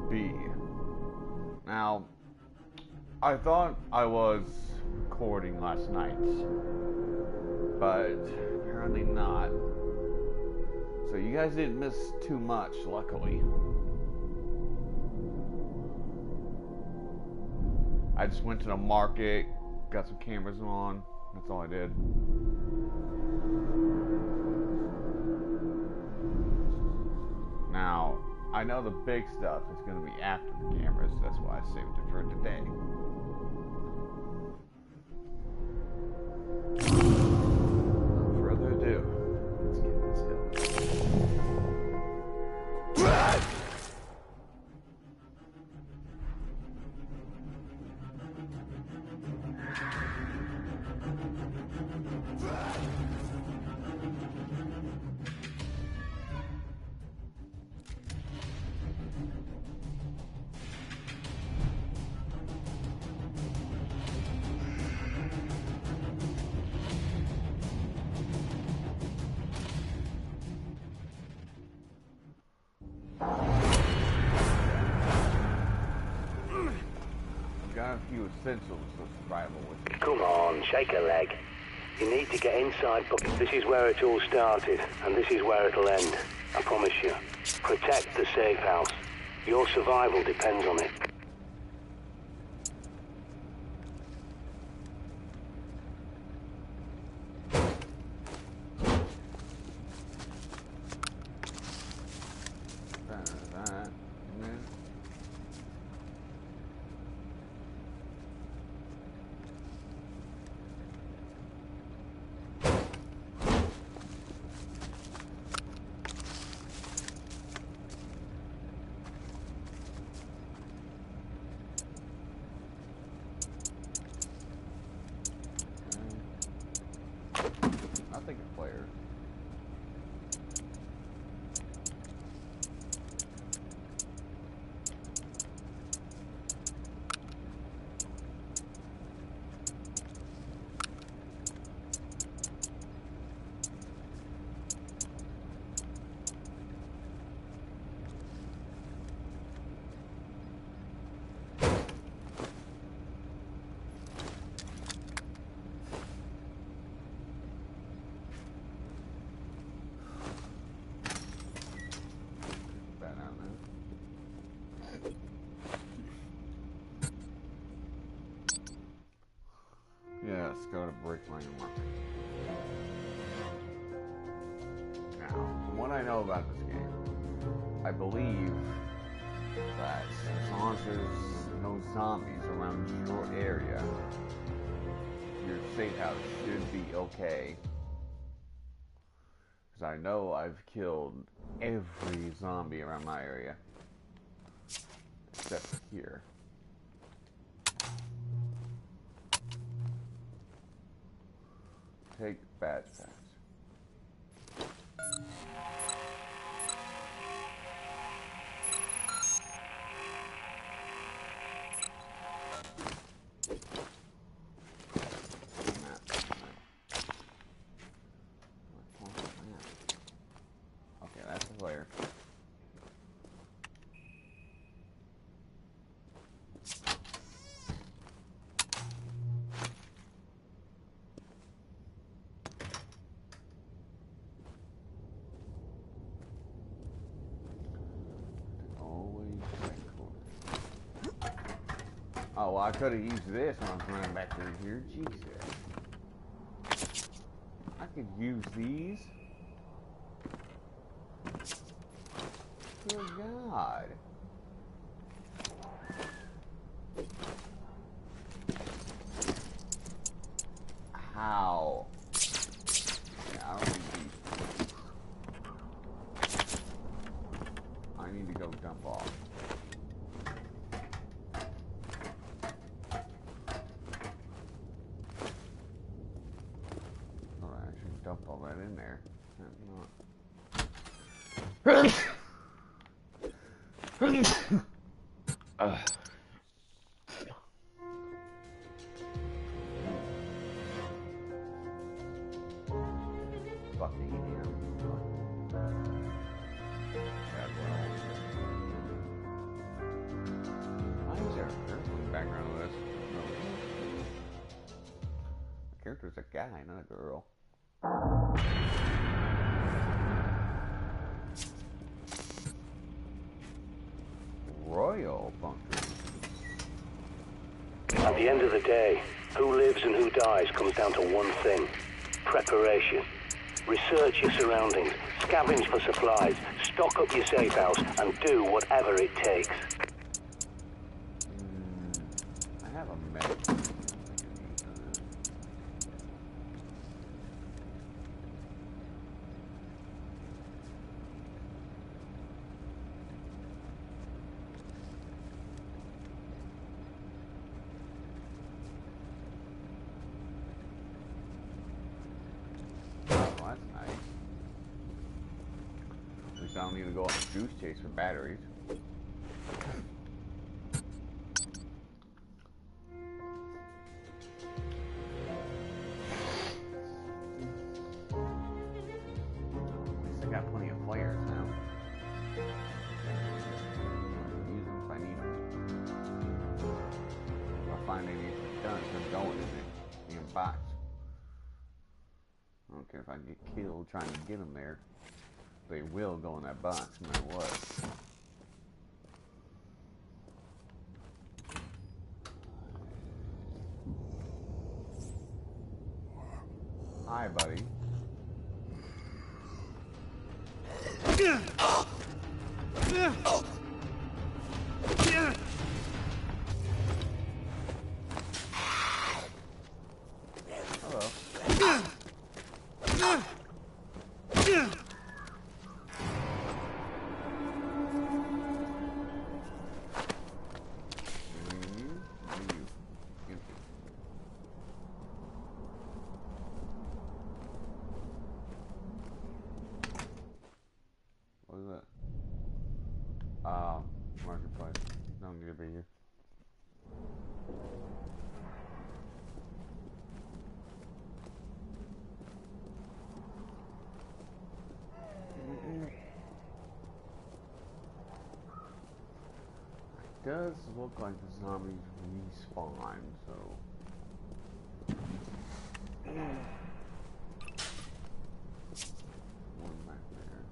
B. Now, I thought I was recording last night, but apparently not. So you guys didn't miss too much, luckily. I just went to the market, got some cameras on, that's all I did. Now, I know the big stuff is going to be after the cameras, that's why I saved it for today. Without further ado, let's get this going. Got a few essentials for survival with me. Come on, shake a leg. You need to get inside, but this is where it all started, and this is where it'll end. I promise you. Protect the safe house. Your survival depends on it. I'll take a player. Yeah, let's go to Bricklaying Market. Now, from what I know about this game, I believe that as long as there's no zombies around your area, your safe house should be okay. Because I know I've killed every zombie around my area. Except here. Take bad facts. Okay, that's the player. Oh, well, I could have used this when I was running back through here. Jesus. I could use these. Good God. How? Yeah, I don't need these. I need to go dump off. Dump all that in there. Fucking him. That's what I want to do. background of this. No. The character's a guy, not a girl. Royal bunker. At the end of the day, who lives and who dies comes down to one thing: preparation. Research your surroundings, scavenge for supplies, stock up your safe house, and do whatever it takes. I have a medic. I don't need to go on a juice chase for batteries. At least I got plenty of flares now. Use them if I need them. I'll find anything done, they're going in the box. I don't care if I get killed trying to get them there. They will go in that box no matter what. Hi, buddy. Hello. What is that? Marketplace. Don't need to be here. It does look like the zombies respawn, so. One back there.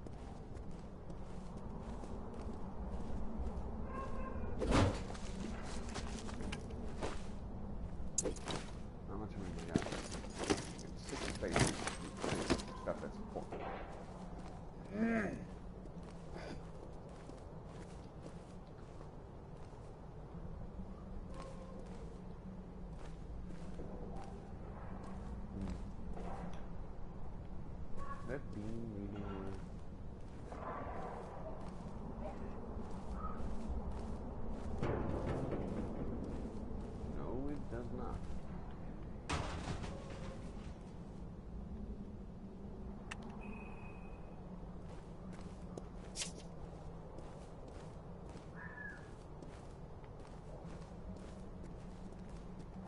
How much have we got? It's 6 spaces. Stuff that's important. That beam reading room. No, it does not.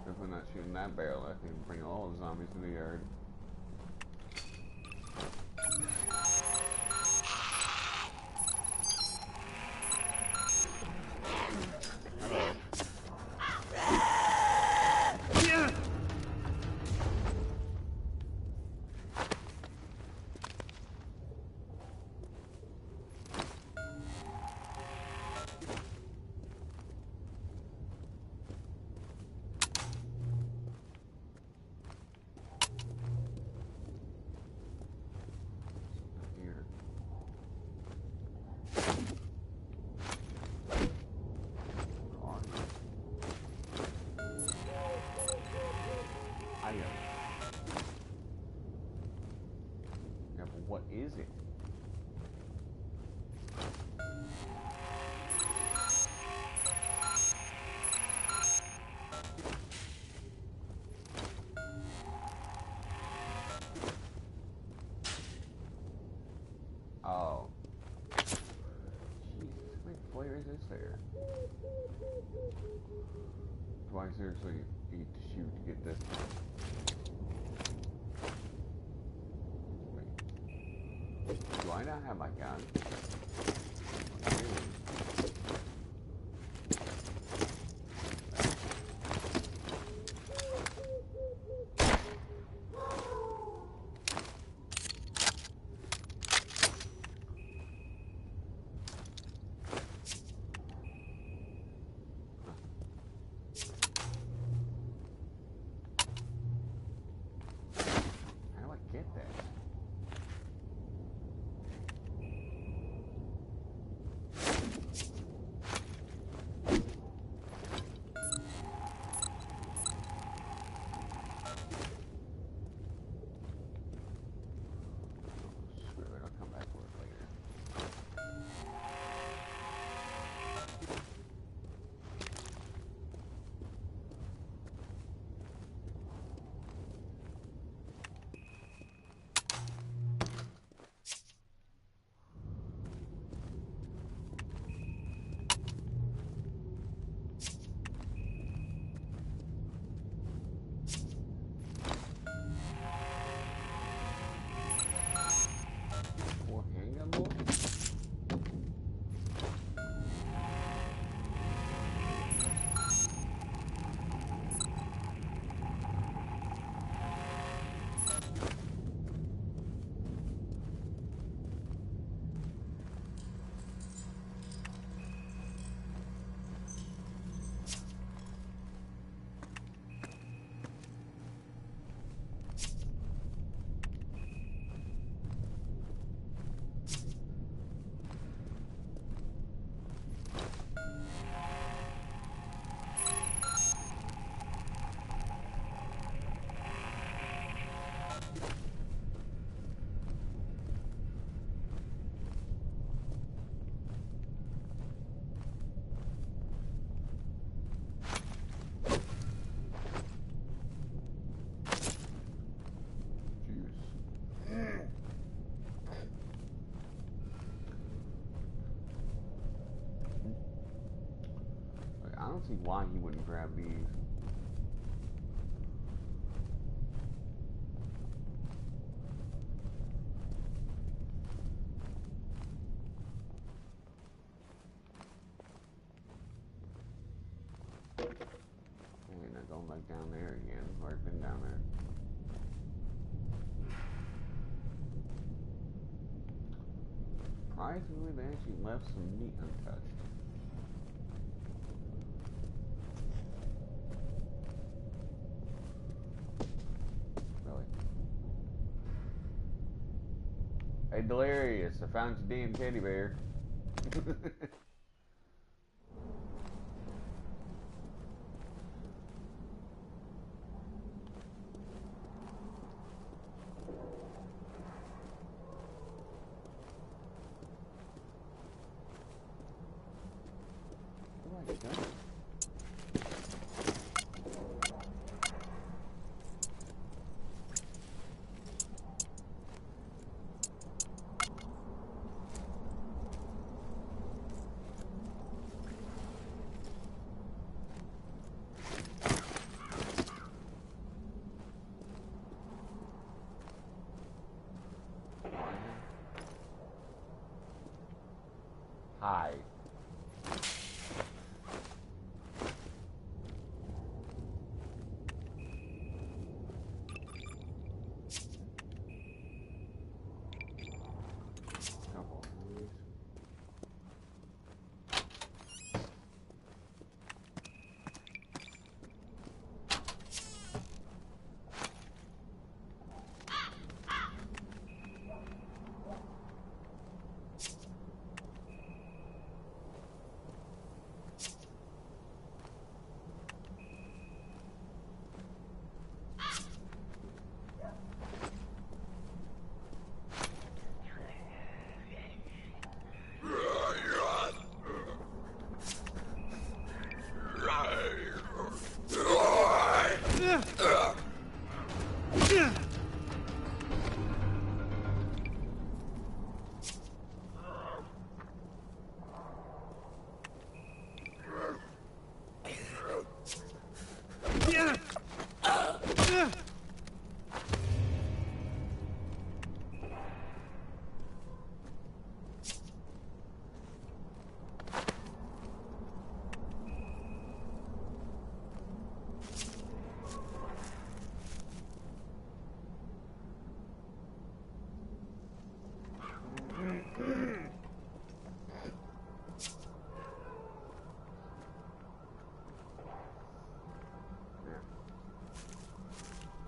If we're not shooting that barrel, I can bring all the zombies to the yard. What is it? Oh. Jesus, how many flares is there? Do I seriously need to shoot to get this? Do I not have my gun? don't see why he wouldn't grab these. Dang, I'm going back down there again. I've already been down there. Surprisingly, they actually left some meat untouched. Really? Hey, Delirious, I found your damn teddy bear. Hi.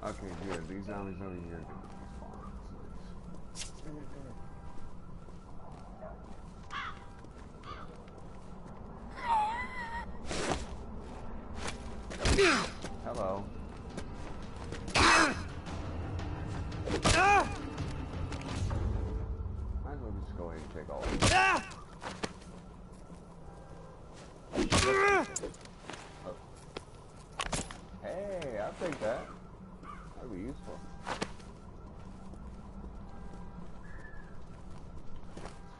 Okay, good. These zombies over here are going to respawn. Hello. Might as well just go ahead and take all of them. Oh. Hey, I'll take that. That'd be useful.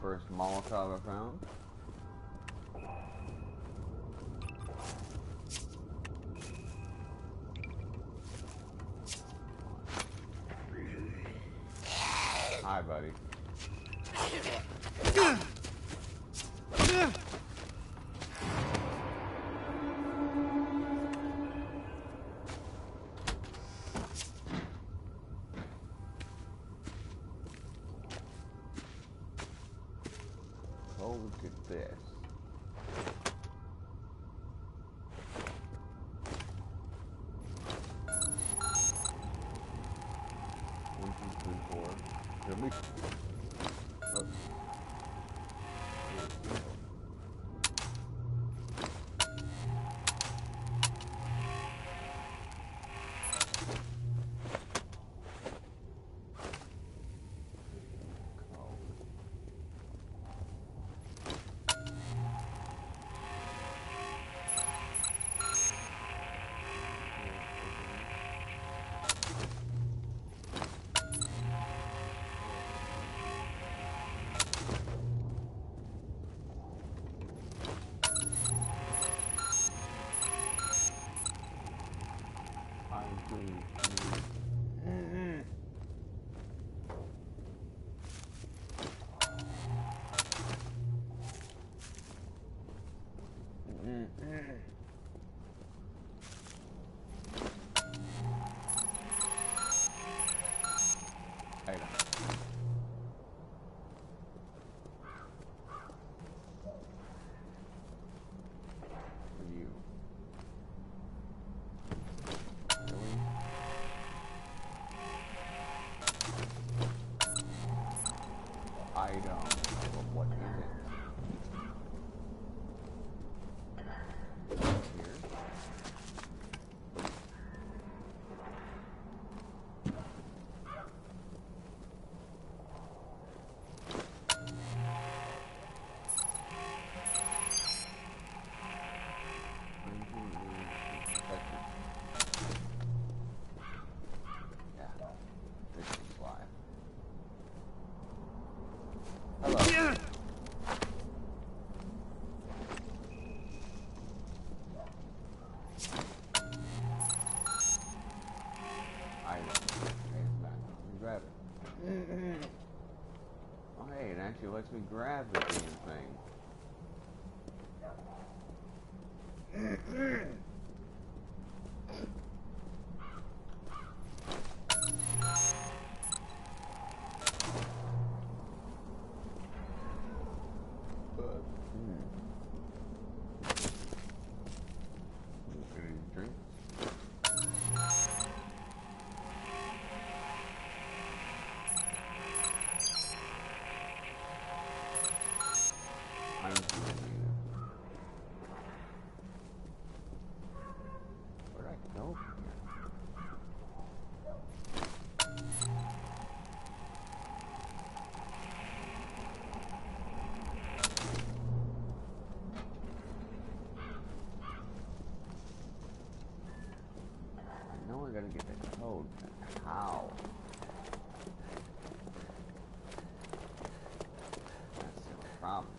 First Molotov I found. Hi, buddy. Oh, look at this. One, two, three, four. At least. Oh. Item. You. Really? Item. But what is it? Here. Yeah, this is live. Hello. Item. Okay, it's back. Let me grab it. Oh, hey, it actually lets me grab the damn thing. Any drink? I'm where'd I go from here? I know I gotta get that code. How? That's the problem.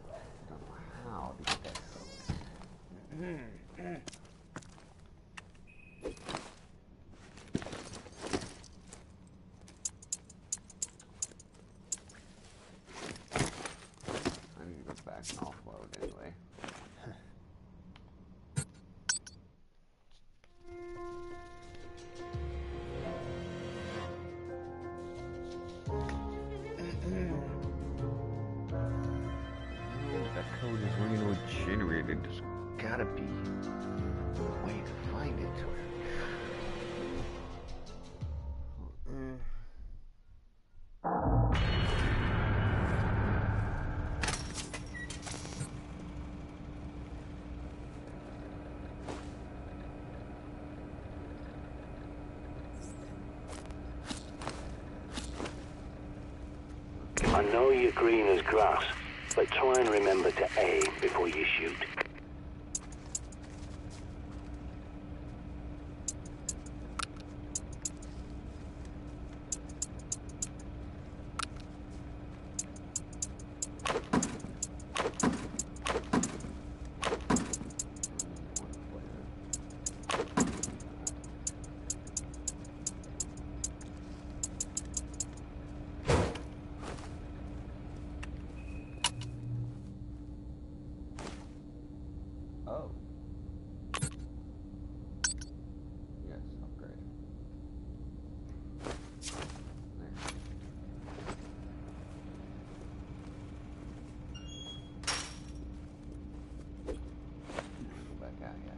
I don't know how to get that code. I need to go back and offload anyway. That code is randomly generated. There's gotta be a way to find it. I know you're green as grass, but try and remember to aim before you shoot. Oh. Yes, upgrade. There. Go back out, yeah.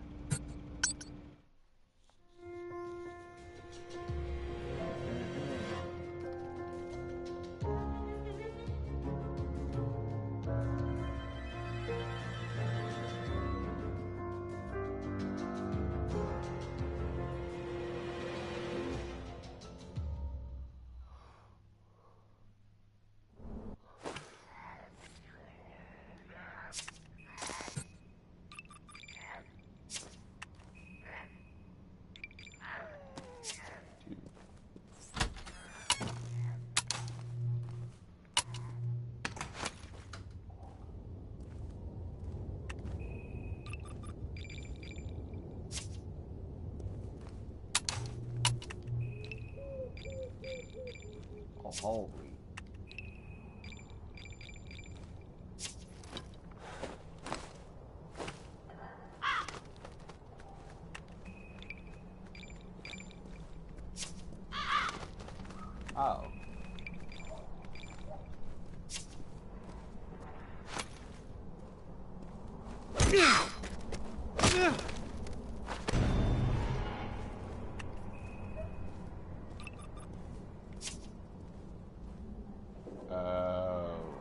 Oh, holy.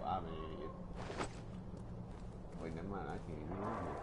I mean, wait, never mind. I can't even hear you.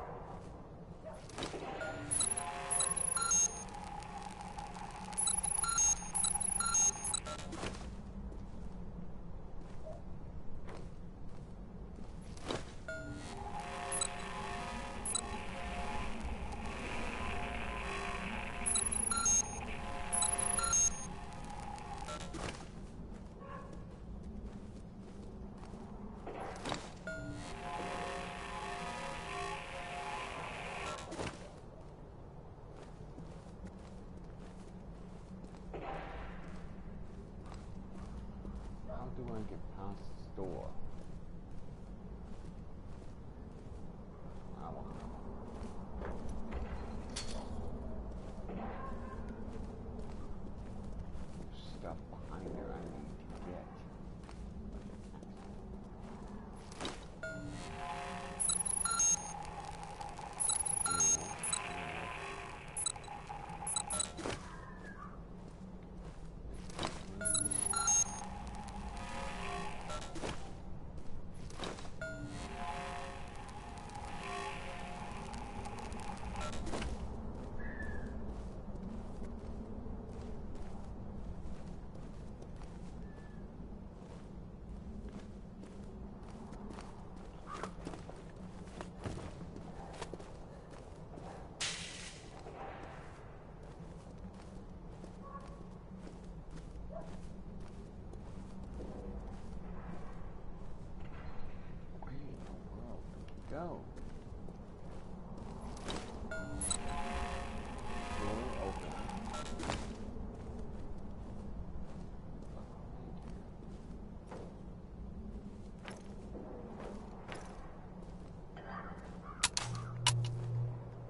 How do I get past the store? I don't know. There's stuff behind there I need to get. Go. Door open.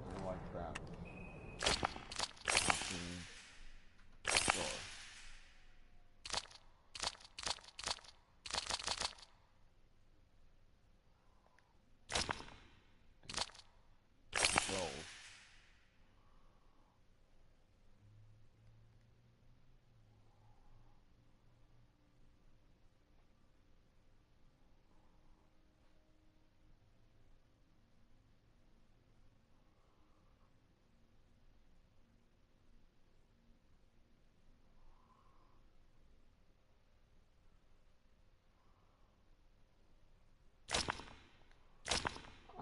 How do I trap? Option. Door. Control.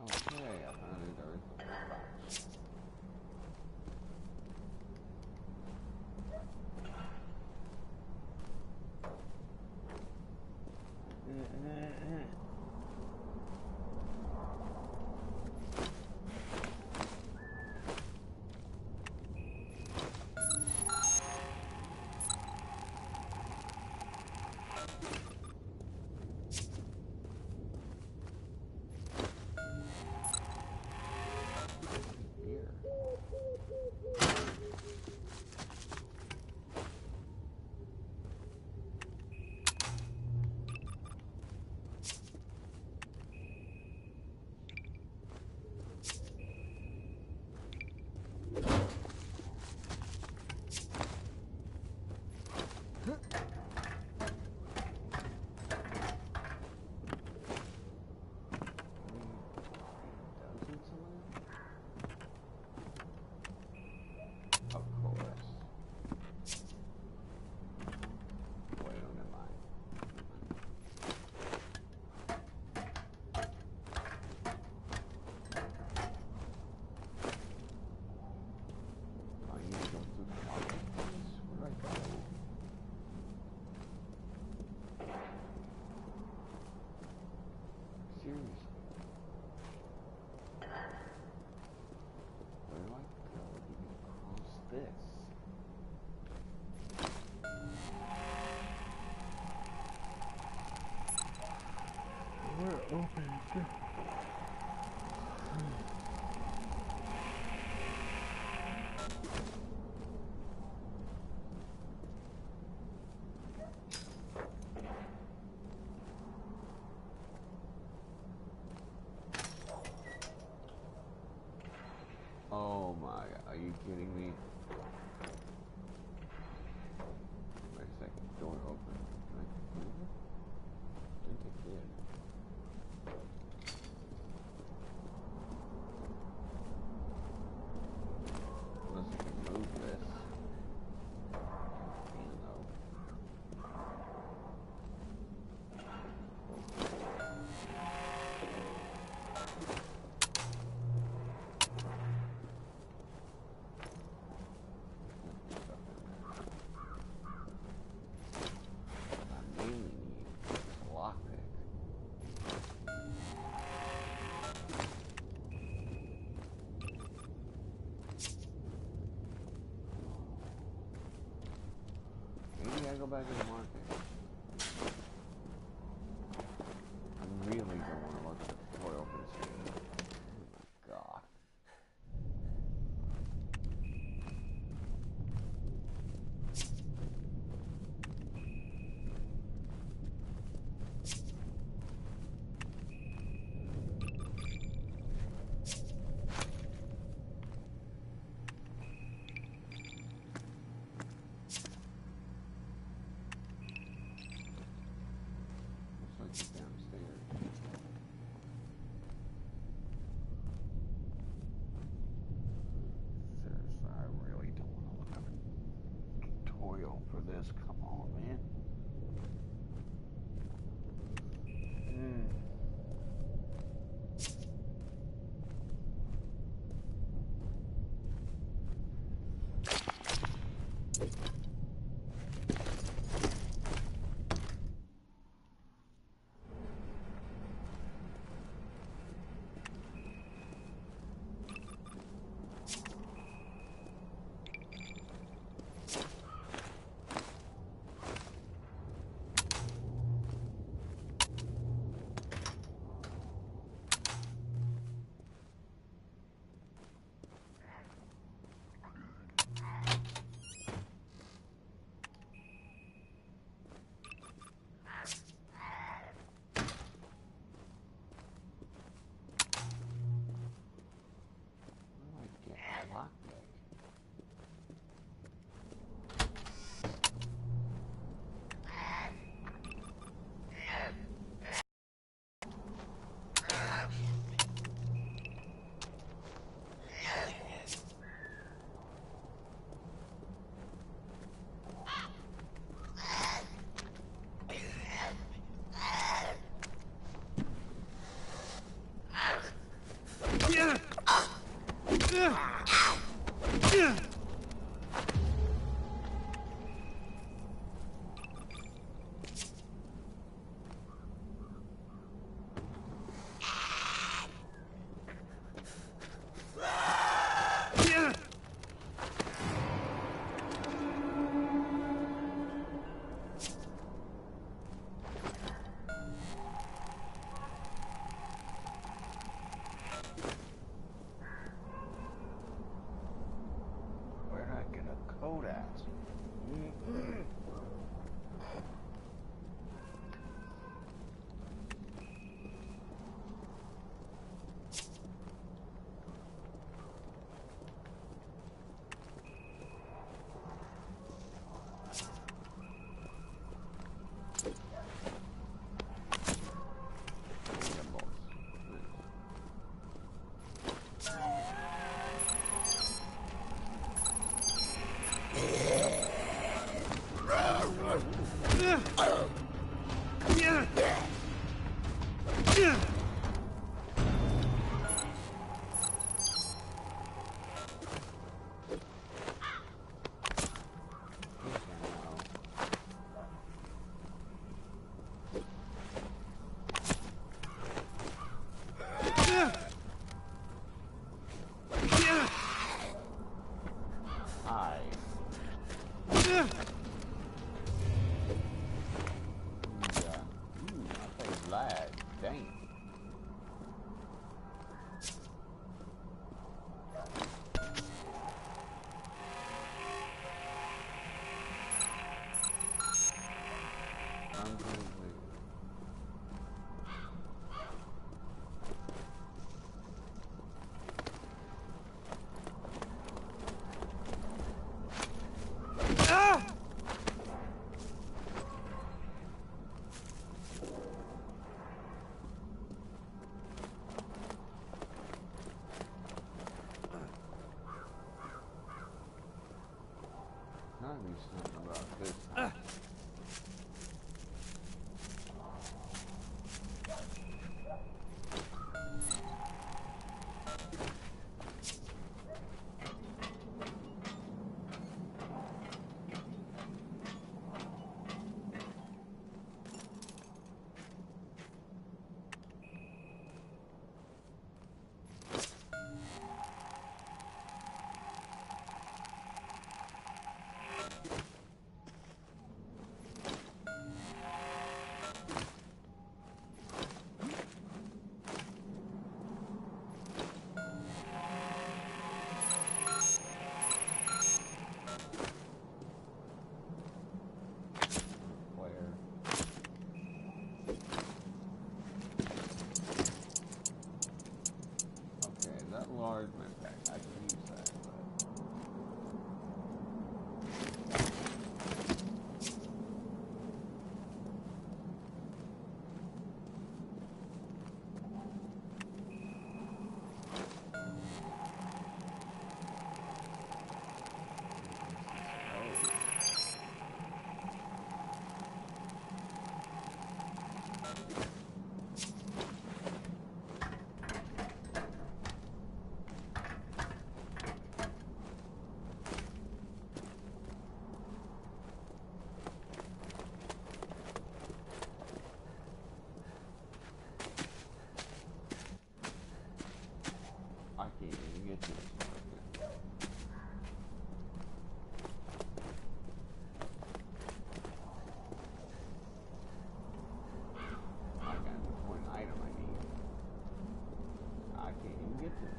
Okay, apparently there is a box. Oh my, are you kidding me? Wait a second, door open. Can I move it? I think it did. Unless I can move this. You know. Go back to the market. I really don't want to look at the toy open screen. Oh my god. For this, come on, man. gotta be something about this. Large backpack, I can use that, but I can't even get this. I got the point item I need. I can't even get this.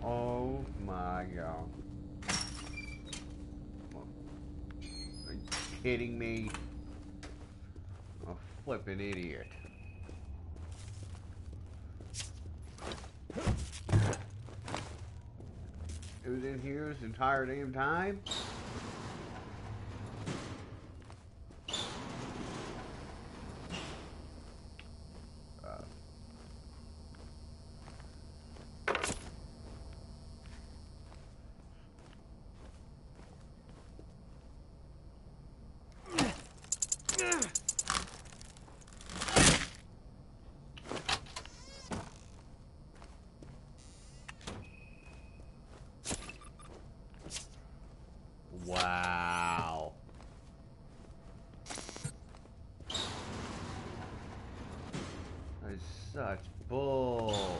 Oh my god. Are you kidding me? I'm a flippin' idiot. It was in here this entire damn time? Wow. That is such bull.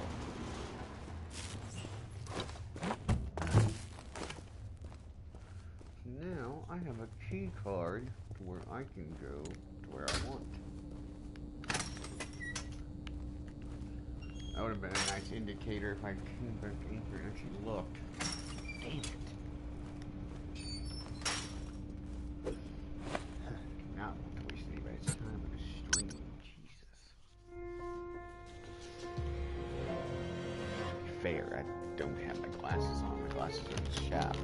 Now I have a key card to where I can go to where I want. That would have been a nice indicator if I came back in here and actually looked. Damn it. Not want to waste anybody's time with a stream. Jesus. To be fair, I don't have my glasses on. My glasses are in the shop.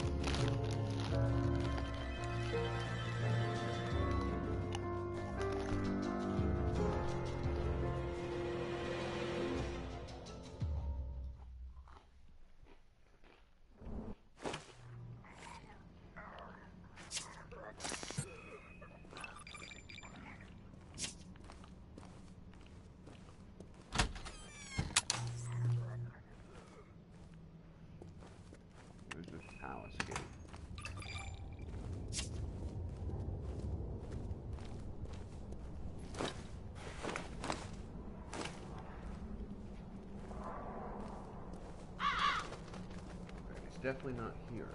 definitely not here.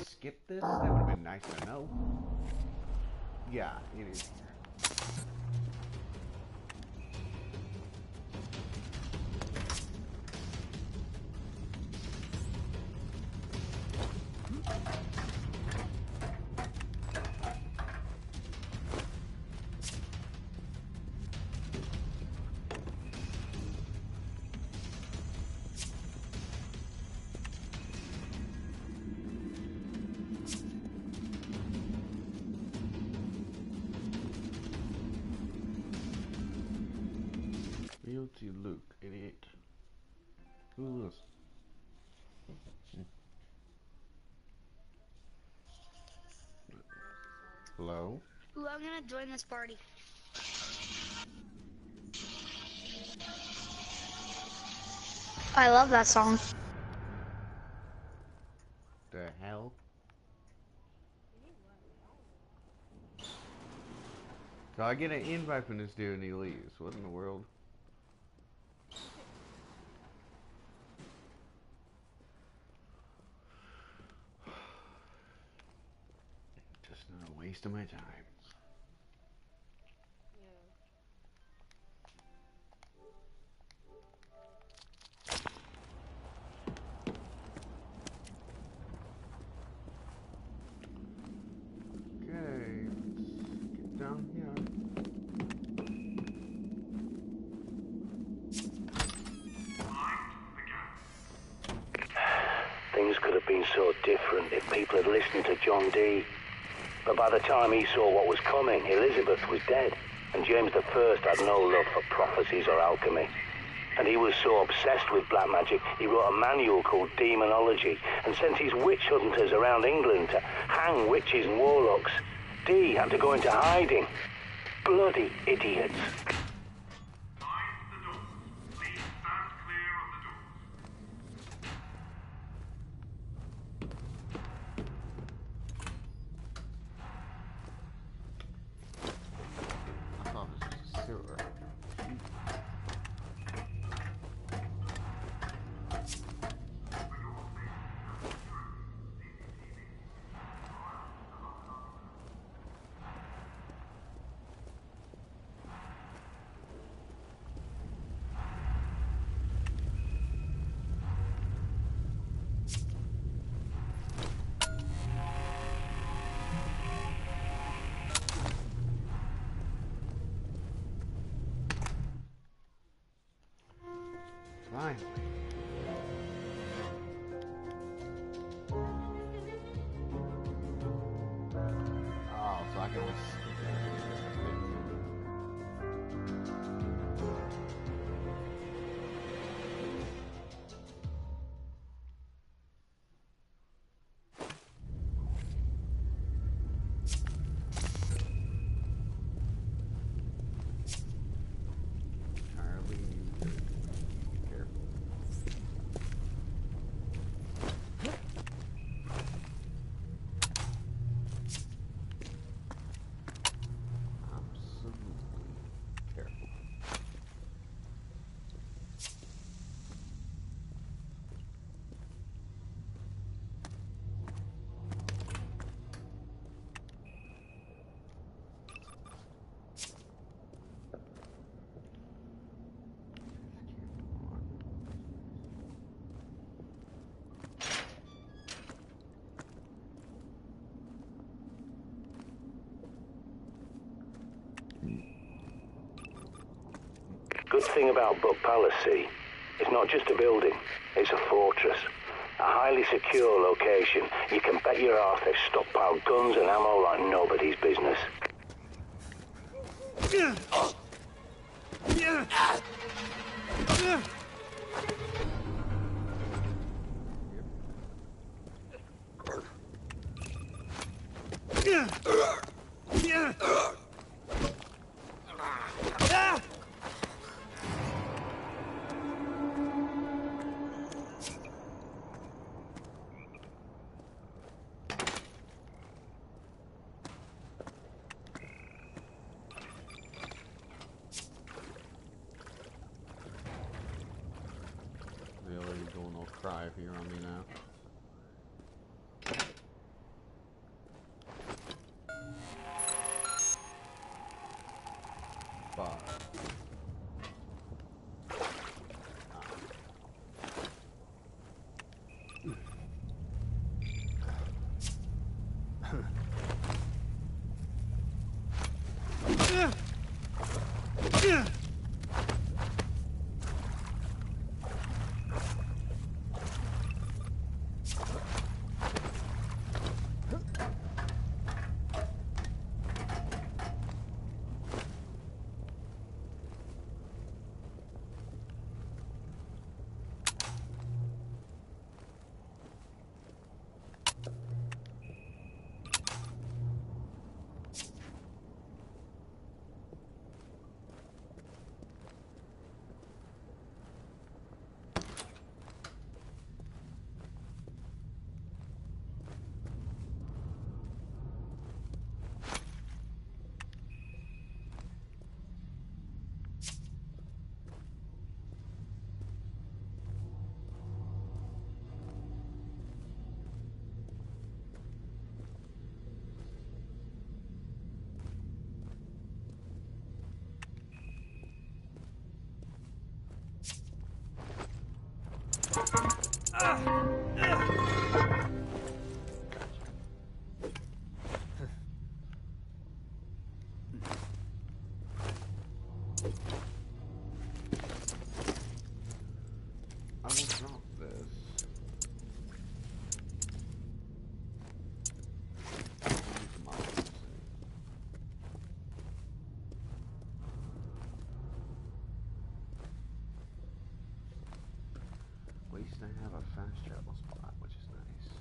Skip this? That would have been nice to know. Yeah, it is here. Realty Luke, 88. Who's this? Hello? Ooh, I'm gonna join this party. I love that song. The hell? So I get an invite from this dude and he leaves. What in the world? Just not a waste of my time. Okay, let's get down here. Things could have been so different if people had listened to John Dee. But by the time he saw what was coming, Elizabeth was dead, and James I had no love for prophecies or alchemy. And he was so obsessed with black magic, he wrote a manual called Demonology and sent his witch hunters around England to hang witches and warlocks. Dee had to go into hiding. Bloody idiots. Oh, so I can only skip it. Good thing about Buck Palace, see, it's not just a building, it's a fortress. A highly secure location. You can bet your ass they've stockpiled guns and ammo like nobody's business. Cry if you're on me now. I will drop this. At least I have a fast travel spot, which is nice.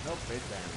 Nope, it's animal.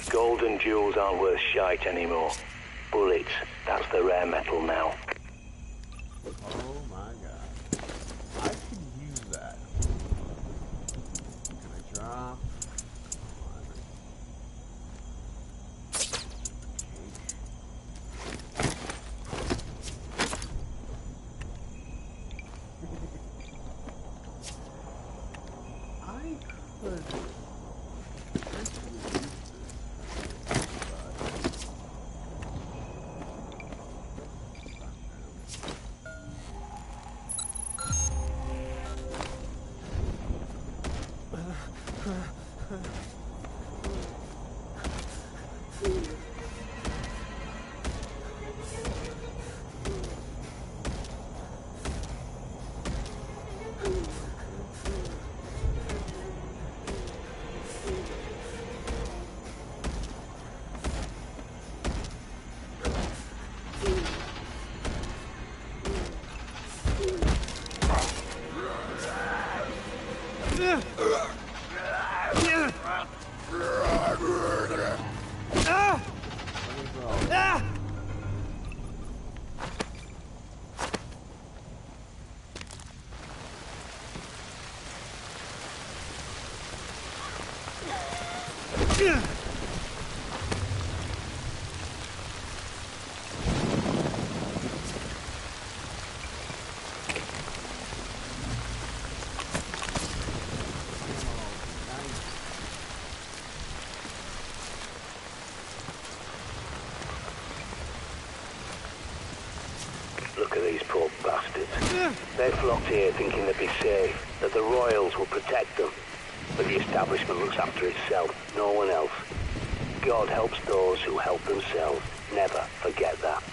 Gold and jewels aren't worth shite anymore. Bullets, that's the rare metal now. Oh my god. I could use that. Can I drop? I could... Look at these poor bastards. They flocked here thinking they'd be safe, that the royals would protect them. But the establishment looks after itself, no one else. God helps those who help themselves. Never forget that.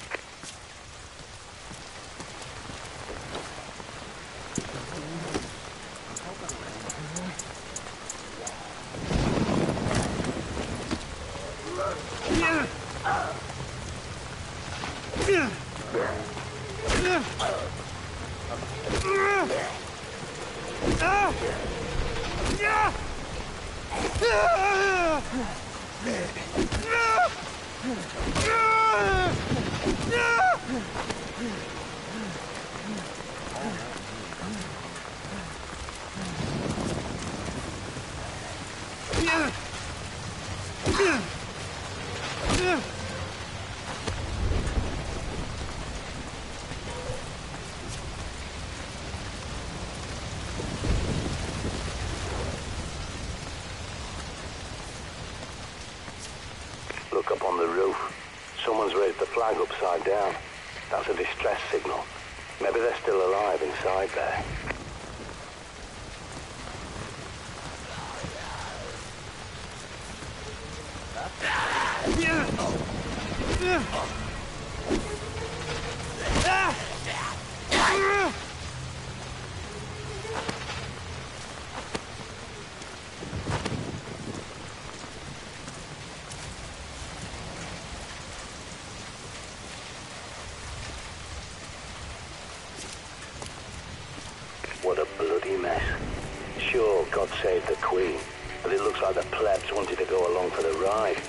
Look up on the roof. Someone's raised the flag upside down. That's a distress signal. Maybe they're still alive inside there. What a bloody mess. Sure, God saved the Queen, but it looks like the plebs wanted to go along for the ride.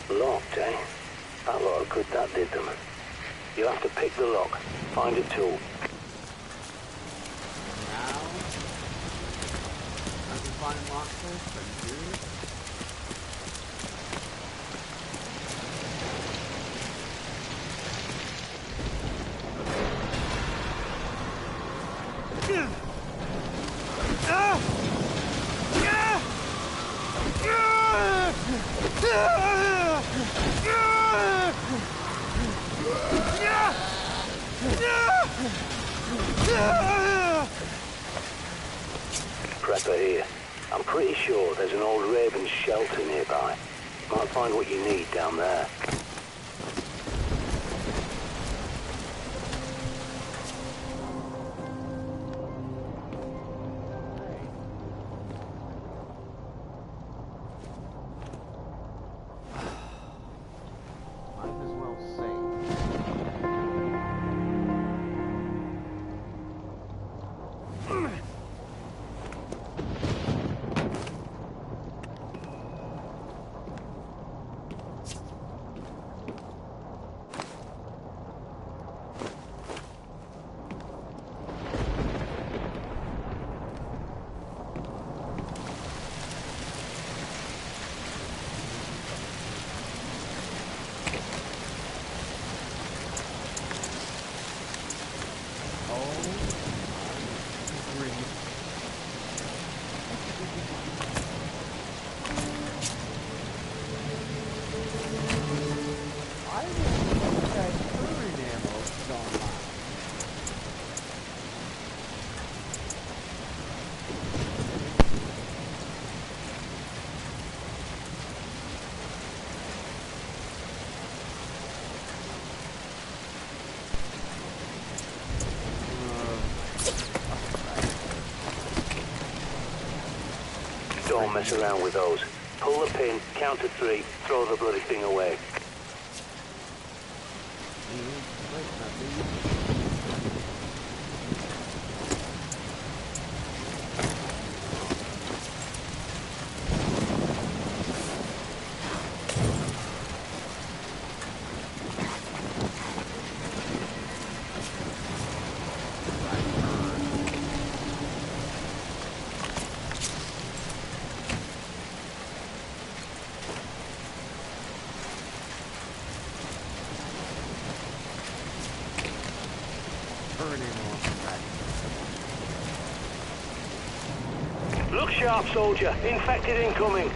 Locked, eh? That lot of good that did them. You have to pick the lock, find a tool. Find monsters, are you serious? Prepper here. I'm pretty sure there's an old Raven shelter nearby. Might find what you need down there. Might as well save. Don't mess around with those. Pull the pin, count to 3, throw the bloody thing away. Look sharp, soldier. Infected incoming.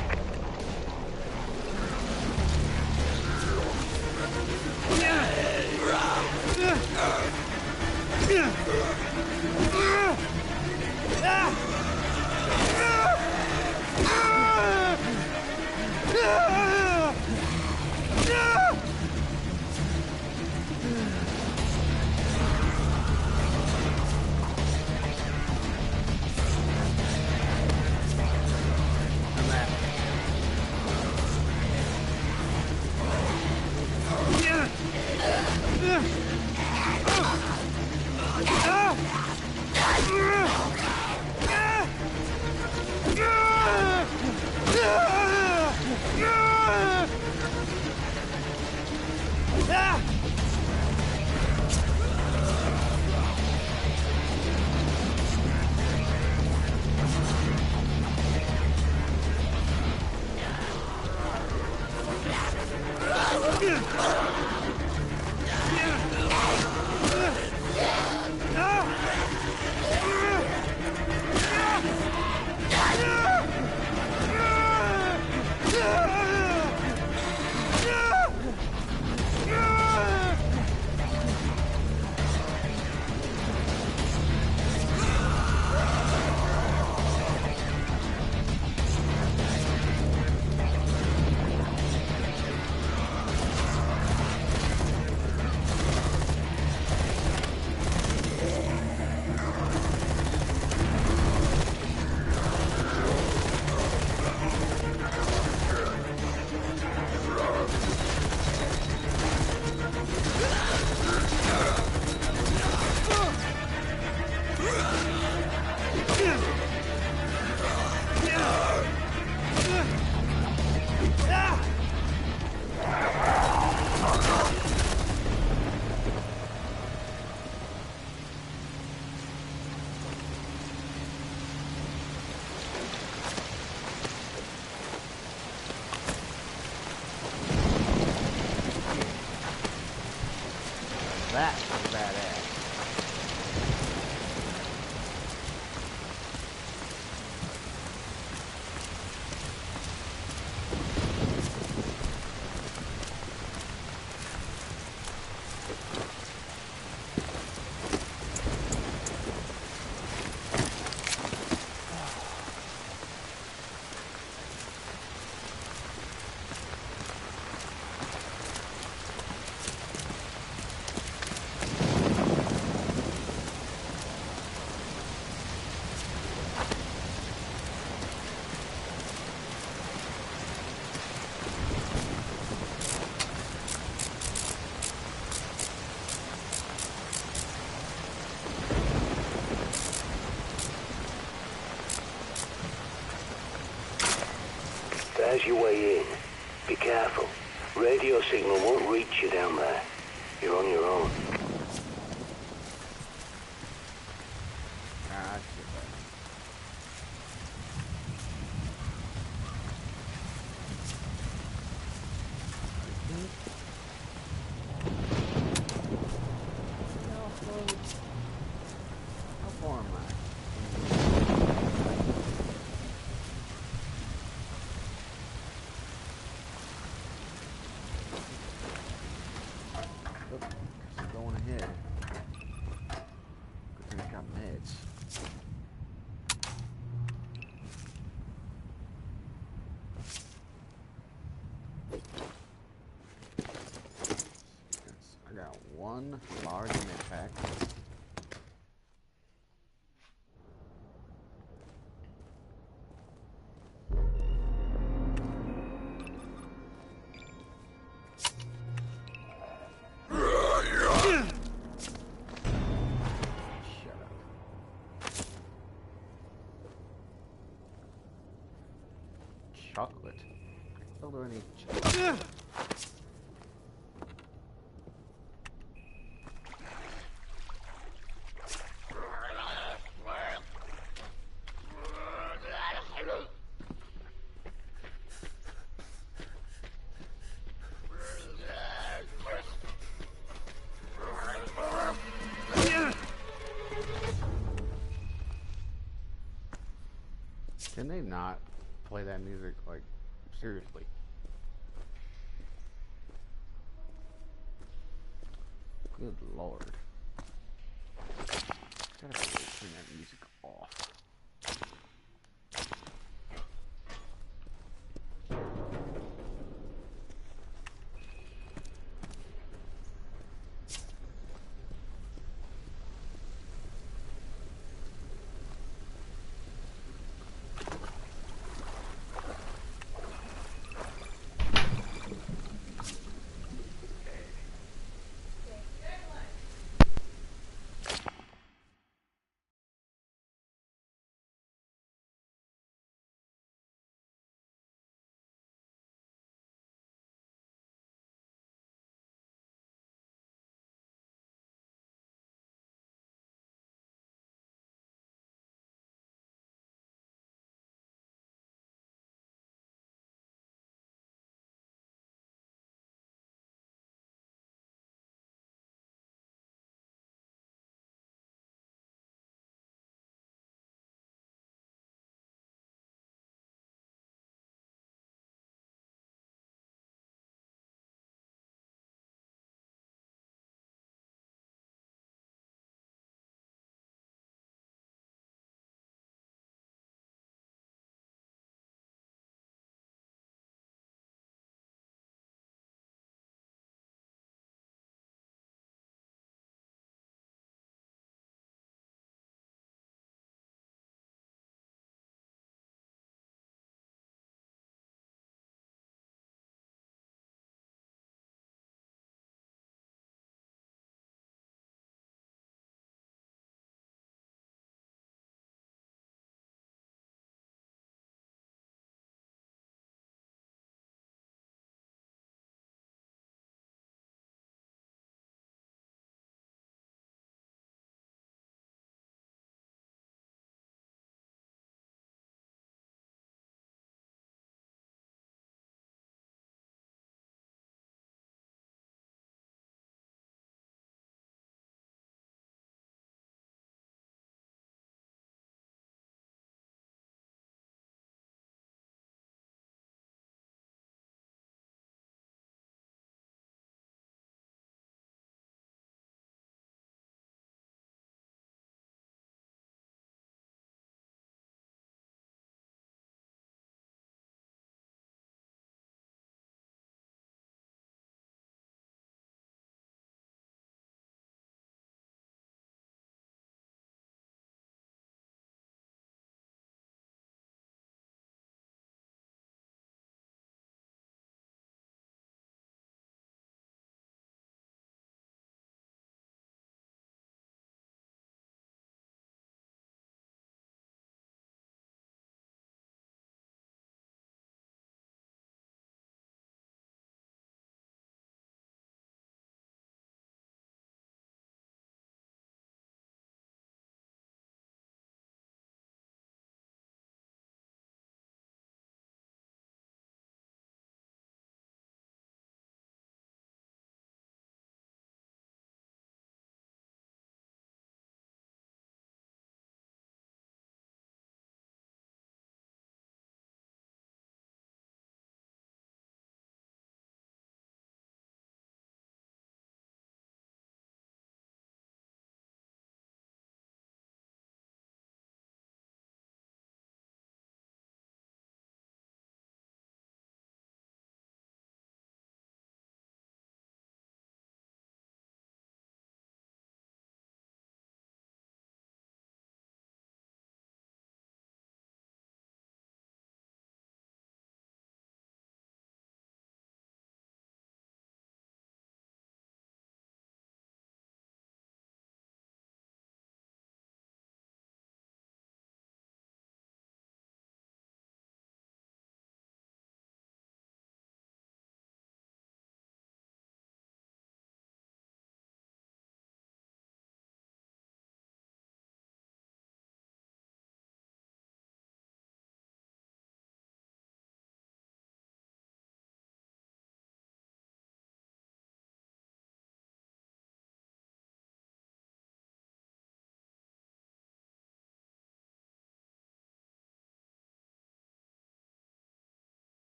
That was badass. As you weigh in, be careful. Radio signal won't reach you down there. You're on your own. Going ahead. Good thing I got meds. I got one large med pack. Chocolate. Are there any chocolate? Can they not play that music, like, seriously? Good lord. Gotta be able to turn that music off.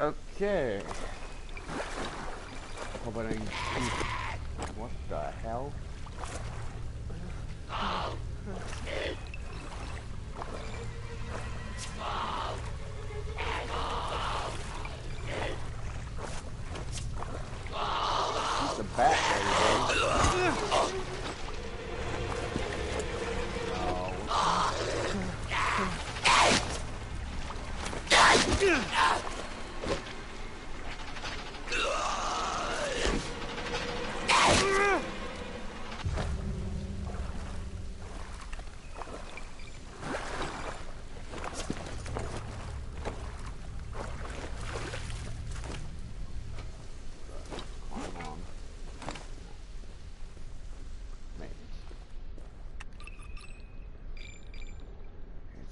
Okay. Hope I didn't keep... What the hell? Keep the bat, everybody.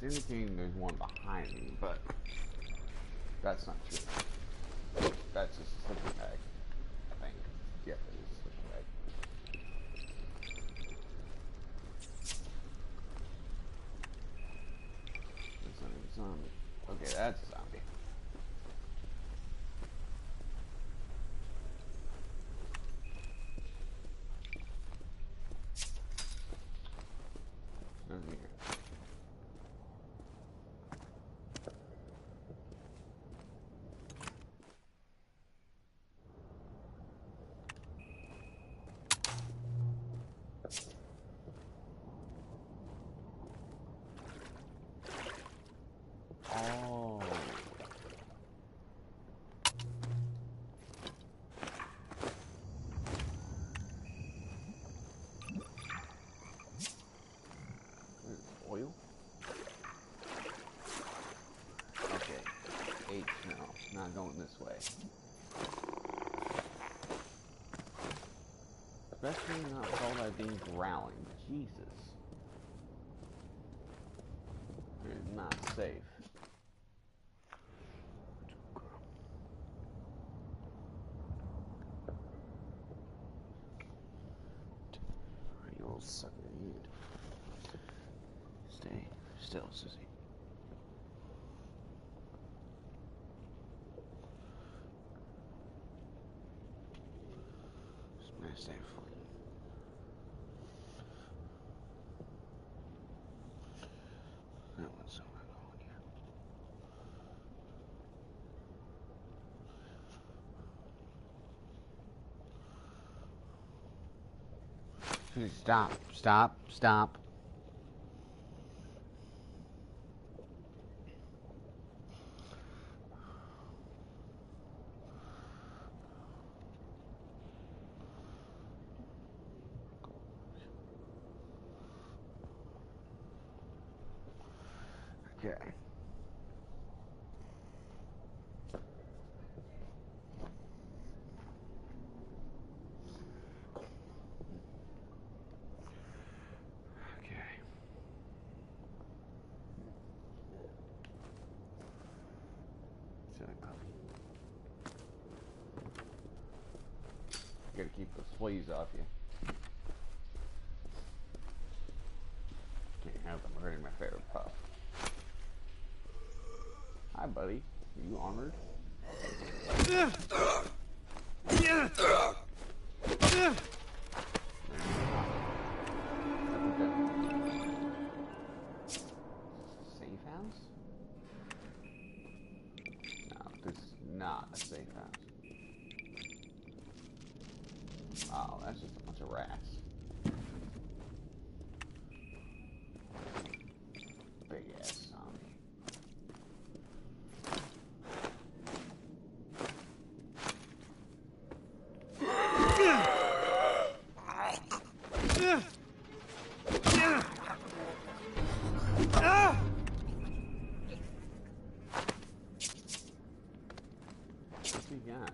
It's indicating there's one behind me, but that's not true. That's just a sleeping bag, I think. Yeah, it is a sleeping bag. That's not a zombie. Okay, that's a zombie. Nothing here. Oh. Oil? Okay. H, no. Not going this way. Especially not with all that being growling. Jesus. It is not safe. You little sucker, you. Stay still, Susie. Smash that for you. That one's somewhere going here. Susie, stop, stop, stop. Okay. Gotta keep the fleas off you. Can't have them hurting my favorite pup. Hi, buddy. Are you armored? Safe house? No, this is not a safe house. Oh, that's just a bunch of rats. Big ass zombie. What's he got?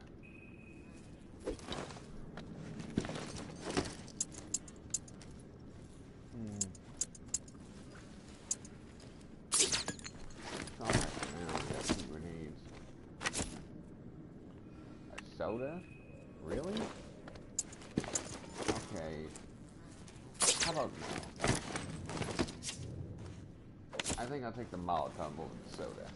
Soda? Really? Okay. How about no? I think I'll take the Molotov over the soda.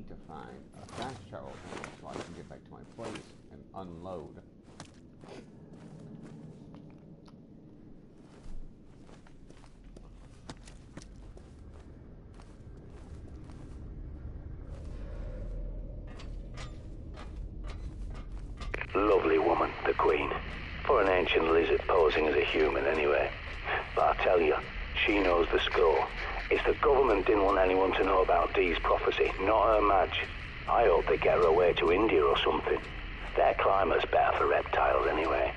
To find a fast travel panel so I can get back to my place and unload. Lovely woman, the Queen. For an ancient lizard posing as a human anyway. But I tell you, she knows the score. It's the government didn't want anyone to know about Dee's prophecy, not her match. I hope they get her away to India or something. Their climate's better for reptiles anyway.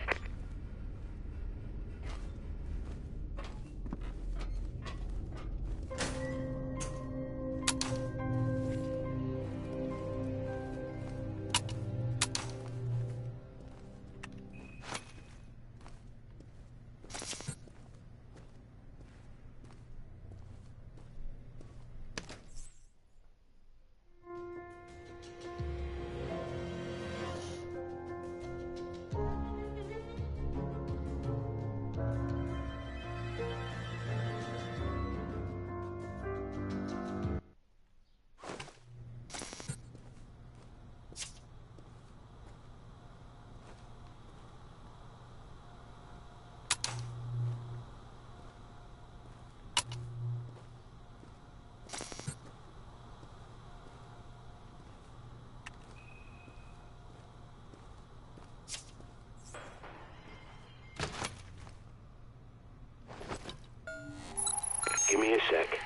Give me a sec.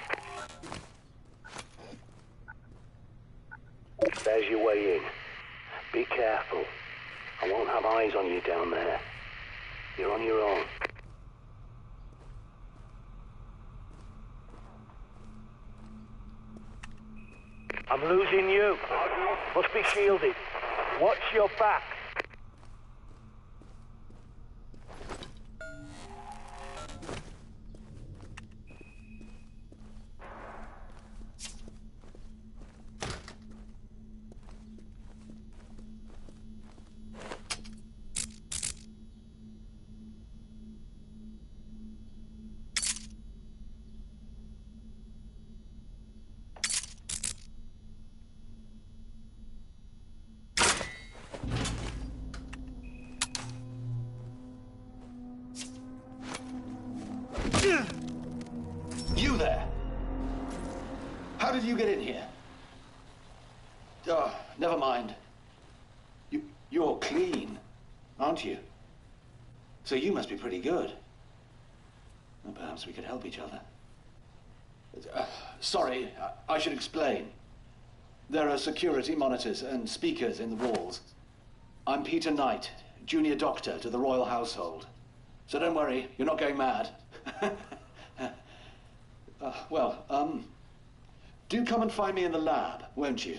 There's your way in. Be careful. I won't have eyes on you down there. You're on your own. I'm losing you. Must be shielded. Watch your back. You there? How did you get in here? Oh, never mind. You're clean, aren't you? So you must be pretty good. Well, perhaps we could help each other. Sorry, I should explain. There are security monitors and speakers in the walls. I'm Peter Knight, junior doctor to the royal household. So don't worry, you're not going mad. Do come and find me in the lab, won't you?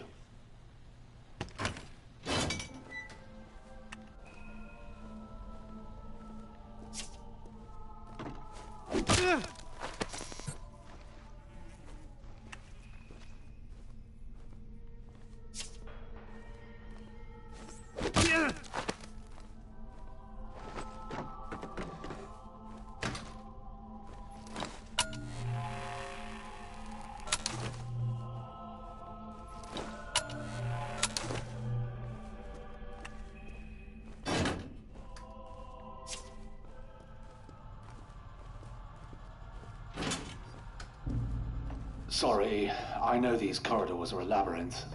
Sorry, I know these corridors are a labyrinth.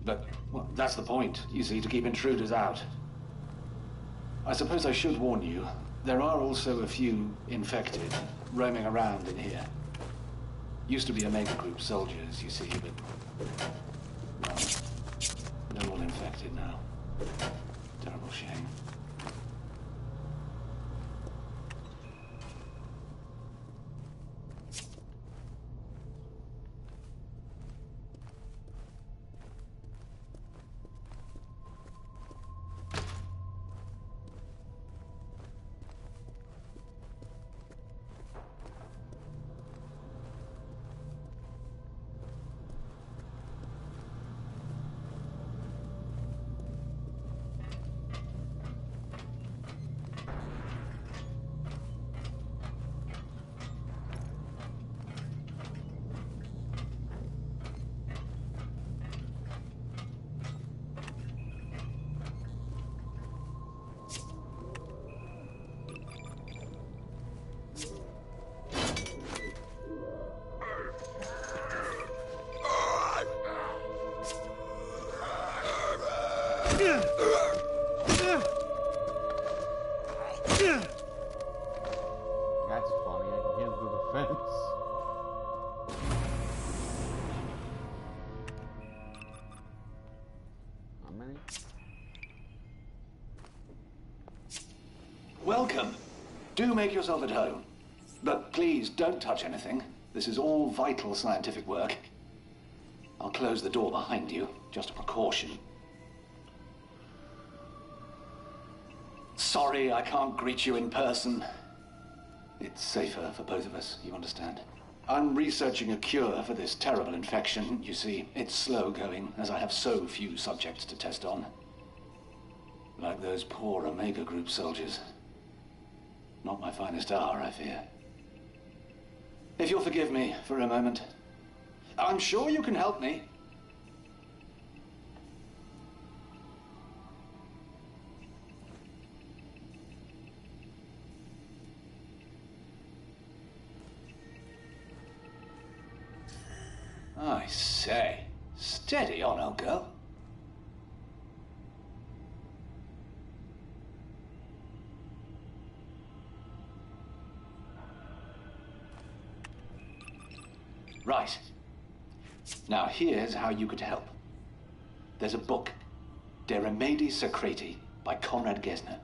But, well, that's the point, you see, to keep intruders out. I suppose I should warn you, there are also a few infected roaming around in here. Used to be Omega Group soldiers, you see, but... well, they're all infected now. Terrible shame. That's funny. I can hear through the fence. How many? Welcome. Do make yourself at home. But please don't touch anything. This is all vital scientific work. I'll close the door behind you, just a precaution. Sorry I can't greet you in person. It's safer for both of us, you understand? I'm researching a cure for this terrible infection. You see, it's slow going, as I have so few subjects to test on. Like those poor Omega Group soldiers. Not my finest hour, I fear. If you'll forgive me for a moment. I'm sure you can help me. I say, steady on, old girl. Right. Now here's how you could help. There's a book, De Remedii Secreti, by Conrad Gesner.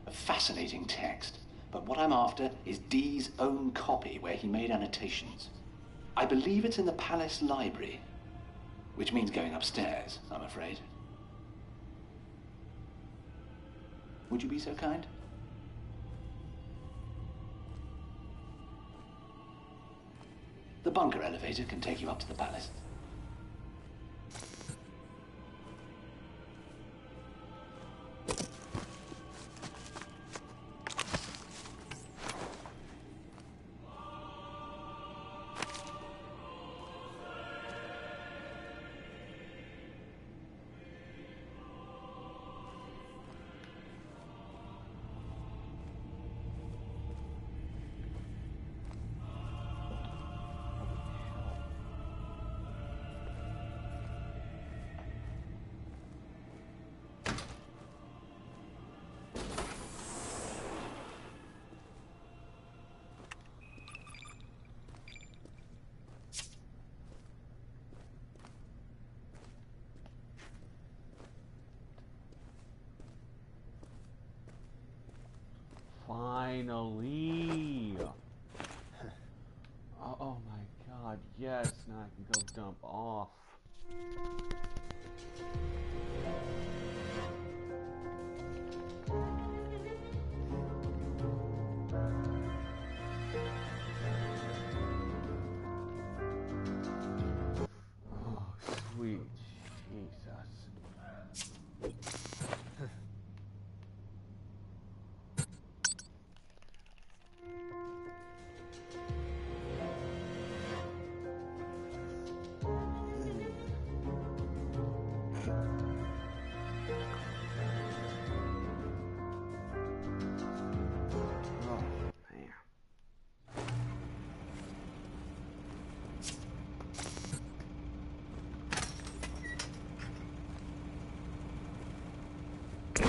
A fascinating text, but what I'm after is Dee's own copy where he made annotations. I believe it's in the Palace Library, which means going upstairs, I'm afraid. Would you be so kind? The bunker elevator can take you up to the palace. Finally! Oh my god, yes, now I can go dump off. Oh, sweet Jesus.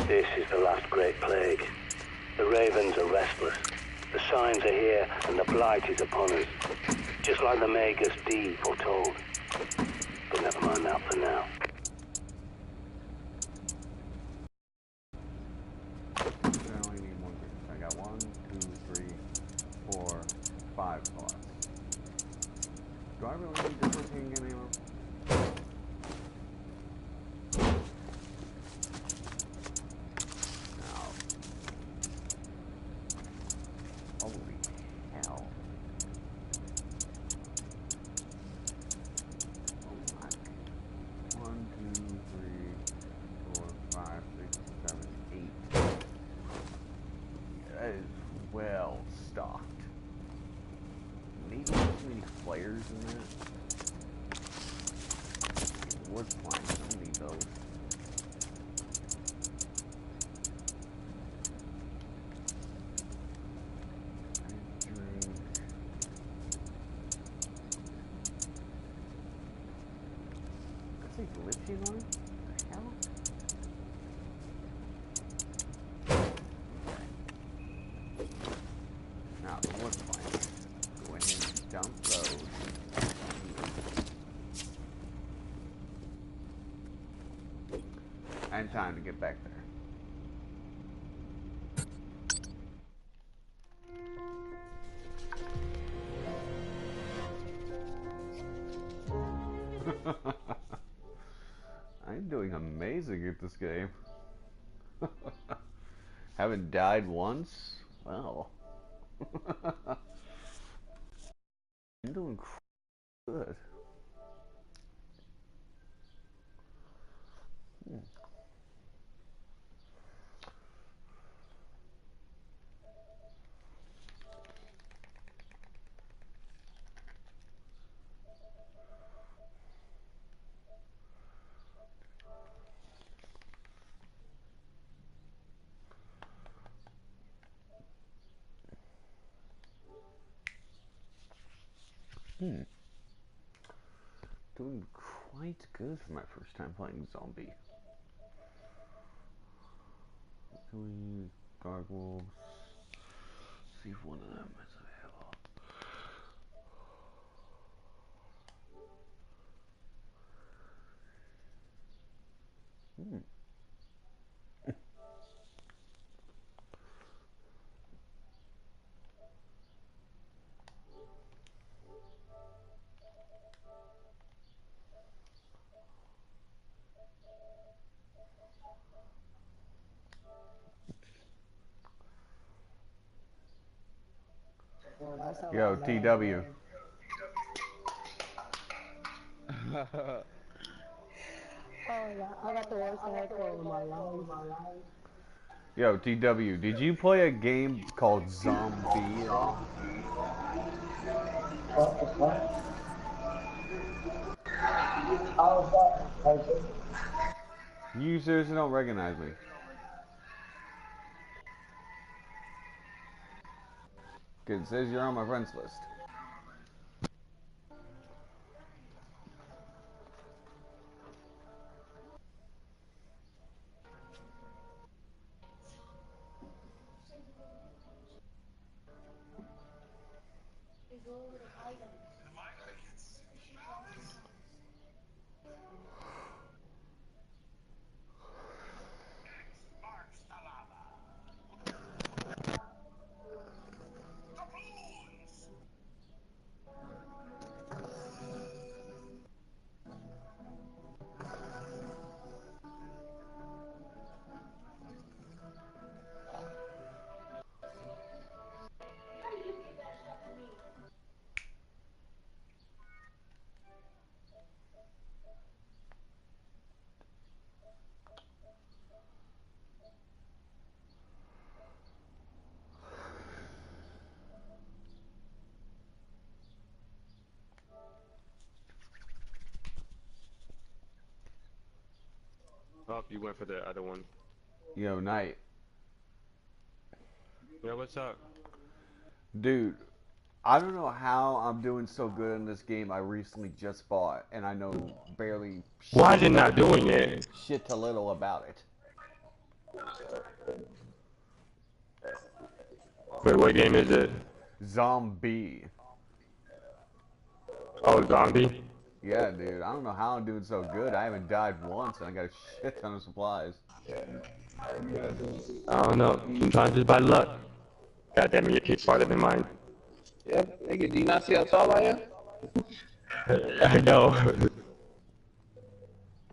This is the last great plague. The ravens are restless. The signs are here, and the blight is upon us. Just like the Magus D foretold. But never mind that for now. I only need one group. I got 1, 2, 3, 4, 5 slots. Do I really need this rotating anymore? Holy hell. Oh my. 1, 2, 3, 4, 5, 6, 7, 8. That is well stocked. Maybe too many flares in that. Wood planks, I don't need those. Lithium on it? What the hell? and time to get back there. I'm doing amazing at this game. Haven't died once? Well. I'm doing good. Doing quite good for my first time playing zombie. Doing gargoyles. See if one of them is available. Yo, TW. Yo, TW, did you play a game called Zombie at all? You seriously don't recognize me. It says you're on my friends list. Oh, you went for the other one. Yo, Knight. Yeah, what's up? Dude, I don't know how I'm doing so good in this game I recently just bought, and I know barely Why is it not doing it? shit to little about it. Wait, what game is it? Zombie. Oh, Zombie? Yeah, dude, I don't know how I'm doing so good. I haven't died once, and I got a shit ton of supplies. I don't know. Sometimes it's by luck. God damn it, your kid's farther than mine. Yeah, nigga, do you not see how tall I am? I know.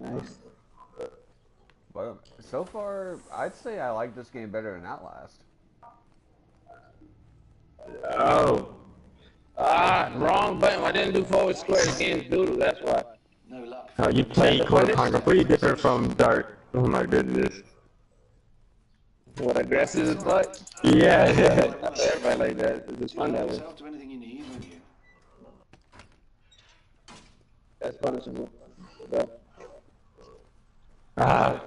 Nice. But so far, I'd say I like this game better than Outlast. Oh. Wrong button. I didn't do forward square. The game's doodle, that's why. No luck. Oh, you play Code of Conquer pretty different from Dark. Oh my goodness. What, aggressive as fuck? Yeah. Everybody like that. It's fun that way. Yourself to anything you need, won't you? That's punishable. Yeah. Ah.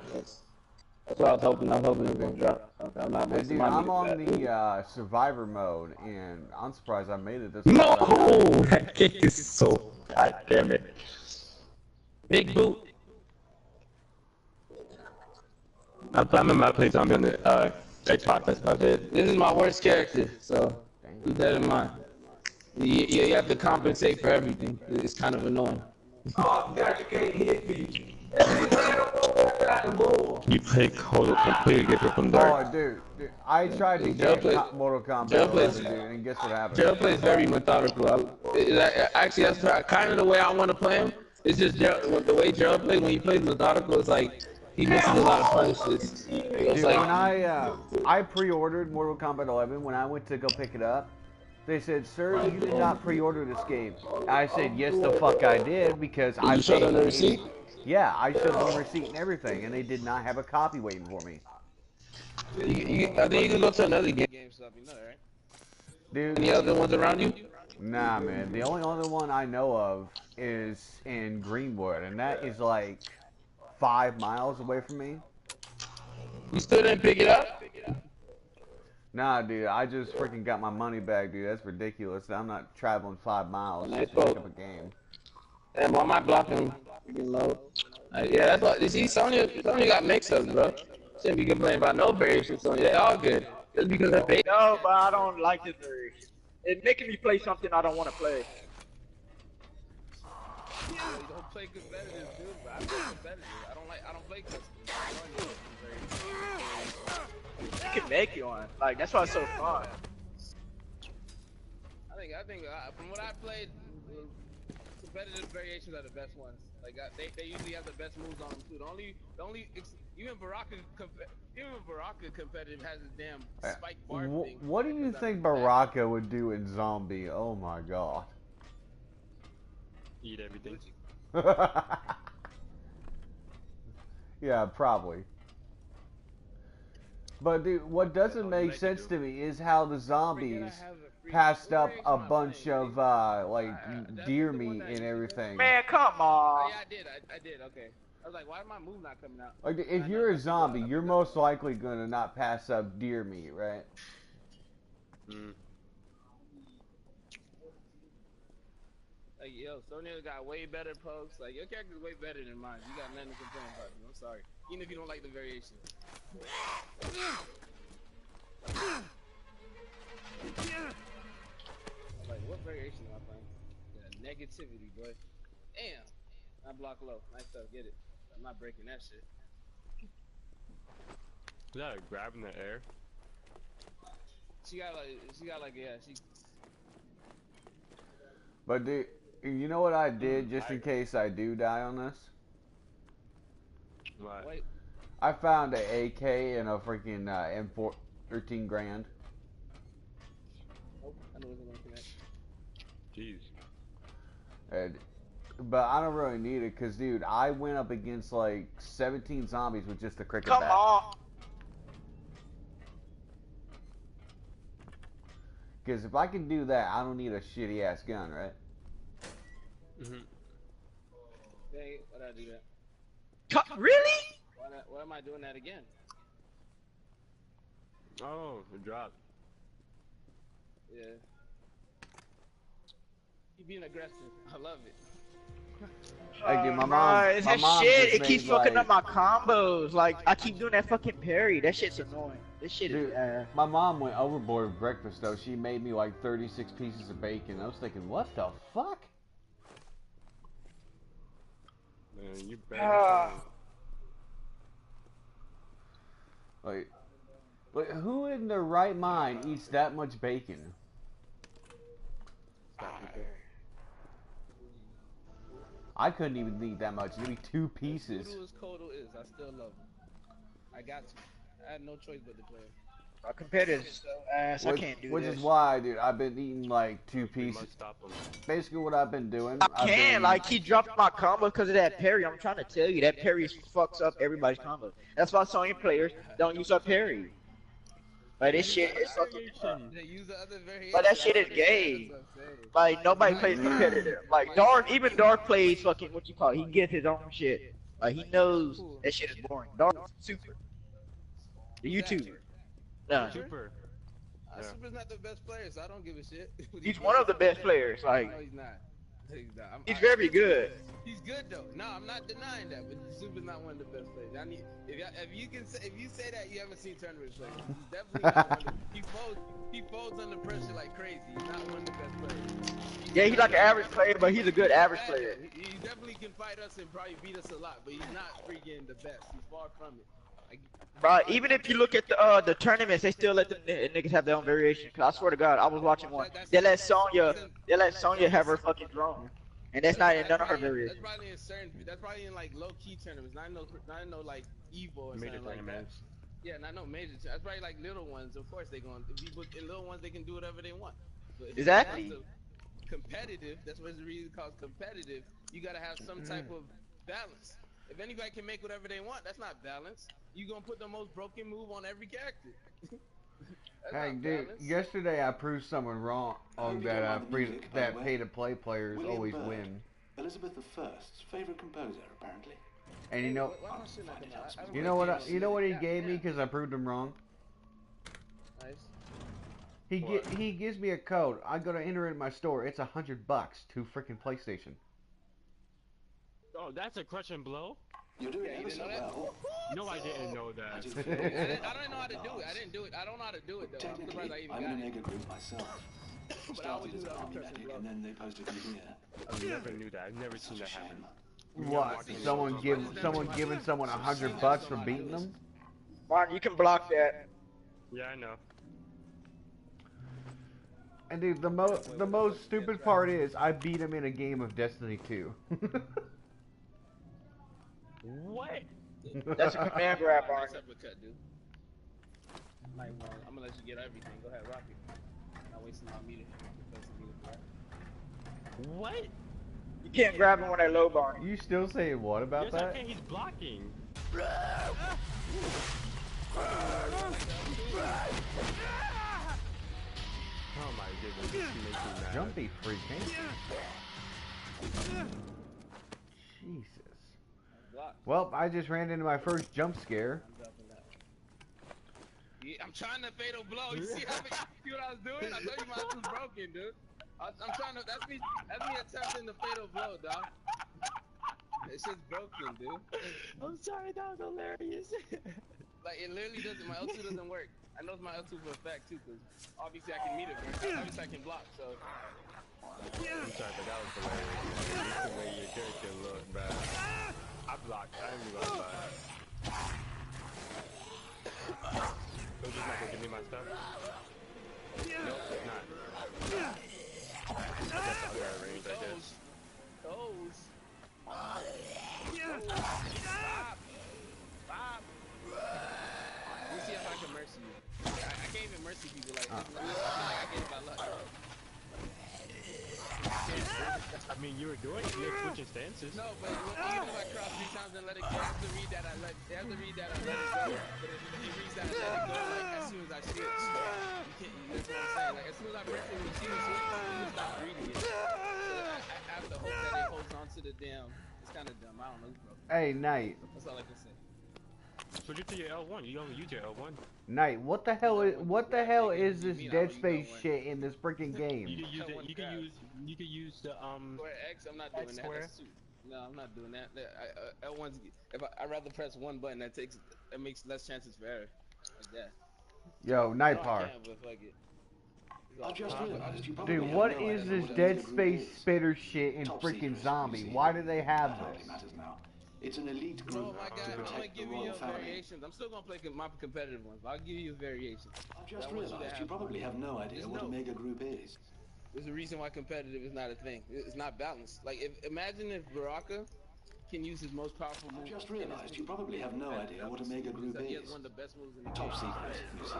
That's what I was hoping. I was hoping it was going to drop. I'm not Hey, wasting dude, my I'm money on for that. the survivor mode, and I'm surprised I made it this No! far. That kick is so... God damn it. Big boot. I remember I played Zombie on the Xbox, that's about it. This is my worst character, so keep that in mind. You have to compensate for everything. It's kind of annoying. Oh, God, you can't hit me. Cotton Bowl. You play Call completely different from Dark. Oh, dude, I tried to get Mortal Kombat 11, dude, and guess what happened? Gerald plays very methodical. Actually, that's kind of the way I want to play him. It's just the way Gerald plays. When he plays methodical, it's like he misses a lot of punches. It's Dude, like, when I pre-ordered Mortal Kombat 11, when I went to go pick it up, they said, "Sir, you did not pre-order this game." I said, "Yes, the fuck I did, because I you showed paid." them the receipt? Yeah, I showed them the receipt and everything, and they did not have a copy waiting for me. I think you can go to another game shop, you know, right? Dude, Any other ones around you? nah, man. The only other one I know of is in Greenwood, and that is like 5 miles away from me. You still didn't pick it up? Nah, dude, I just freaking got my money back, dude. That's ridiculous. I'm not traveling 5 miles just to pick up a game. And why am I blocking low? Yeah, that's what. You see, Sony got mix-ups, bro. Shouldn't be complaining about no variations, Sony. They all good. Just because of bait. No, but I don't like the variation. It's making me play something I don't want to play. You don't play competitive, dude. But I play competitive. I don't play custom. You can make it one. Like, that's why it's so fun. I think from what I played, competitive variations are the best ones. Like they usually have the best moves on them too. Even Baraka competitive has a damn spike bar thing. What do you think Baraka would do in Zombie? Oh my god. Eat everything. Yeah, probably. But dude, what doesn't make sense to me is how the zombies passed up a bunch of like deer meat and everything. Man, come on. Oh, yeah, I did. Okay. I was like, why is my move not coming out? Like, if you're a zombie, you're most likely gonna not pass up deer meat, right? Mm. Like, yo, Sonya got way better pokes. Like, your character's way better than mine. You got nothing to complain about. I'm sorry. Even if you don't like the variation. Like, what variation am I playing? Yeah, negativity, boy. Damn. I block low. Nice stuff. Get it. I'm not breaking that shit. Is that a grab in the air? She got like, yeah, she. But dude, you know what I did just in case I do die on this? What? Wait. I found an AK and a freaking M4 13 grand. Oh, I know it's gonna connect. Jeez. But I don't really need it because, dude, I went up against like 17 zombies with just a cricket Come bat. on. Because if I can do that, I don't need a shitty ass gun, right? Mhm. Hey, why'd I do that? Really? Why am I doing that again? Oh, it dropped. Yeah. Keep being aggressive. I love it. Like, dude, my It's mom that shit. just It keeps made, fucking like, up my combos. Like, I keep doing that fucking parry. That shit's annoying. This shit Dude, is my mom went overboard with breakfast though. She made me like 36 pieces of bacon. I was thinking, what the fuck? Man, you better. Like, who in their right mind eats that much bacon? I couldn't even eat that much. Maybe 2 pieces. Kodo as Kodo is, I still love him. I got to. I had no choice but to play him. my competitors so ass. I can't do Which this. is why, dude, I've been eating like 2 You pieces. must stop him. Basically, what I've been doing. I I've can't. been- Like, he dropped my combo because of that parry. I'm trying to tell you, that parry fucks up everybody's combo. That's why Sony players don't use up parry. Like, this shit is fucking up. They use the other variation. But that shit is gay. That's what I'm saying. Like, nobody plays competitive. Like, even Dark plays fucking, what you call it, he gets his own shit. Like, he knows that shit is boring. Dark's super. The YouTuber. Nah. Super. Yeah. Super's not the best player, so I don't give a shit. He's one of the best players. Like, No, he's not. He's very good. He's good though. No, I'm not denying that, but Super's not one of the best players. I need if you say that, you haven't seen tournament play. He's definitely not one of he folds under pressure like crazy. He's not one of the best players. Yeah, he's like an average player, but he's a good average player. He definitely can fight us and probably beat us a lot, but he's not freaking the best. He's far from it. Like, Bro, even if you look at the tournaments, they still let the niggas have their own variation. Cause I swear to God, I was watching one. They let Sonya have her fucking drone, and that's not in none of her variations. That's probably in that's probably in like low key tournaments, not in no like Evo or something like that. Yeah, not no major. That's probably like little ones. Of course they going. If you put in little ones, they can do whatever they want. But Exactly. Competitive. That's what the reason called competitive. You gotta have some type of balance. If anybody can make whatever they want, that's not balance. You gonna put the most broken move on every character. Hey, dude, yesterday I proved someone wrong on that pay-to-play players always win. Elizabeth I's favorite composer, apparently. And you know what he gave me because I proved him wrong. Nice. He gives me a code. I go to enter it in my store. It's $100 to freaking PlayStation. Oh, that's a crush and blow? You're doing ever so well. No, I didn't know that. I don't know how to do it. I didn't do it. I don't know how to do it though. Technically, I'm in a mega group myself. Started as an army medic, and then they posted me here. I never knew that. I've never seen that happen. What? Someone giving someone $100 for beating them? Martin, you can block that. Yeah, I know. And dude, the most stupid part is I beat him in a game of Destiny 2. What? That's a command grab, Martin. I'm gonna let you get everything. Go ahead, rock it. Not wasting my meter. What? You can't grab him when they're low, Barney. You still saying what about Yes, that? I can. He's blocking. Oh my goodness, this makes me mad. Jumpy freak, ain't you? Jesus. Well, I just ran into my first jump scare. Yeah, I'm trying to fatal blow. You see what I was doing? I told you my ass was broken, dude. I'm trying to. That's me attempting the fatal blow, dog. It's just broken, dude. I'm sorry, that was hilarious. Like it literally doesn't. My L2 doesn't work. I know it's my L2 for a fact too, because obviously I can meet it, bro. Obviously I can block, so. I'm sorry, but that was hilarious. Just the way your character looked, bro. I blocked. I didn't even gonna lie. So just not gonna give me my stuff? Nope, it's not. I guess I'll get a range, I guess. Stop. Let me see if I can mercy you. I can't even mercy people like this. I feel like I get it by luck. I mean, you were switching stances. No, but even if I cross 3 times and let it go, I have to read that I let it go. But if he reads that I let it go, like as soon as I switch, you can't. That's what I'm saying. Like as soon as I press the machine switch, you stop reading it. So I have to hope that it holds on to the damn. It's kind of dumb. I don't know, bro. Hey, Knight. That's all I can say. Switch it to your L1. You only use your L1. Knight, what the hell is this Dead Space shit in this freaking game? You can use the Square X. I'm not doing that. That's too, no, I'm not doing that. L1's. If I rather press one button, it makes less chances for error. Like that. Yo, Night Par. Dude, what is this Dead Space spitter shit in freaking Zombie? Why do they have this? It's an elite group oh my God, to I'm gonna protect the give you royal your family. variations. I'm still gonna play my competitive ones, but I'll give you variations. I've just realized you probably have no idea what a mega group is. There's a reason why competitive is not a thing. It's not balanced. Like, imagine if Baraka can use his most powerful move. I've just realized you probably have no idea what a mega group He has is. one of the best moves in the Top game. secret, you see.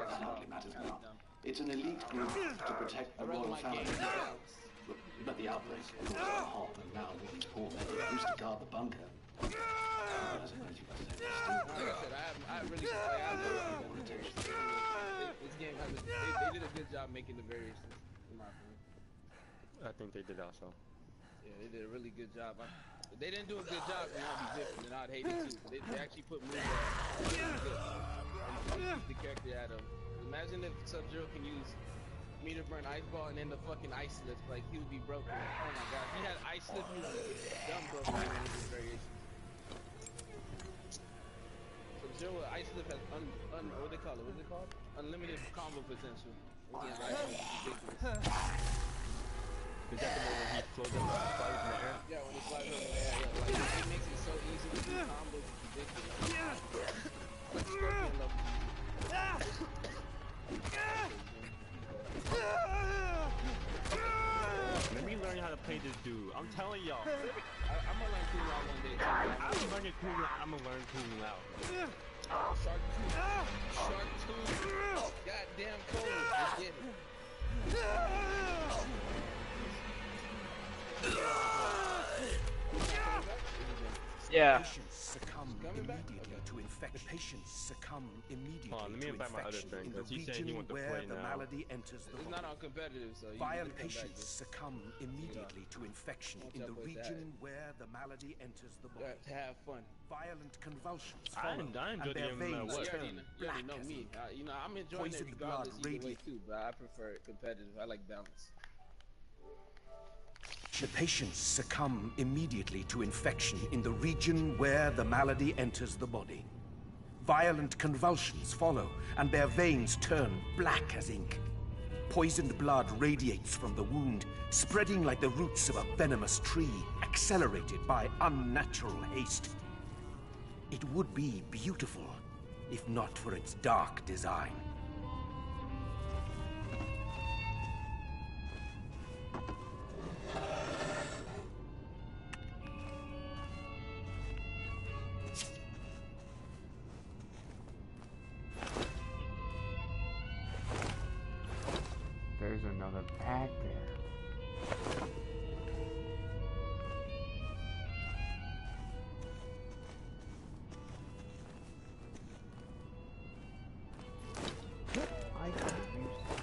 That hardly matters now. It's an elite group to protect the royal family. But the outbreak caused a hop, and now these poor men used to guard the bunker. Like I said, I really this game has they did a good job making the variations, in my opinion. I think they did also. Yeah, they did a really good job. If they didn't do a good job, then I'd be different, and I'd hate it too. They actually put moves that really good. And keep the character out of. Imagine if Sub-Zero can use meter burn ice ball, and then the fucking ice lift, like he would be broken. Oh my god, he had ice lift, he was dumb broken in his variations. Sub-Zero with ice lift has what they call it? What's it called? Unlimited combo potential. When he has ice lift, it's ridiculous. Is that the one where he floats up and flies in the air? Yeah, when he flies over the air, yeah, like it makes it so easy to do combos, it's ridiculous. Like Scorpion level. Let me learn how to play this dude. I'm telling y'all. I'm gonna learn Kung Lao one day. I'm gonna learn Kung Lao. Shark Tooth. Shark Tooth. Goddamn cold. Let's get it. Yeah. Patients succumb immediately to infection. The patients succumb immediately Hold on, let me to invite my other infection friend, in the 'cause he said he region want to where play the now. malady enters the It's body. not on competitive, so you Violent can come back patients to succumb immediately to infection Watch in out the with that. region where the malady enters the body. to have fun. Violent convulsions I follow, enjoyed and it their no matter veins what. turn You already black know as me. ink. You know, I'm enjoying it Poisoned blood regardless either way radiates. too, but I prefer it competitive. I like balance. The patients succumb immediately to infection in the region where the malady enters the body. Violent convulsions follow, and their veins turn black as ink. Poisoned blood radiates from the wound, spreading like the roots of a venomous tree, accelerated by unnatural haste. It would be beautiful, if not for its dark design. There's another pack there. I could have used that.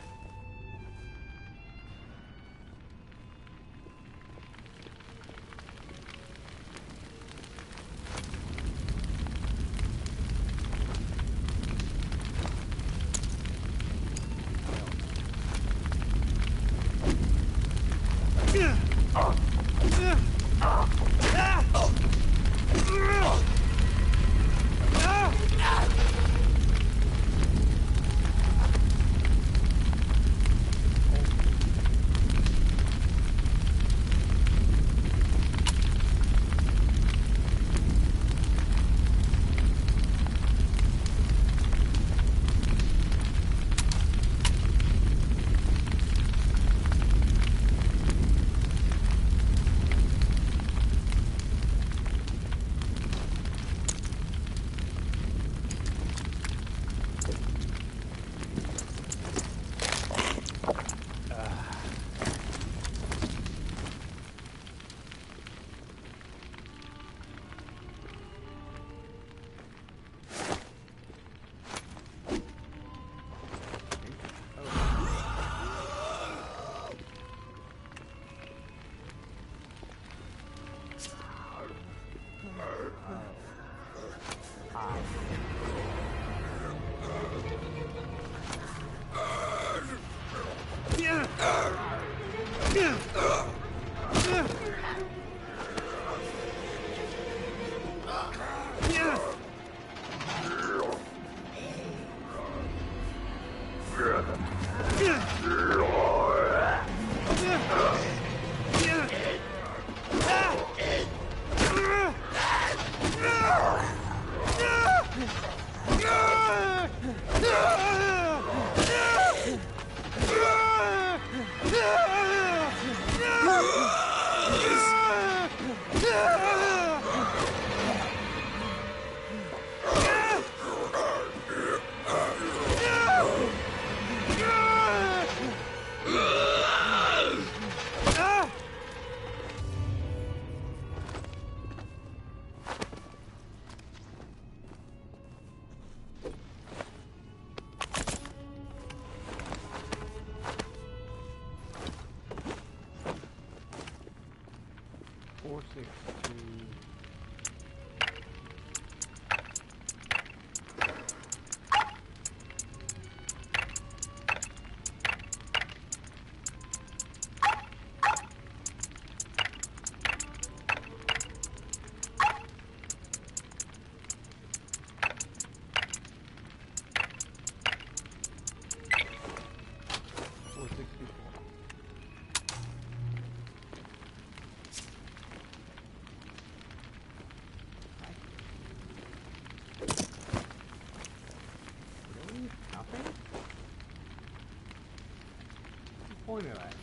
point of that?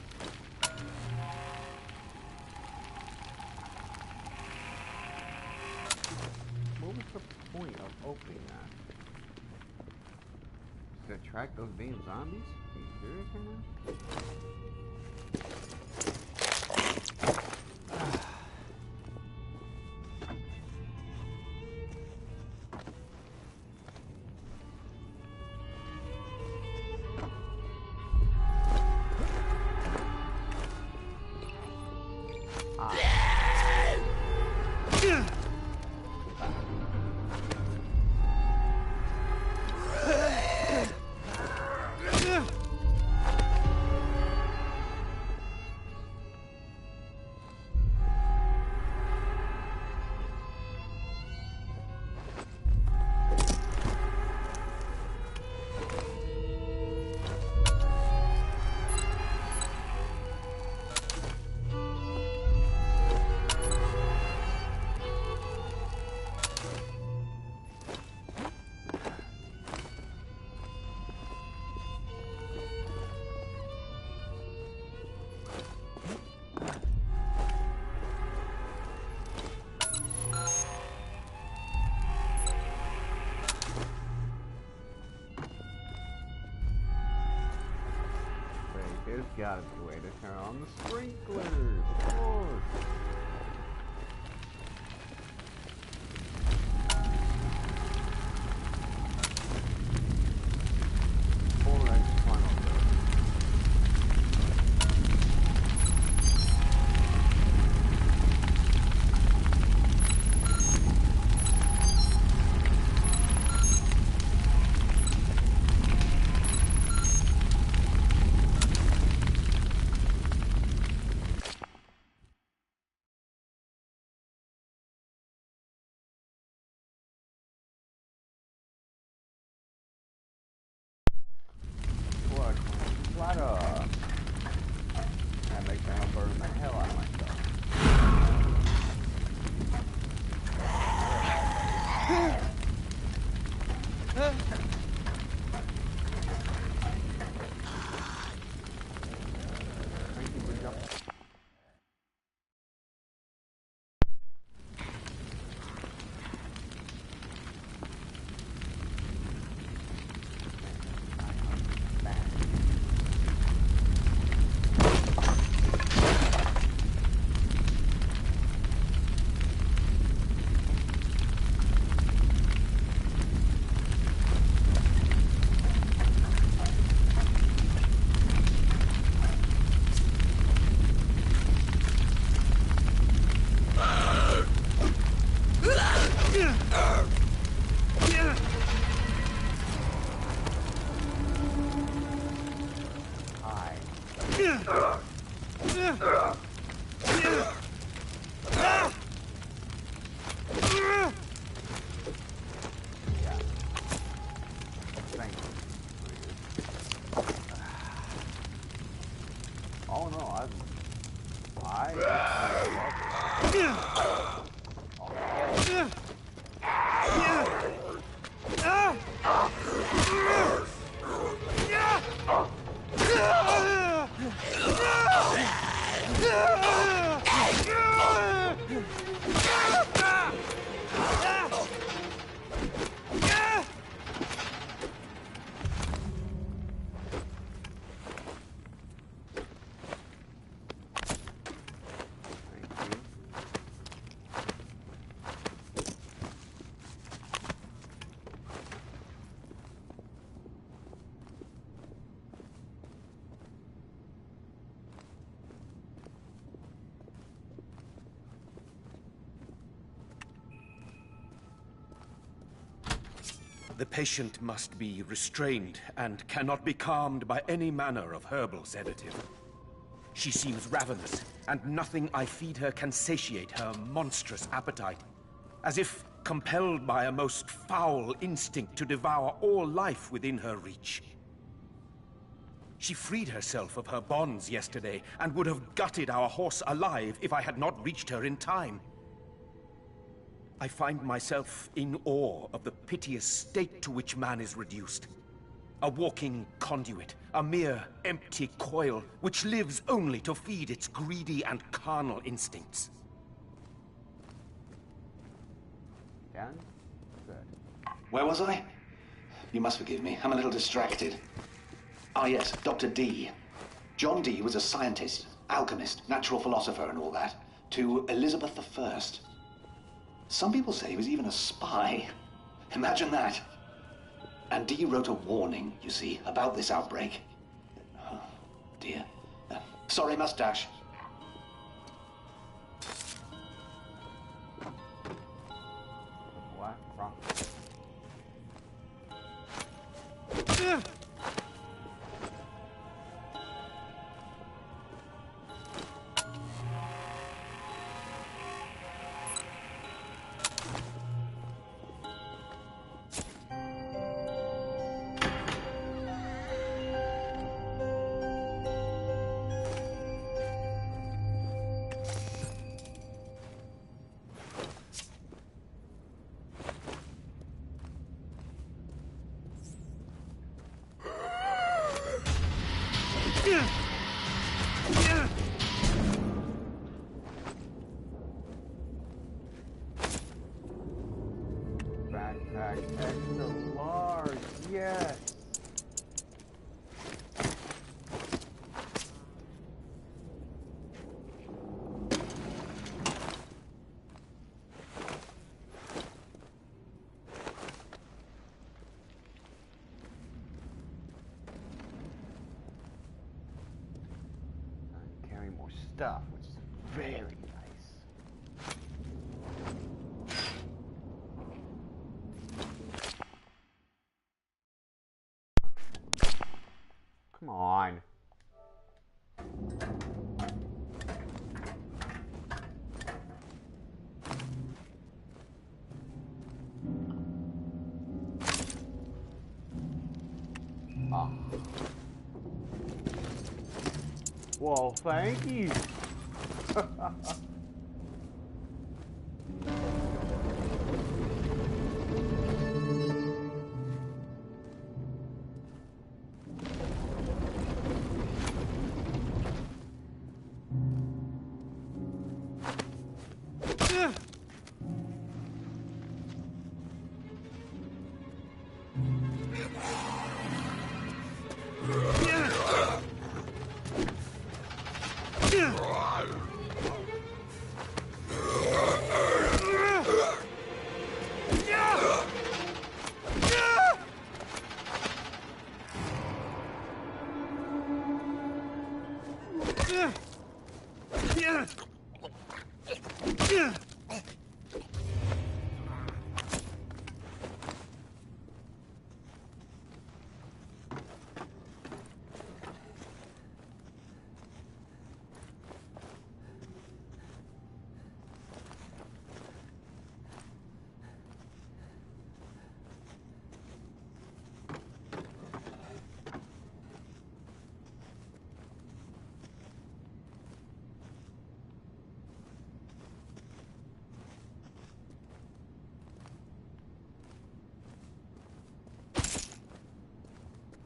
What was the point of opening that? To attract those damn zombies? Are you serious right now? There's gotta be a way to turn on the sprinklers, of course. That makes me burn the hell out of myself. Thank you for jumping. Oh no, The patient must be restrained and cannot be calmed by any manner of herbal sedative. She seems ravenous, and nothing I feed her can satiate her monstrous appetite, as if compelled by a most foul instinct to devour all life within her reach. She freed herself of her bonds yesterday, and would have gutted our horse alive if I had not reached her in time. I find myself in awe of the piteous state to which man is reduced. A walking conduit, a mere empty coil, which lives only to feed its greedy and carnal instincts. Done? Good. Where was I? You must forgive me. I'm a little distracted. Ah, yes, Dr. Dee. John Dee was a scientist, alchemist, natural philosopher, and all that, to Elizabeth I. Some people say he was even a spy. Imagine that. And Dee wrote a warning, you see, about this outbreak. Oh, dear. Sorry, mustache. What? Wrong. Backpack extra large, yes. I can carry more stuff, which is very nice. Come on. Ah. Well, thank you.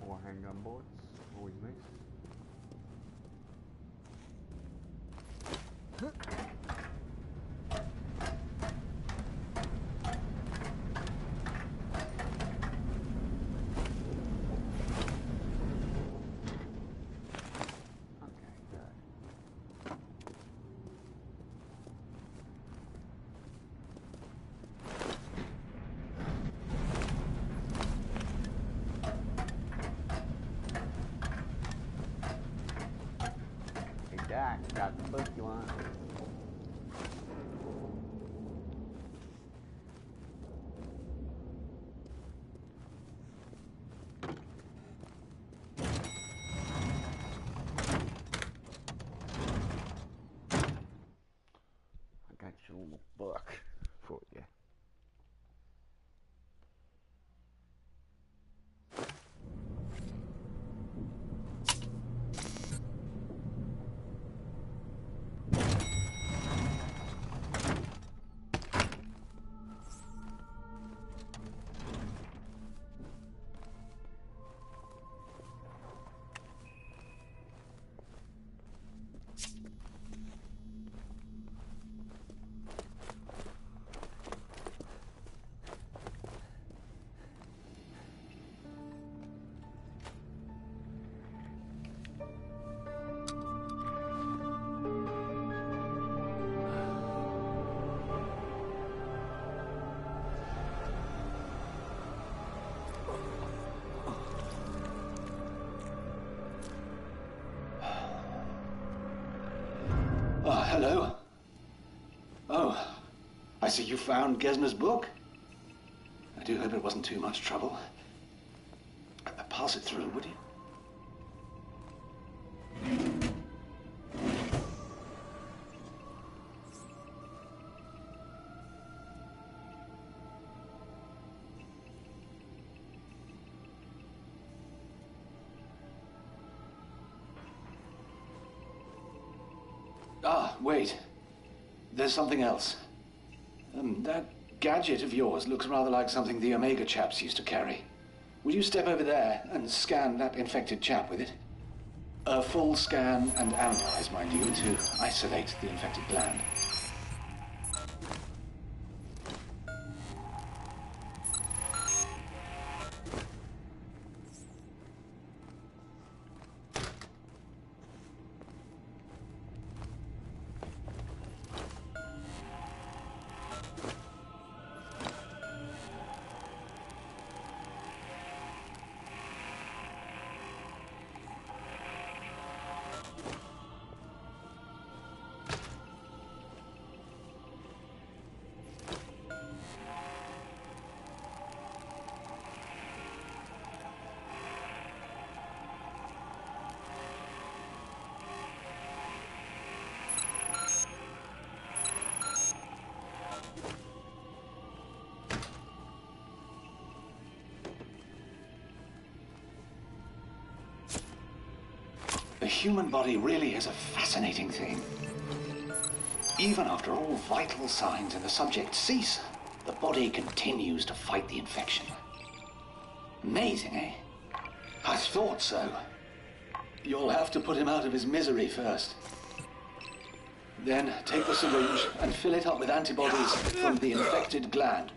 More handgun bullets, always nice. Jack, got the book you want. I got your little book for you. Hello? Oh, I see you found Gesner's book. I do hope it wasn't too much trouble. Pass it through, would you? Ah, wait. There's something else. That gadget of yours looks rather like something the Omega chaps used to carry. Will you step over there and scan that infected chap with it? A full scan and analyze, mind you, to isolate the infected gland. The human body really is a fascinating thing. Even after all vital signs in the subject cease, the body continues to fight the infection. Amazing, eh? I thought so. You'll have to put him out of his misery first. Then take the syringe and fill it up with antibodies from the infected gland.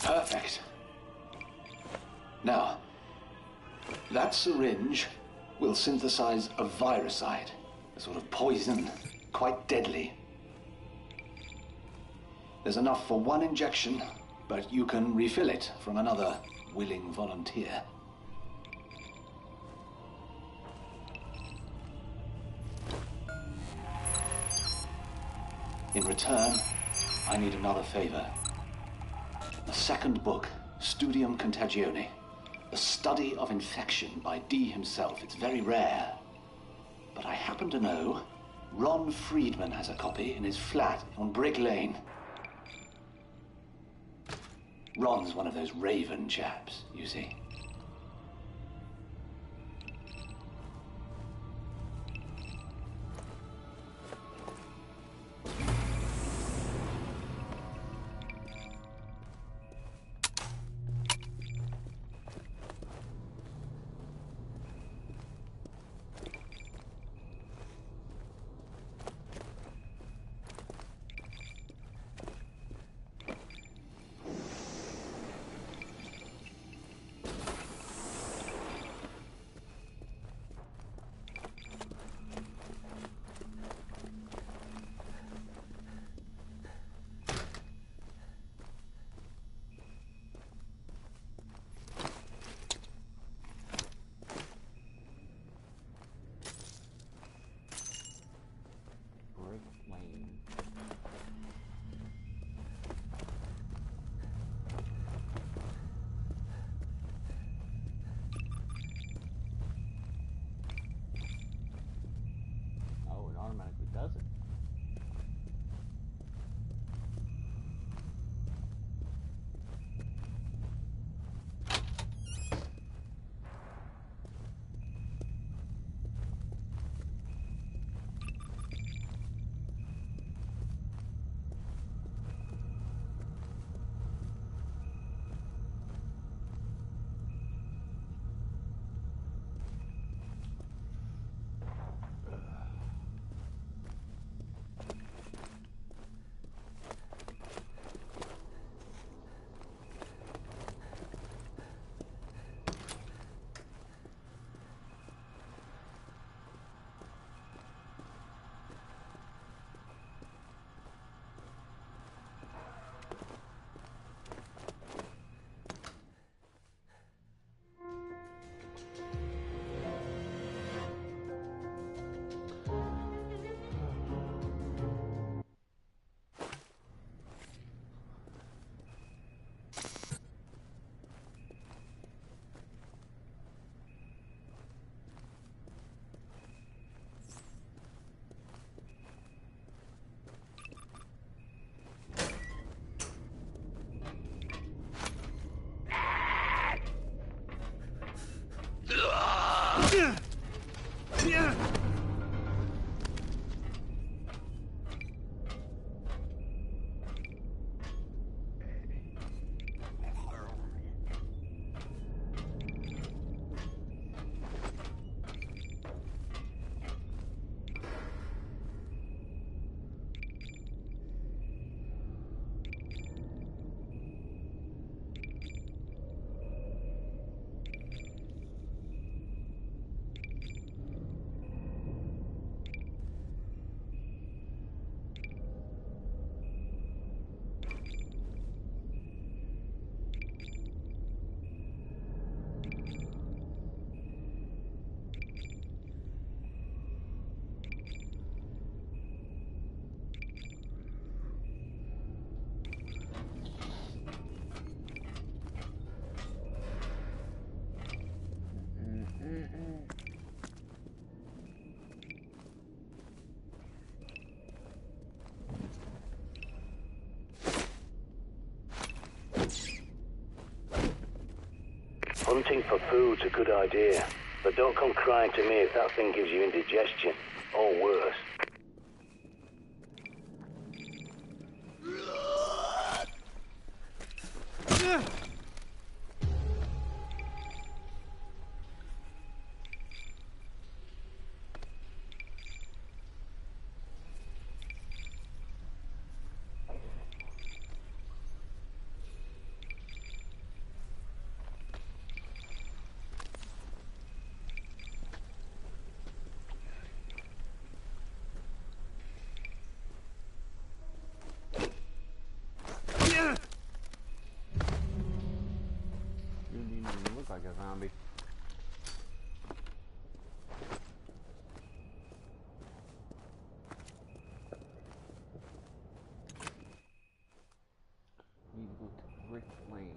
Perfect. Now, that syringe will synthesize a viricide, a sort of poison, quite deadly. There's enough for one injection, but you can refill it from another willing volunteer. In return, I need another favor. A second book, Studium Contagione, The Study of Infection by D himself. It's very rare. But I happen to know Ron Friedman has a copy in his flat on Brick Lane. Ron's one of those Raven chaps, you see. Hunting for food's a good idea, but don't come crying to me if that thing gives you indigestion, or worse. Like a zombie. Need to go to Brick Lane.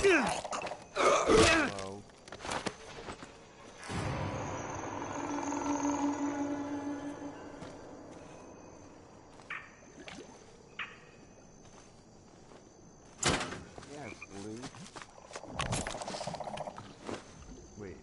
Hello. Yes, Blue. Wait.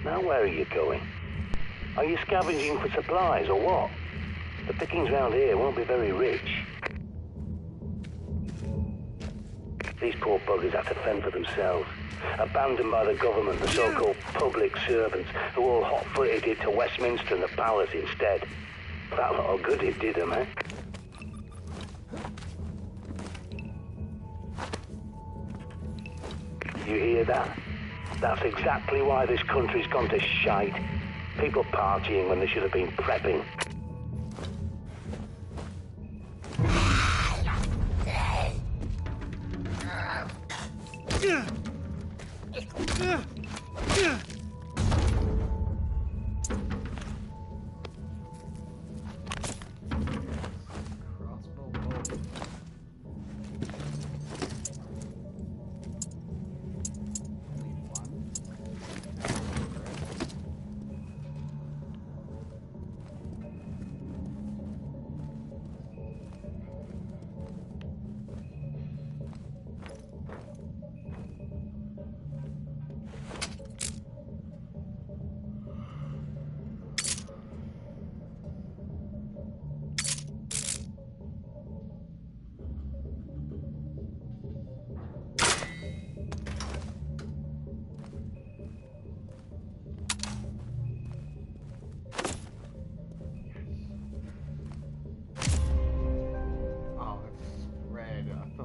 Now where are you going? Are you scavenging for supplies or what? The pickings round here won't be very rich. These poor buggers have to fend for themselves. Abandoned by the government, the so-called public servants, who all hot-footed it to Westminster and the palace instead. That lot of good it did them, eh? You hear that? That's exactly why this country's gone to shite. People partying when they should have been prepping.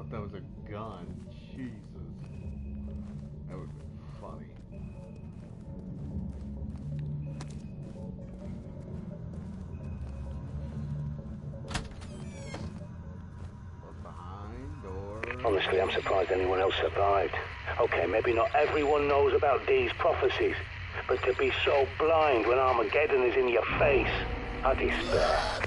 That was a gun. Jesus. That would have been funny. What's behind door? Honestly, I'm surprised anyone else survived. Okay, maybe not everyone knows about Dee's prophecies, but to be so blind when Armageddon is in your face, I despair.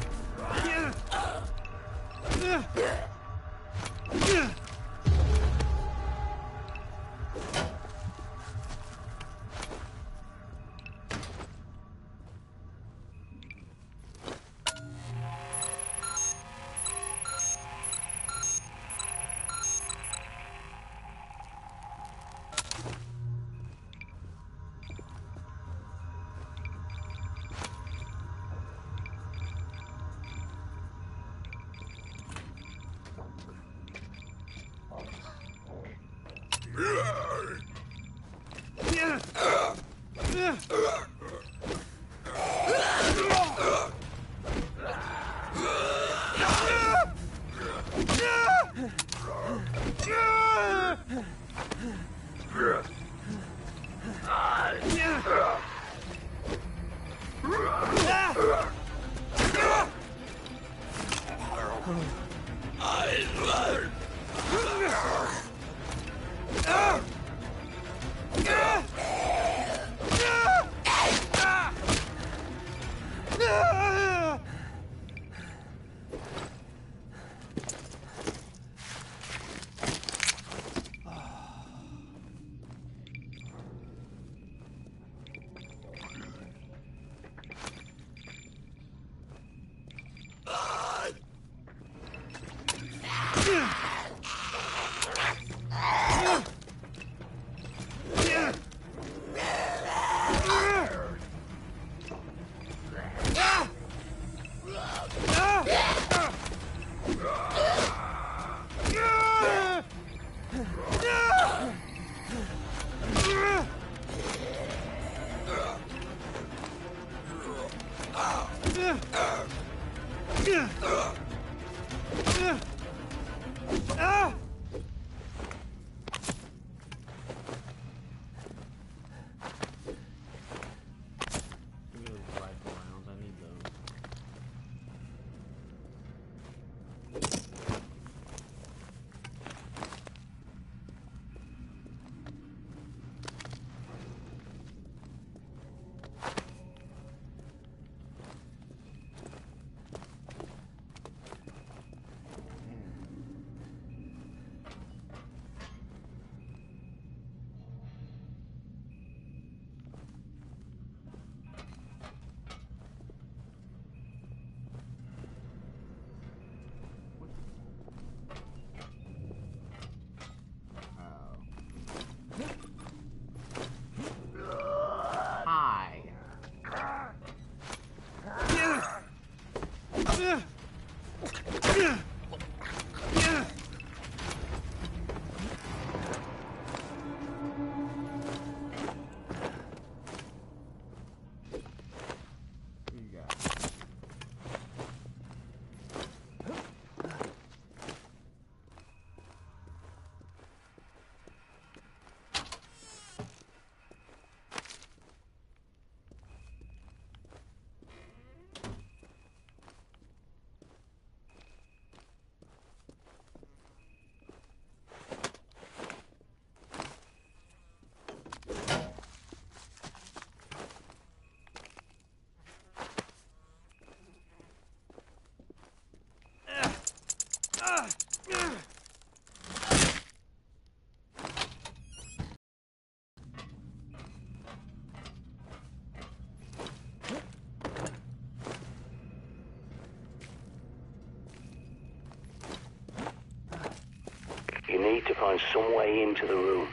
find some way into the room.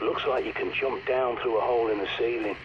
Looks like you can jump down through a hole in the ceiling.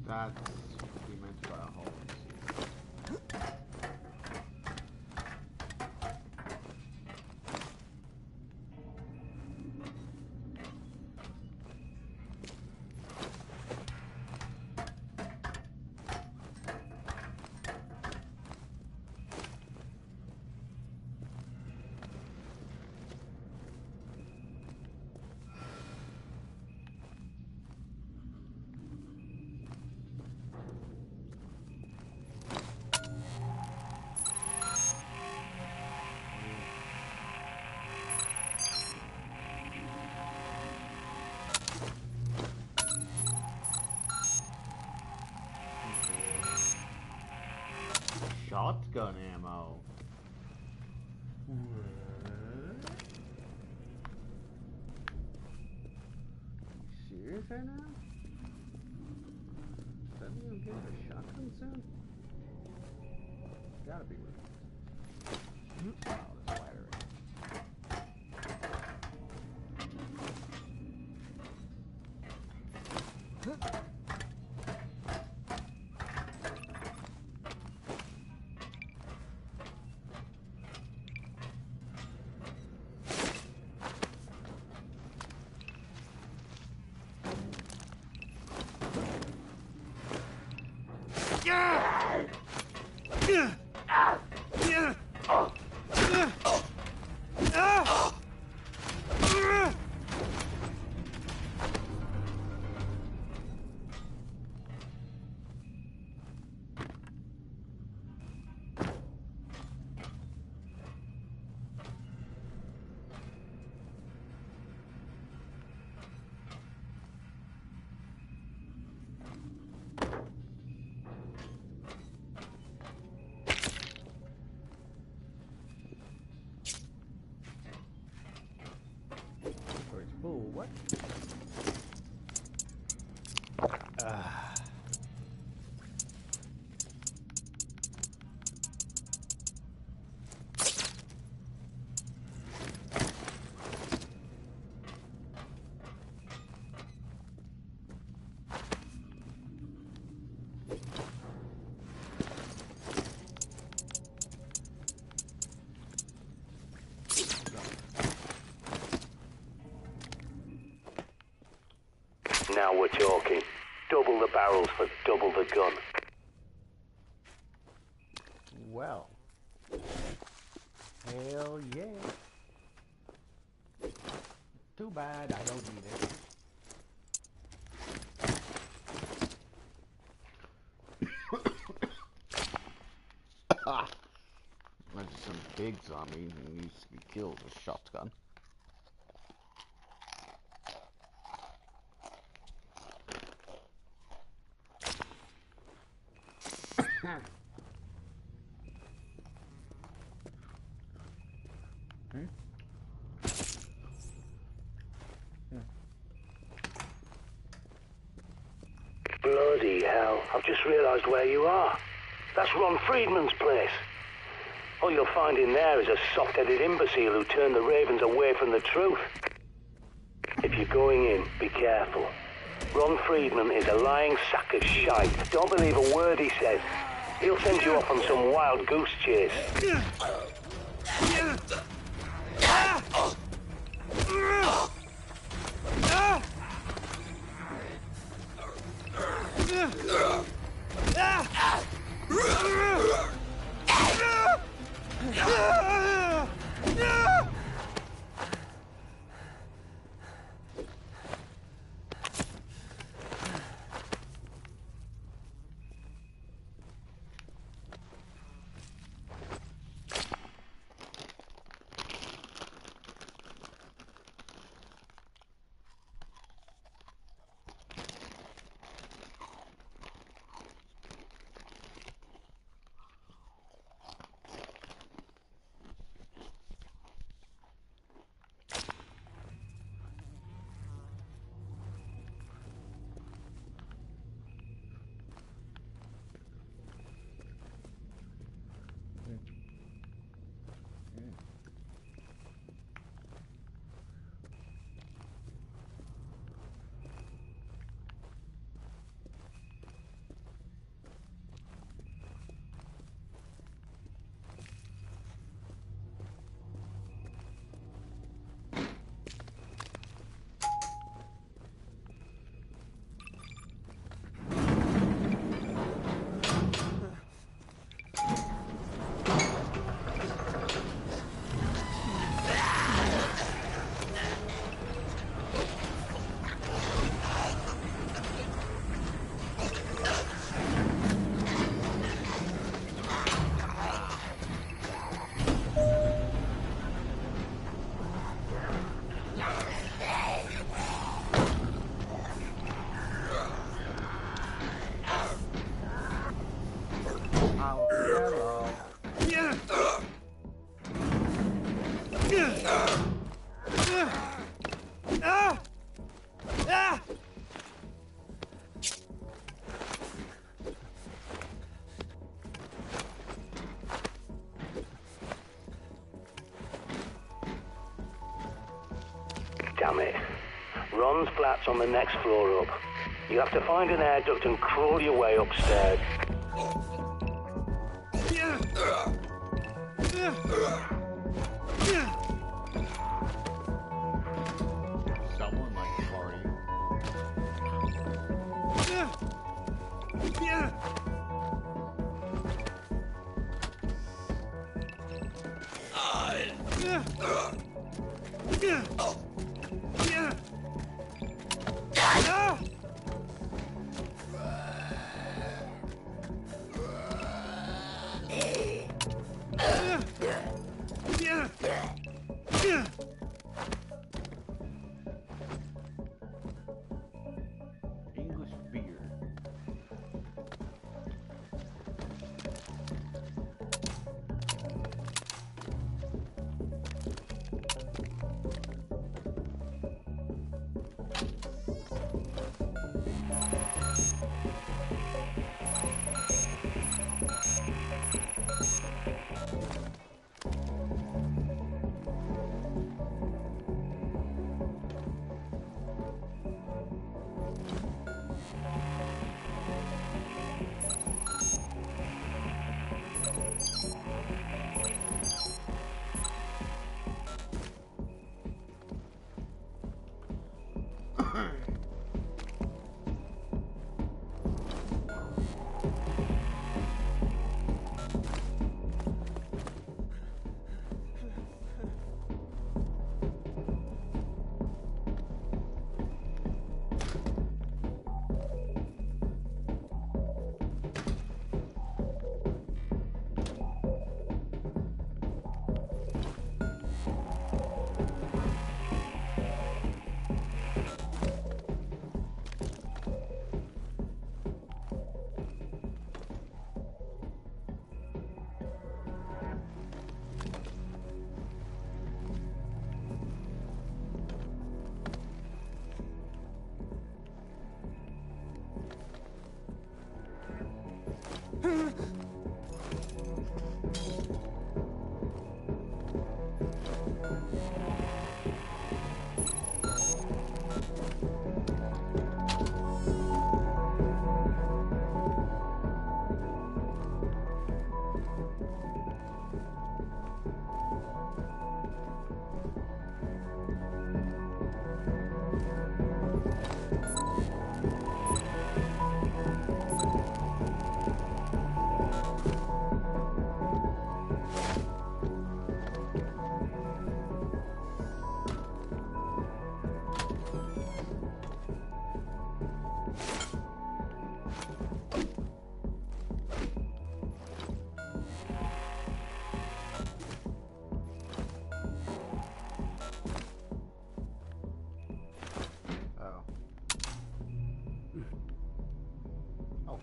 That's what we meant by a hole. Shotgun ammo. You serious right now? Does that mean I'm getting a shotgun soon? Gotta be with it. Wow, this ladder. Oh, what? Now we're talking. Double the barrels for double the gun. Well. Hell yeah. Too bad I don't need it. There's some big zombie who needs to be killed with a shotgun. Bloody hell, I've just realised where you are. That's Ron Friedman's place. All you'll find in there is a soft-headed imbecile who turned the Ravens away from the truth. If you're going in, be careful. Ron Friedman is a lying sack of shite. Don't believe a word he says. He'll send you off on some wild goose chase. Ron's flat's on the next floor up. You have to find an air duct and crawl your way upstairs. Someone like to party. English beer.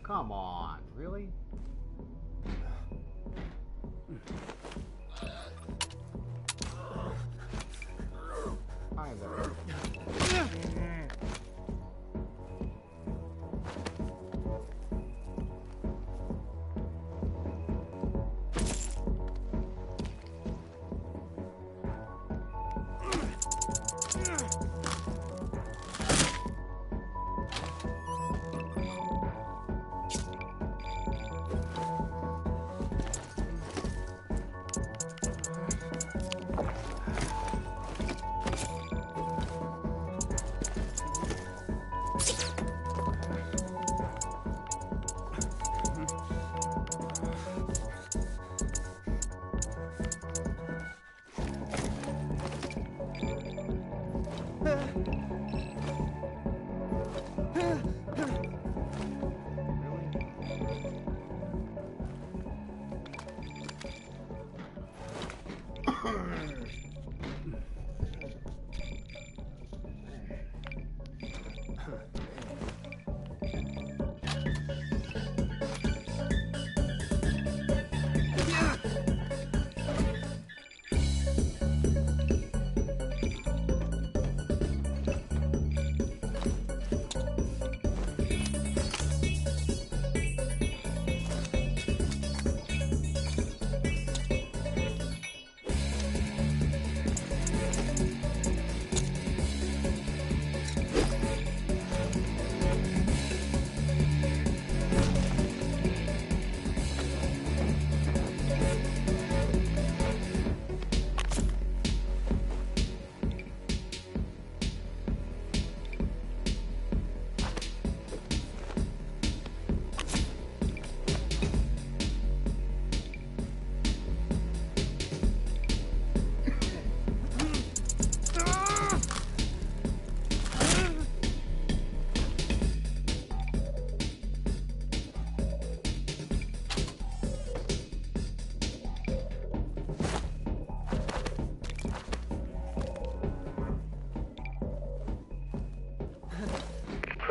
Come on, really? Hi there.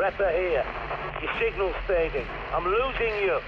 Prepper here. Your signal's fading. I'm losing you.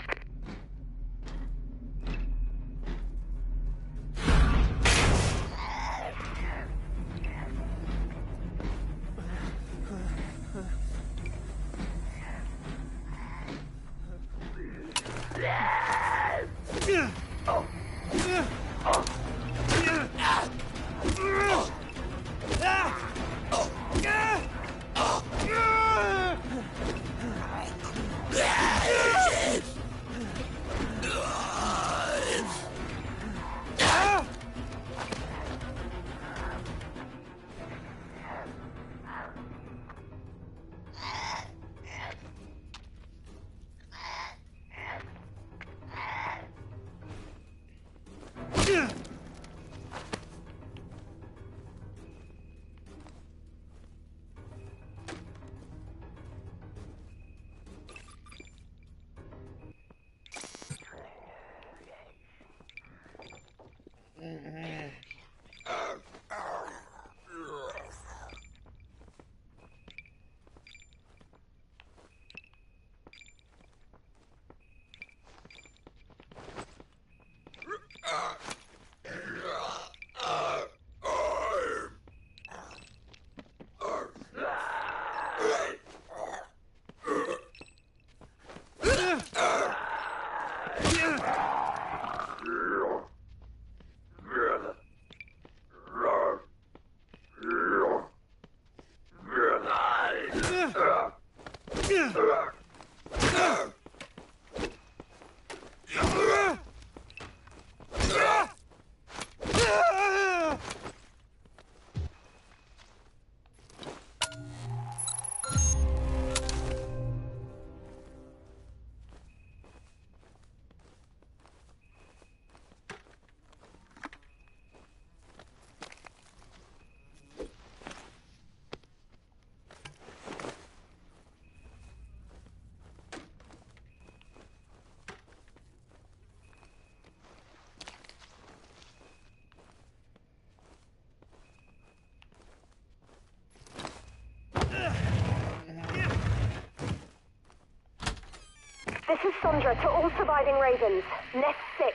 This is Sandra to all surviving Ravens. Nest 6,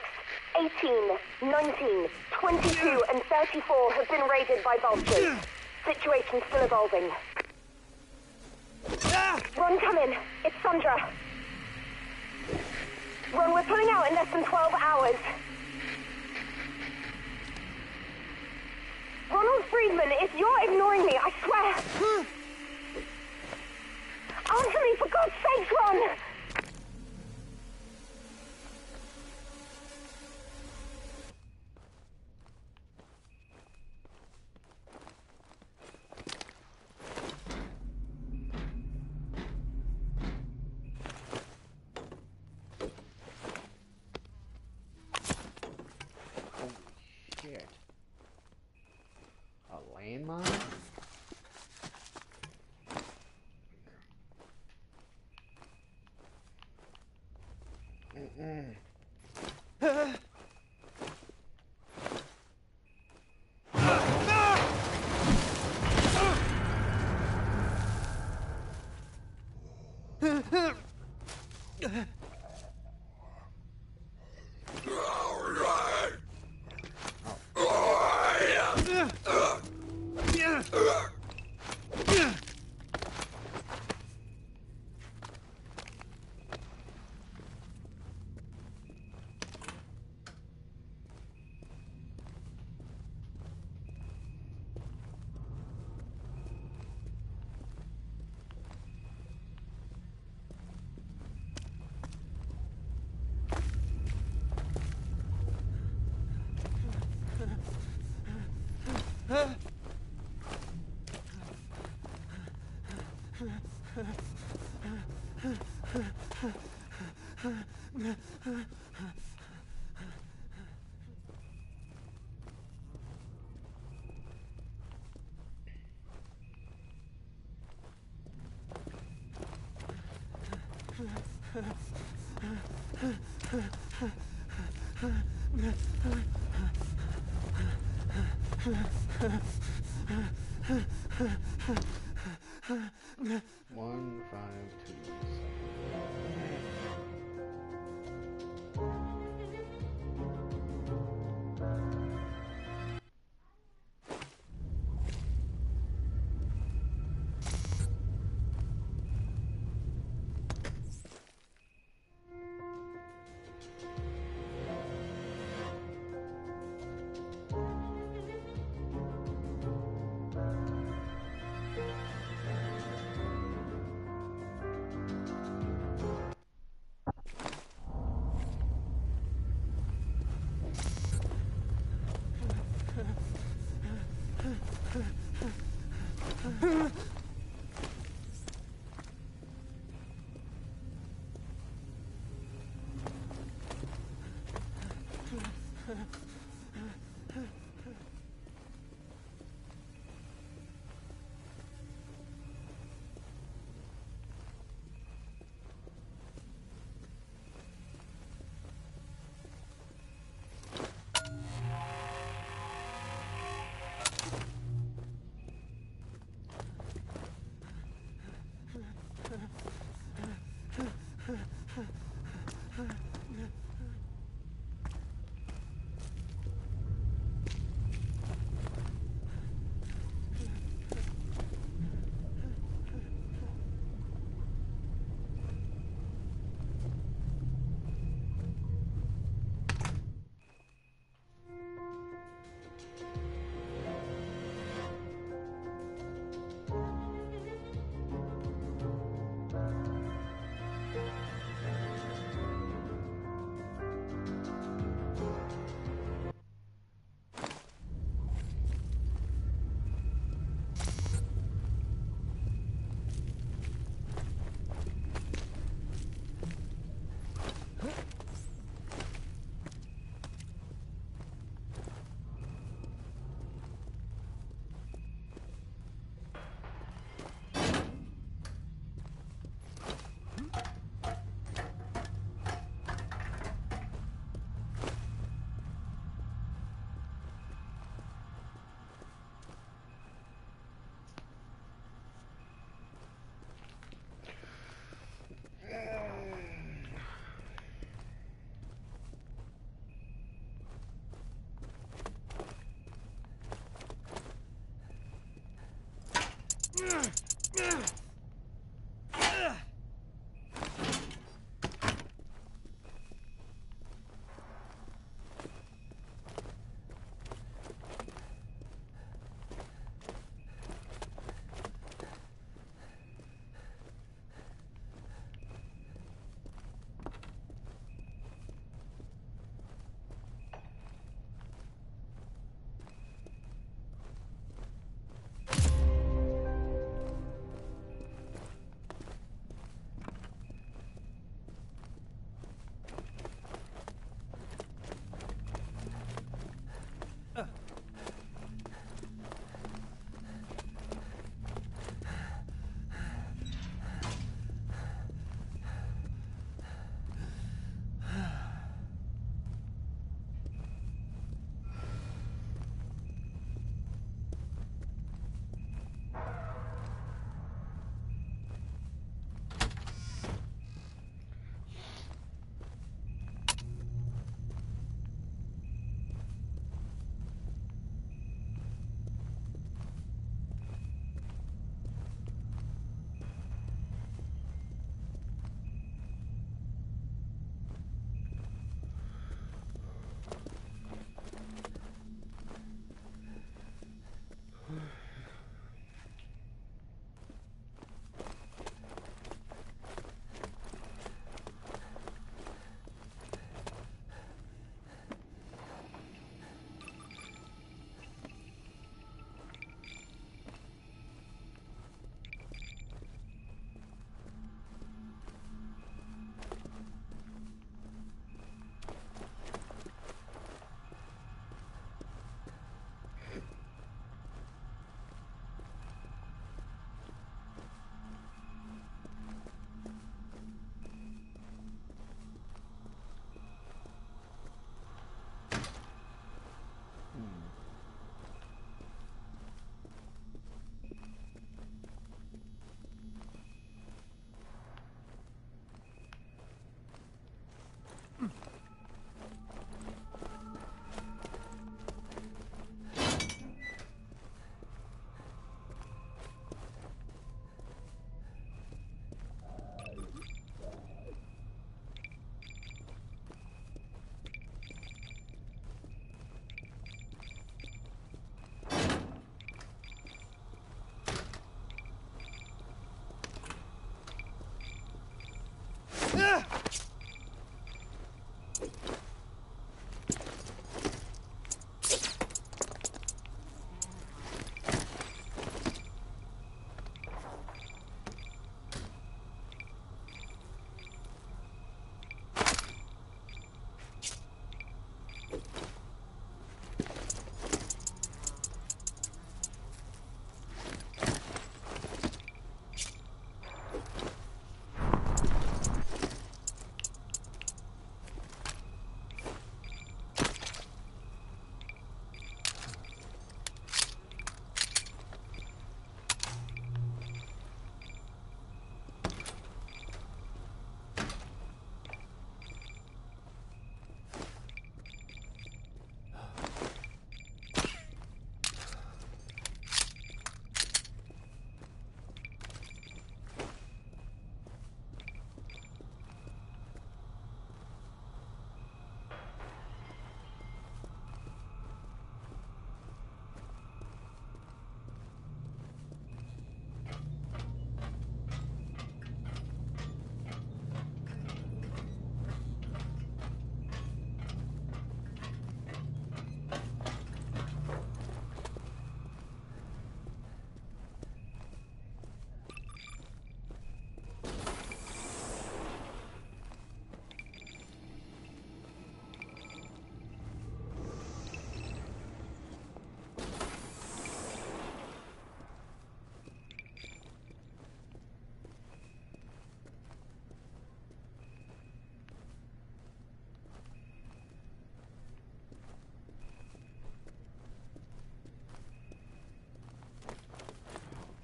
18, 19, 22, and 34 have been raided by vultures. Situation still evolving. Ron, come in. It's Sandra. Ron, we're pulling out in less than 12 hours. Ronald Friedman, if you're ignoring me, I swear. Answer me, for God's sake, Ron! Shit. A landmine?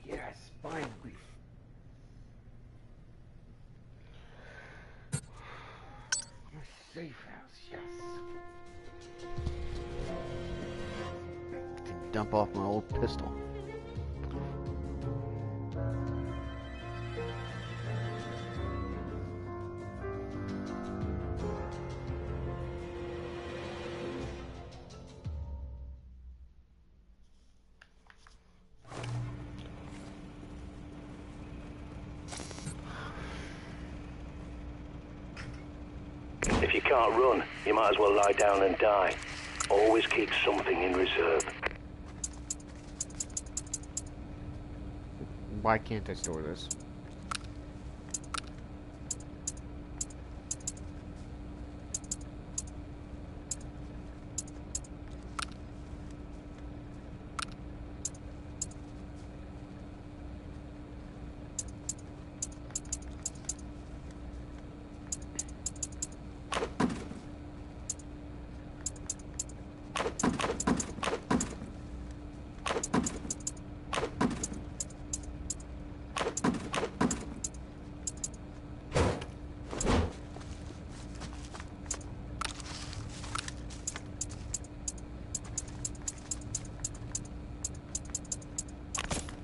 Yes, finally. A safe house, yes. To dump off my old pistol. If you can't run, you might as well lie down and die. Always keep something in reserve. Why can't I store this?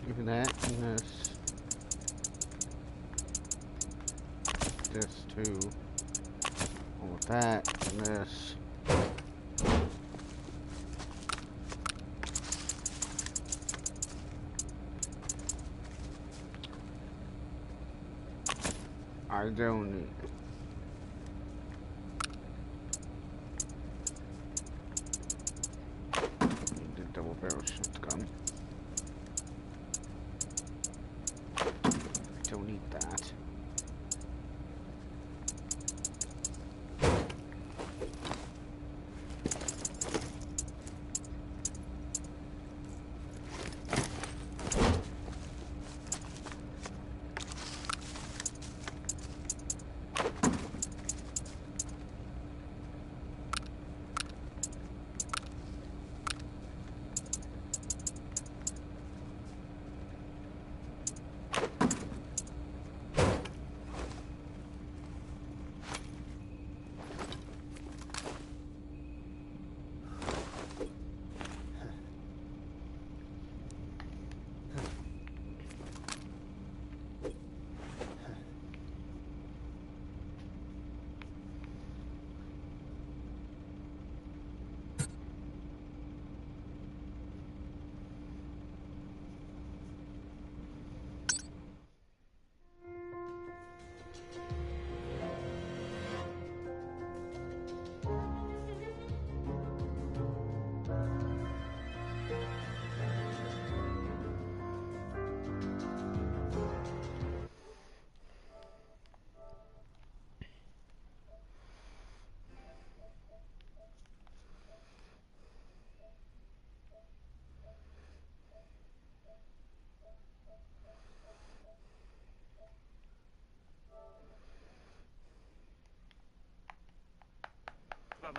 Give that and this. This too. All of that and this. I don't need it. Need the double barrel shotgun. Don't need that.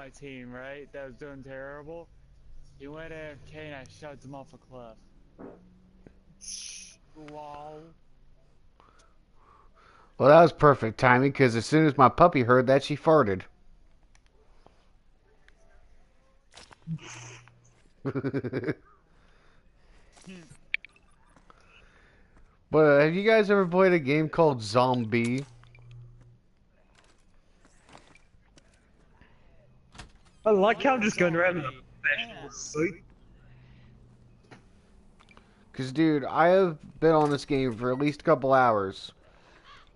my team, right? That was doing terrible. He went AFK and I shoved him off a cliff. Lol. Well, that was perfect timing, because as soon as my puppy heard that, she farted. But have you guys ever played a game called Zombie? I like how I'm just going around in a professional suit. Because, dude, I have been on this game for at least a couple hours.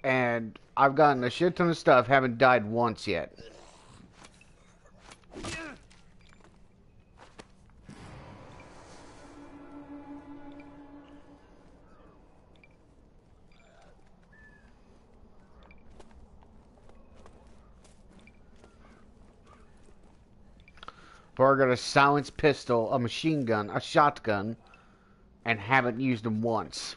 And I've gotten a shit ton of stuff, haven't died once yet. Or I got a silenced pistol, a machine gun, a shotgun, and haven't used them once.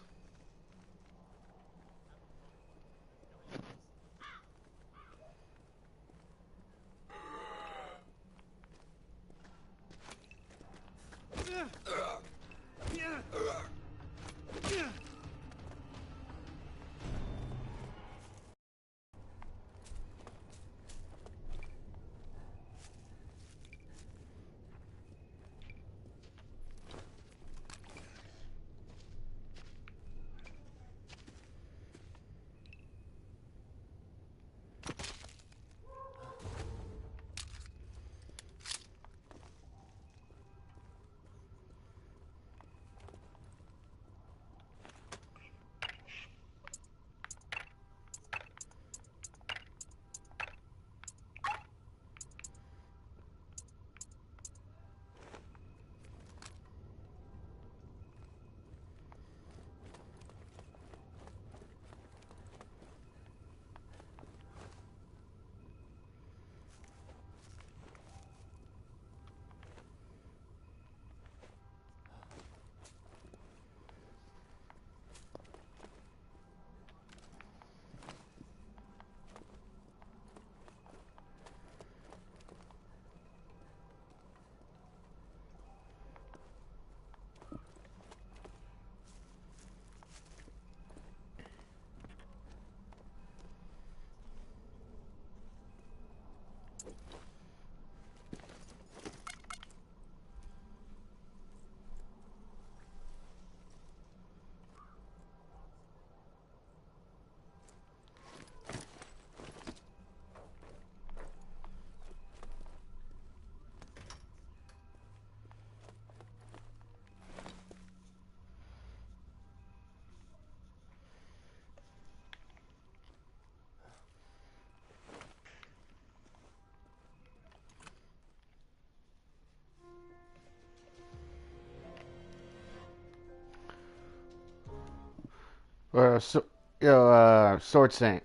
Sword Saint.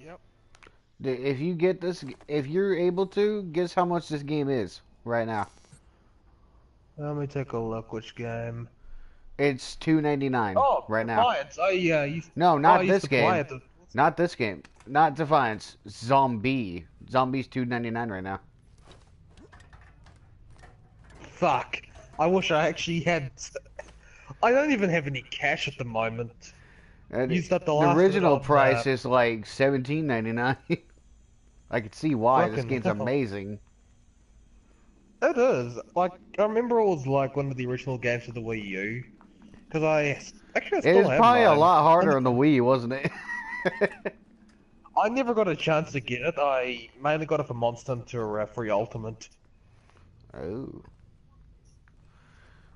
Yep. If you get this, if you're able to, guess how much this game is right now. Let me take a look. Which game? It's $2.99 Oh, right now. Defiance. Oh yeah. No, not I used this to play game. it. Not this game. Not Defiance. Zombie. Zombie's $2.99 right now. Fuck. I wish I actually had. I don't even have any cash at the moment. Used up the last of it original on, price is like $17.99. I can see why. This Fucking game's hell. amazing. It is. Like, I remember it was like one of the original games for the Wii U. Because I It still was have probably a mine. lot harder on the Wii, wasn't it? I never got a chance to get it. I mainly got it for Monster Hunter Free Ultimate. Oh.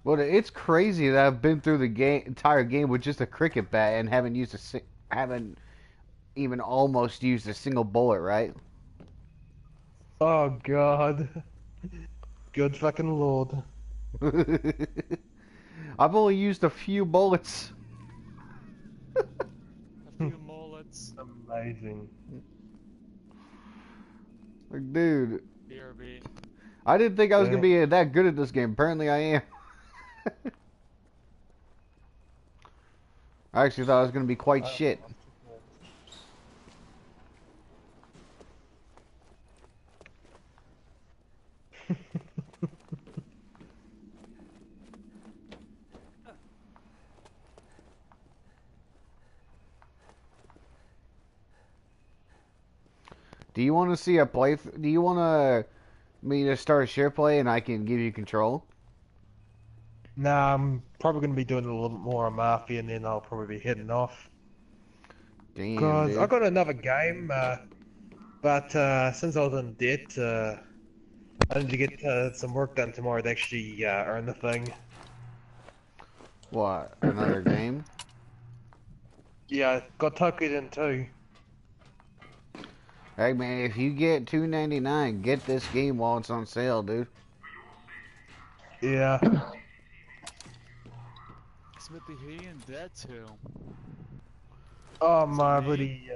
Well, it's crazy that I've been through the entire game with just a cricket bat and haven't used haven't even almost used a single bullet, right? Oh god. Good fucking lord. I've only used a few bullets. A few mullets. Amazing. Like, dude. BRB. I didn't think I was gonna be that good at this game. Apparently I am. I actually thought I was gonna be quite shit. Do you want to see a play? Do you want me to start a share play and I can give you control? Nah, I'm probably going to be doing a little bit more on Mafia and then I'll probably be heading off. Damn, Because I dude. got another game, but since I was in debt, I need to get some work done tomorrow to actually earn the thing. What? Another game? Yeah, got Tokyo in too. Hey man, if you get $2.99, get this game while it's on sale, dude. Yeah. Smithy, who you in debt to? Oh my buddy.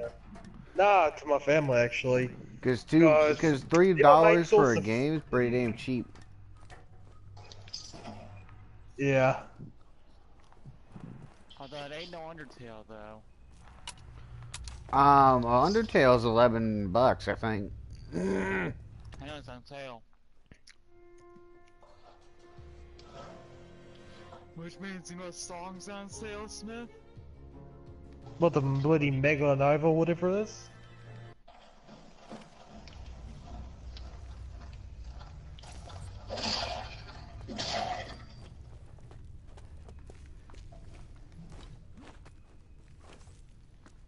Nah, to my family actually. Because they're my main $3 for source a of- game is pretty damn cheap. Yeah. Although it ain't no Undertale though. Undertale's $11, I think. I know it's on sale. Which means the most songs on sale, Smith? What, the bloody Mega Nova, whatever it is?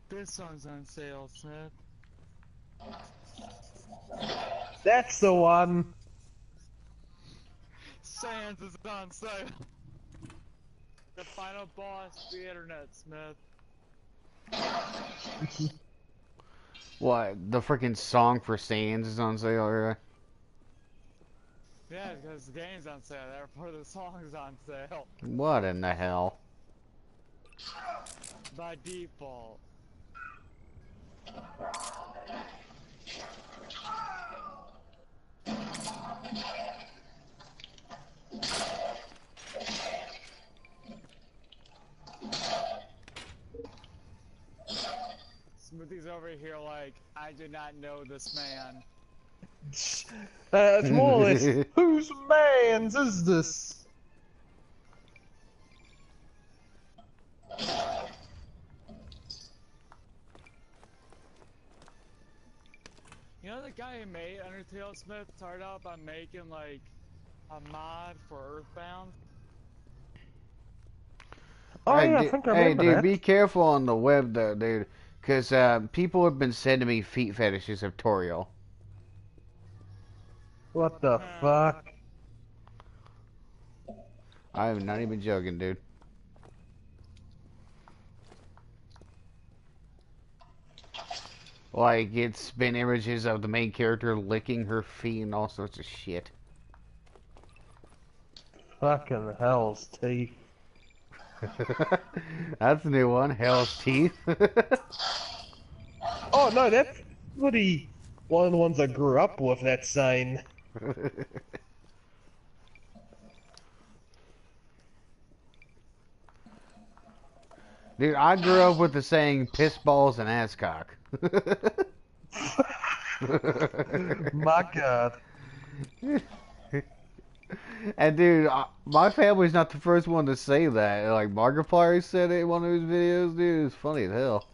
This song's on sale, Smith. That's the one! Sans is on sale. The final boss of the internet, Smith. What? The freaking song for Sands is on sale, right? Yeah, because the game's on sale, therefore the song's on sale. What in the hell? By default. Smoothie's over here like, I do not know this man. It's more or less, whose man's is this? You know the guy who made Undertale, Smith, started out by making like a mod for Earthbound? Oh Hey, yeah, I dude, think I remember dude, that. be careful on the web though, dude. Because people have been sending me feet fetishes of Toriel. What the fuck? I'm not even joking, dude. Like, it's been images of the main character licking her feet and all sorts of shit. Fucking hell's teeth. That's a new one, Hell's Teeth. Oh no, that's bloody one of the ones I grew up with, that saying. Dude, I grew up with the saying piss balls and ass cock. My god. And dude, my family's not the first one to say that. Like, Markiplier said it in one of his videos, dude. It's funny as hell.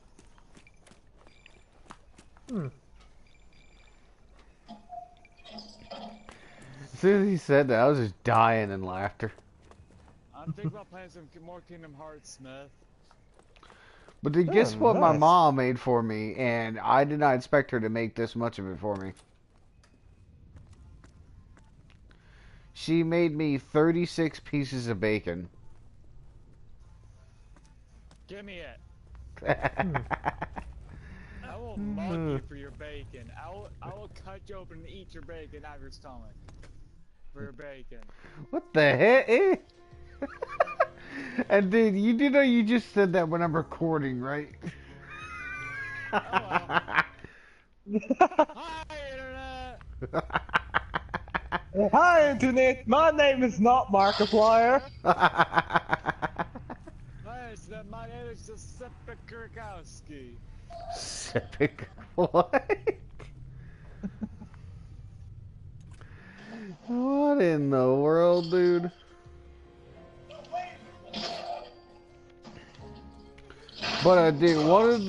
As soon as he said that, I was just dying in laughter. I'm thinking about playing some more Kingdom Hearts, Smith. But dude, guess what my nice. mom made for me, and I did not expect her to make this much of it for me. She made me 36 pieces of bacon. Give me it. I will mug you for your bacon. I will cut you open and eat your bacon out of your stomach. For your bacon. What the heck? And dude, you do know you just said that when I'm recording, right? Oh well. Hi, Internet! Hi Internet, my name is not Markiplier. Hi, Internet. My name is Giuseppe Kurkowski. Epic. What? What in the world, dude? But dude, one of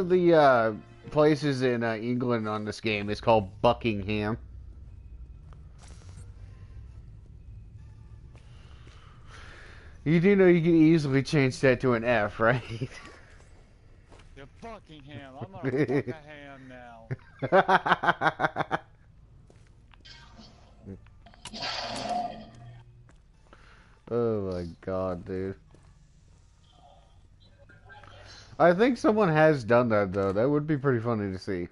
the places in England on this game is called Buckingham. You do know you can easily change that to an F, right? You're Buckingham. I'm gonna Buckingham now. Oh my god, dude. I think someone has done that, though. That would be pretty funny to see.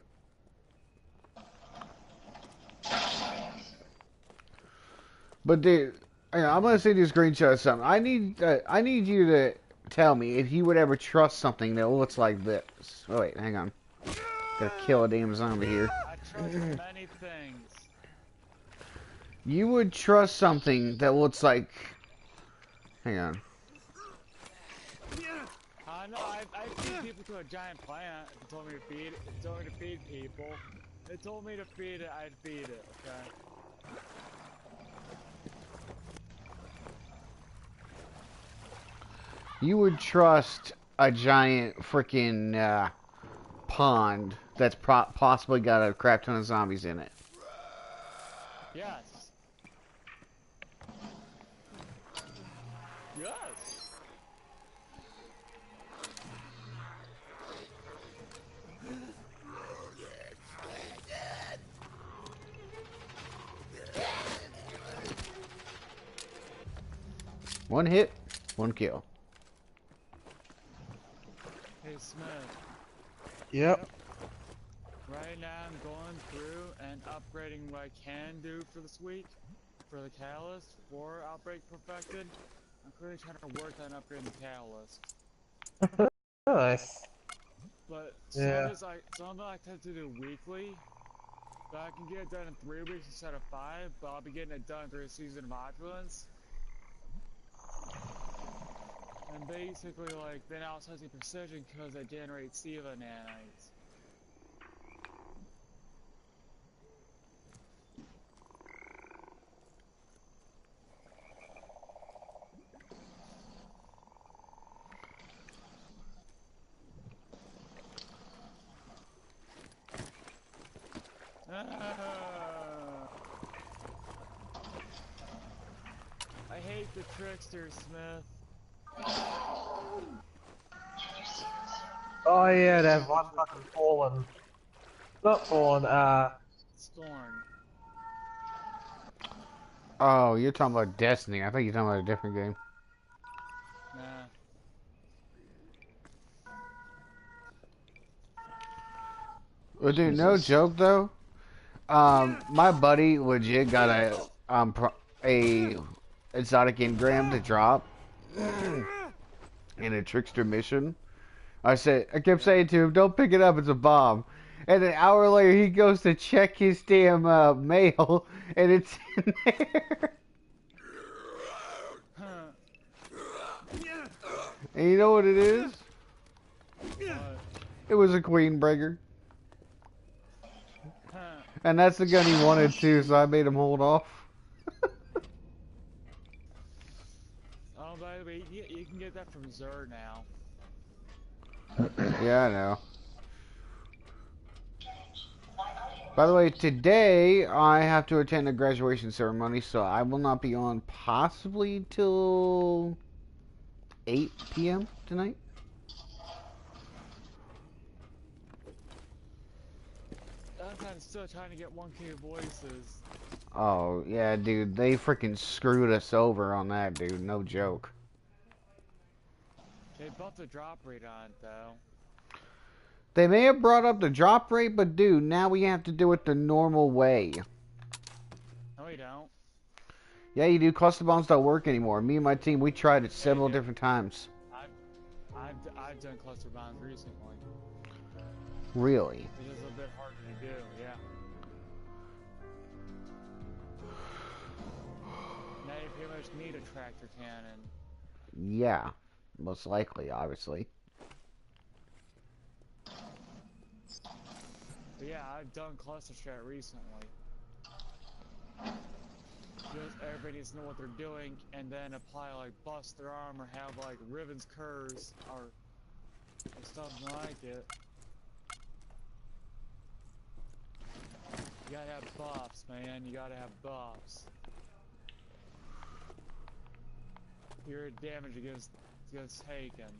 But dude, I'm gonna send you a screenshot of something. I need you to tell me if you would ever trust something that looks like this. Oh wait, hang on. Gotta kill a damn zombie here. I trust many things. You would trust something that looks like... Hang on. I know, I feed people to a giant plant. It told me to feed it. It told me to feed people. It told me to feed it, I'd feed it, okay? You would trust a giant freaking pond that's possibly got a crap ton of zombies in it. Yes. Yes. One hit, one kill. Hey Smith. Yep. Right now I'm going through and upgrading what I can do for this week. For the catalyst, for Outbreak Perfected. I'm currently trying to work on upgrading the catalyst. Nice. But Yeah. some of it I tend to do weekly. But I can get it done in 3 weeks instead of 5, but I'll be getting it done through a season of opulence. And basically, like, then outsourcing precision because they generate SIVA nanites. I hate the trickster, Smith. Oh yeah, that one fucking fallen. Not fallen, Scorn. Oh, you're talking about Destiny. I thought you were talking about a different game. Nah. Well, dude, no joke though. My buddy legit got a exotic engram to drop in a trickster mission. I kept saying to him, "Don't pick it up. It's a bomb." And an hour later, he goes to check his damn mail, and it's in there. And you know what it is? It was a Queen Breaker. And that's the gun he wanted too, so I made him hold off. Oh, by the way, you can get that from Zer now. Yeah, I know. By the way, today I have to attend a graduation ceremony, so I will not be on possibly till 8 p.m. tonight. I'm kind of still trying to get 1K voices. Oh, yeah, dude, they freaking screwed us over on that, dude. No joke. They bumped the drop rate on it, though. They may have brought up the drop rate, but dude, now we have to do it the normal way. No, we don't. Yeah, you do. Cluster bombs don't work anymore. Me and my team, we tried it several different times. I've done cluster bombs recently. Really? It is a bit harder to do, yeah. Now you pretty much need a tractor cannon. Yeah, most likely, obviously. But yeah, I've done cluster strat recently. Just everybody needs to know what they're doing, and then apply like bust their arm or have like ribbons curves or something like it. You gotta have buffs, man. You gotta have buffs. Your damage against taken.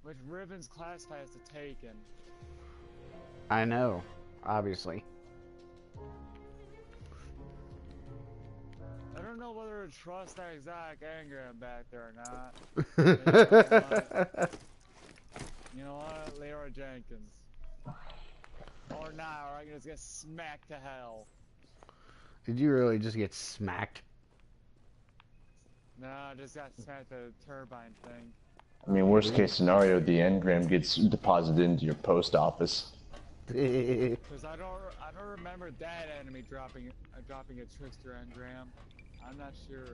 Which Riven's classified as a taken. I know, obviously. I don't know whether to trust that exact engram back there or not. You know what? Leroy Jenkins. Or not, or I can just get smacked to hell. Did you really just get smacked? No, I just got smacked at a turbine thing. I mean, worst case scenario, the engram gets deposited into your post office. Because I don't remember that enemy dropping a trickster engram. I'm not sure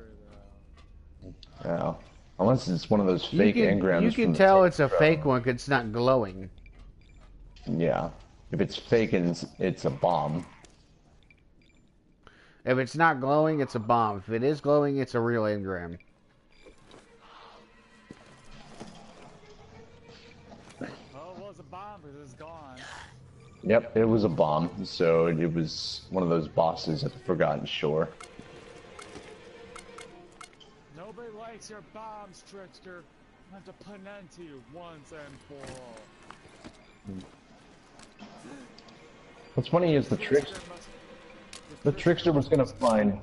though. Yeah. Unless it's one of those fake engrams. You can tell it's a fake one because it's not glowing. Yeah. If it's fake and it's a bomb. If it's not glowing, it's a bomb. If it is glowing, it's a real engram. Oh, it was a bomb because it's gone. Yep, it was a bomb. So it was one of those bosses at the Forgotten Shore. Nobody likes your bombs, trickster. I have to put an end to you once and for all. What's funny is the trickster was gonna find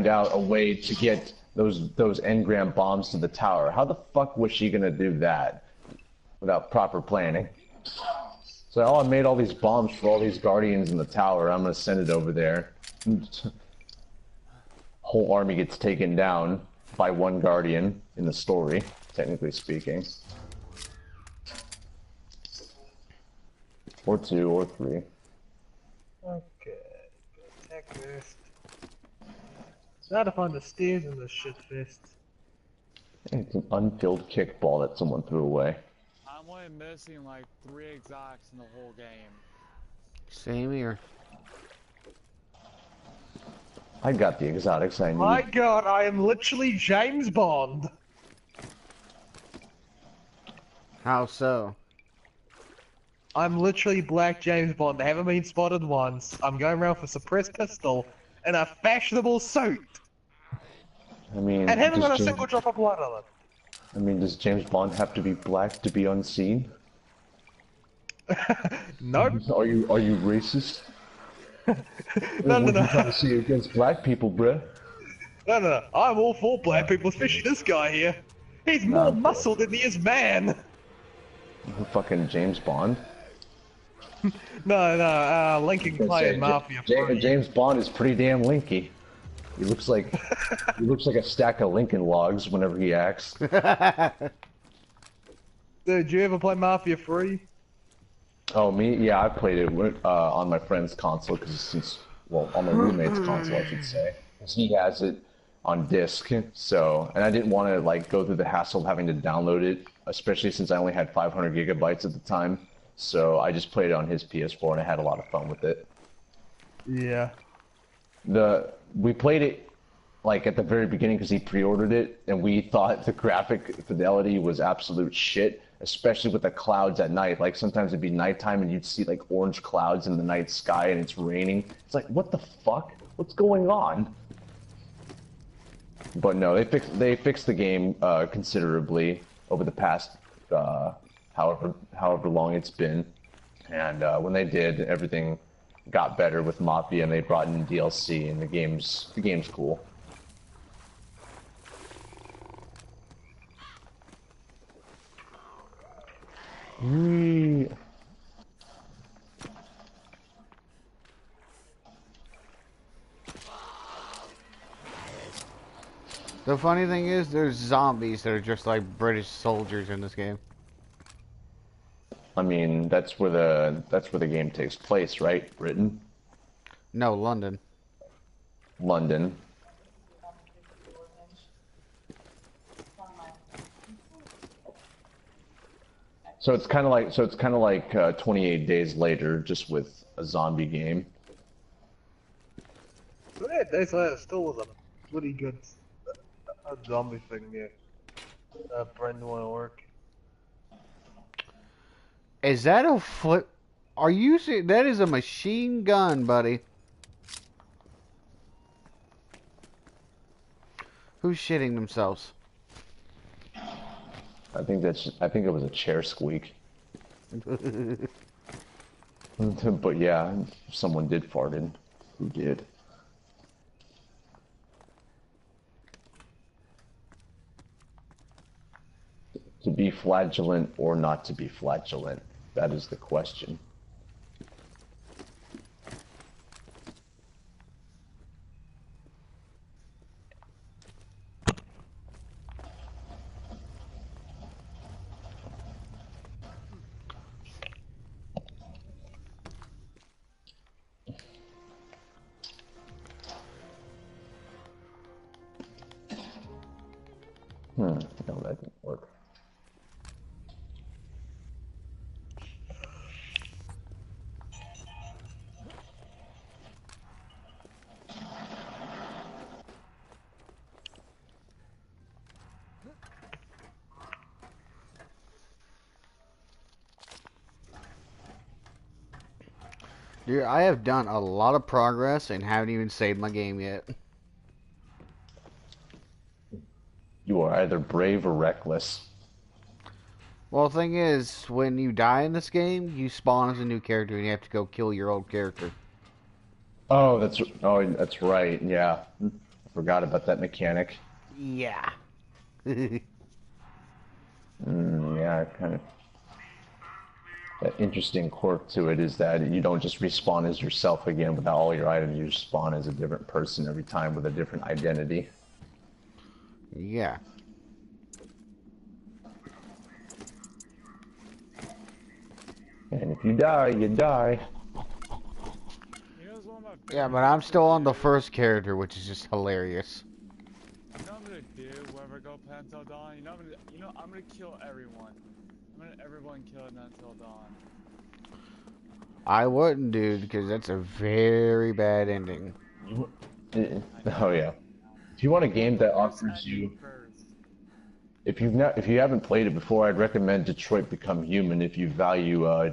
out a way to get those engram bombs to the tower. How the fuck was she gonna do that without proper planning? So, oh, I made all these bombs for all these guardians in the tower. I'm gonna send it over there. Whole army gets taken down by one guardian in the story, technically speaking. Or two, or three. Okay, attack fist. Now to find the stairs in this shit fist. It's an unfilled kickball that someone threw away. I'm only missing like 3 exotics in the whole game. Same here. I got the exotics I need. My god, I am literally James Bond. How so? I'm literally Black James Bond. I haven't been spotted once. I'm going around with a suppressed pistol and a fashionable suit. I mean, And haven't got a single drop of blood on it. I mean, does James Bond have to be black to be unseen? No. Are you racist? No. What are you trying to say against black people, bruh? No. I'm all for black people, especially this guy here. He's more muscle than he is man. Fucking James Bond. No, Lincoln Clay and Mafia. James Bond is pretty damn linky. He looks like a stack of Lincoln logs whenever he acts. Did you ever play Mafia 3? Oh, me? Yeah, I played it on my friend's console on my roommate's console, I should say. 'Cause he has it on disc. So, and I didn't want to like go through the hassle of having to download it, especially since I only had 500 gigabytes at the time. So I just played it on his PS4 and I had a lot of fun with it. Yeah. We played it like at the very beginning because he pre-ordered it, and we thought the graphic fidelity was absolute shit, especially with the clouds at night. Like sometimes it'd be nighttime and you'd see like orange clouds in the night sky and it's raining. It's like, what the fuck? What's going on? But no, they fixed the game considerably over the past however long it's been, and when they did, everything got better with Mafia, and they brought in DLC, and the game's cool. The funny thing is, there's zombies that are just like British soldiers in this game. I mean, that's where the game takes place, right? Britain? No, London. London. So it's kind of like 28 Days Later, just with a zombie game. 28 Days Later still was a pretty good zombie thing, yeah. Brendan want to work. Is that a flip? Are you serious? That is a machine gun, buddy. Who's shitting themselves? I think it was a chair squeak. But yeah, someone did fart in. Who did? To be flagellant or not to be flagellant? That is the question. No, that didn't work. Dude, I have done a lot of progress and haven't even saved my game yet. You are either brave or reckless. Well, the thing is, when you die in this game, you spawn as a new character and you have to go kill your old character. Oh, that's right. Yeah, I forgot about that mechanic. Yeah. Yeah, kind of. That interesting quirk to it is that you don't just respawn as yourself again without all your items. You spawn as a different person every time with a different identity. Yeah. And if you die, you die. Yeah, but I'm still on the first character, which is just hilarious. You know what I'm gonna do whenever I go past until dawn? I'm gonna kill everyone. I'm gonna everyone kill it until dawn. I wouldn't, dude, because that's a very bad ending. Oh yeah. If you want a game that offers you, if you haven't played it before, I'd recommend Detroit Become Human if you value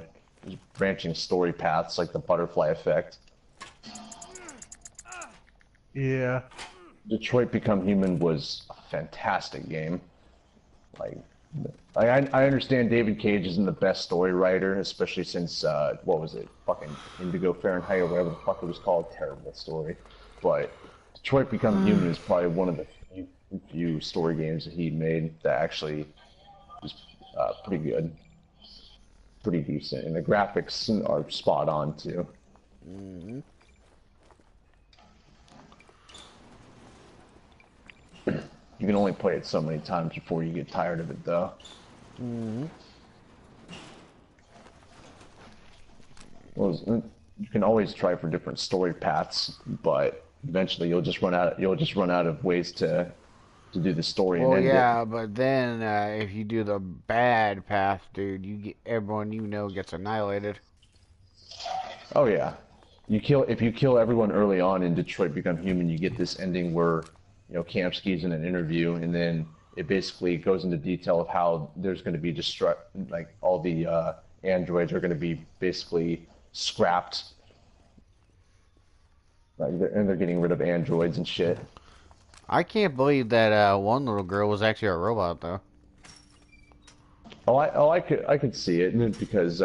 branching story paths like the butterfly effect. Yeah. Detroit Become Human was a fantastic game. I understand David Cage isn't the best story writer, especially since what was it, fucking Indigo Fahrenheit or whatever the fuck it was called. Terrible story, but Detroit Become Human is probably one of the few story games that he made that actually was pretty good, pretty decent, and the graphics are spot on too. Mm-hmm. You can only play it so many times before you get tired of it, though. Mm-hmm. Well, you can always try for different story paths, but eventually you'll just run out. You'll just run out of ways to do the story. Well, and end yeah, it. but then if you do the bad path, dude, you get everyone you know gets annihilated. Oh yeah, if you kill everyone early on in Detroit Become Human, you get this ending where Kamsky's in an interview, and then it basically goes into detail of how there's going to be like all the androids are going to be basically scrapped, and they're getting rid of androids and shit. I can't believe that one little girl was actually a robot, though. I could see it because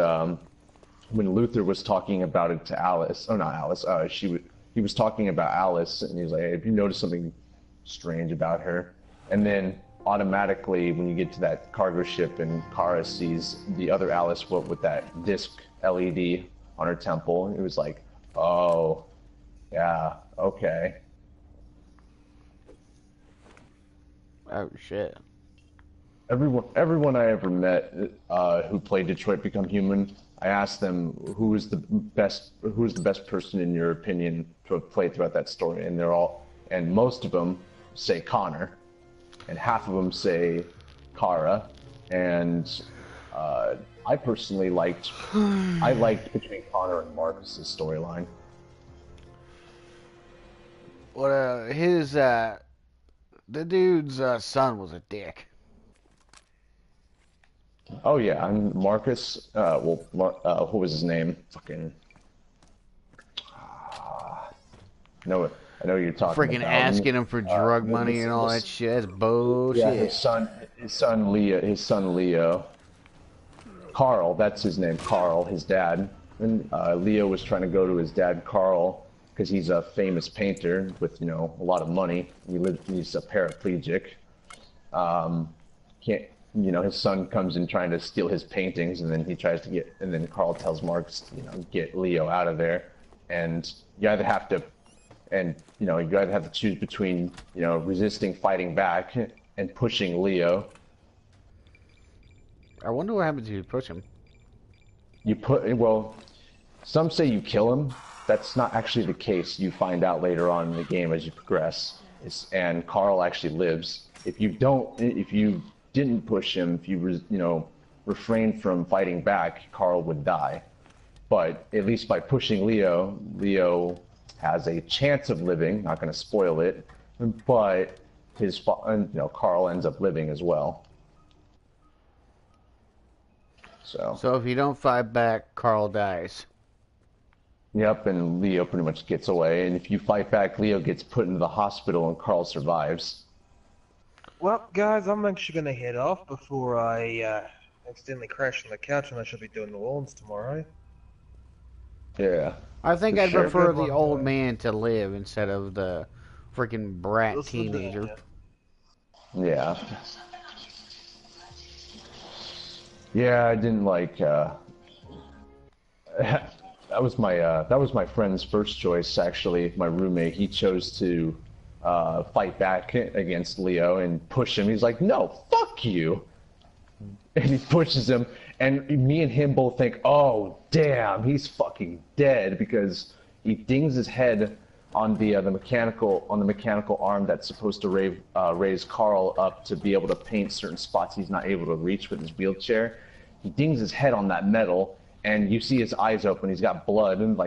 when Luther was talking about it to Alice, oh not Alice, he was talking about Alice, and he was like, hey, if you notice something strange about her, and then automatically when you get to that cargo ship and Kara sees the other Alice with that disc LED on her temple, it was like, oh yeah, okay. Oh shit. Everyone I ever met who played Detroit Become Human, I asked them who is the best person in your opinion to have played throughout that story, and most of them say Connor, and half of them say Kara, and I personally liked between Connor and Marcus's storyline. Well, the dude's son was a dick. Oh yeah, I'm Marcus. What was his name? Fucking. No, I know you're talking Freaking about. asking him for drug money and all that shit. That's bullshit. Yeah, his son Leo. Carl, that's his name, Carl, his dad. And Leo was trying to go to his dad, Carl, because he's a famous painter with, a lot of money. He's a paraplegic. His son comes in trying to steal his paintings, and then and then Carl tells Marcus, get Leo out of there. And you either have to choose between, resisting fighting back and pushing Leo. I wonder what happens if you push him. Some say you kill him. That's not actually the case. You find out later on in the game as you progress. And Carl actually lives. If you didn't push him, if you refrained from fighting back, Carl would die. But at least by pushing Leo has a chance of living. Not going to spoil it, but Carl ends up living as well. So if you don't fight back, Carl dies. Yep, and Leo pretty much gets away. And if you fight back, Leo gets put into the hospital and Carl survives. Well, guys, I'm actually going to head off before I accidentally crash on the couch, and I should be doing the lawns tomorrow. Yeah. I think I'd prefer the old man to live instead of the freaking brat teenager. Yeah. Yeah, I didn't like. That was my friend's first choice. Actually, my roommate, he chose to fight back against Leo and push him. He's like, "No, fuck you," and he pushes him. And me and him both think, "Oh, damn, he's fucking dead," because he dings his head on the mechanical arm that's supposed to raise Carl up to be able to paint certain spots he's not able to reach with his wheelchair. He dings his head on that metal, and you see his eyes open. He's got blood and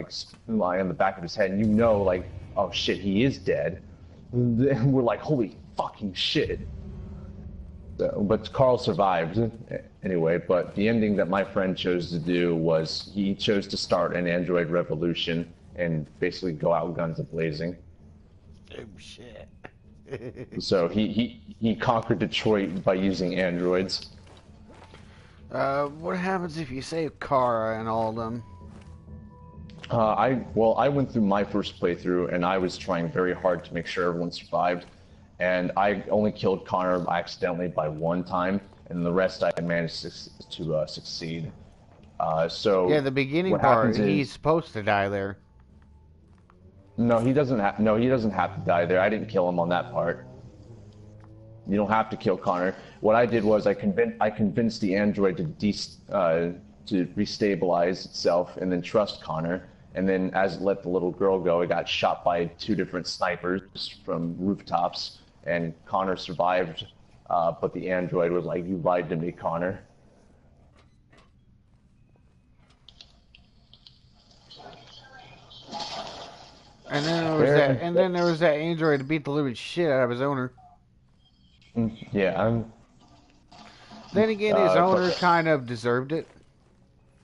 lying on the back of his head, and oh shit, he is dead. And we're like, holy fucking shit. But Carl survived anyway. But the ending that my friend chose to do was he chose to start an android revolution and basically go out guns a-blazing. Oh shit. So he conquered Detroit by using androids. What happens if you save Kara and all of them? I went through my first playthrough and I was trying very hard to make sure everyone survived, and I only killed Connor accidentally by one time, and the rest I managed to succeed. Yeah, the beginning part, he's supposed to die there. No, he doesn't have to die there. I didn't kill him on that part. You don't have to kill Connor. What I did was I convinced the android to restabilize itself and then trust Connor. And then as it let the little girl go, it got shot by 2 different snipers from rooftops, and Connor survived. But the android was like, "You lied to me, Connor." And then there was that android to beat the living shit out of his owner. Yeah. Then again, his owner kind of deserved it.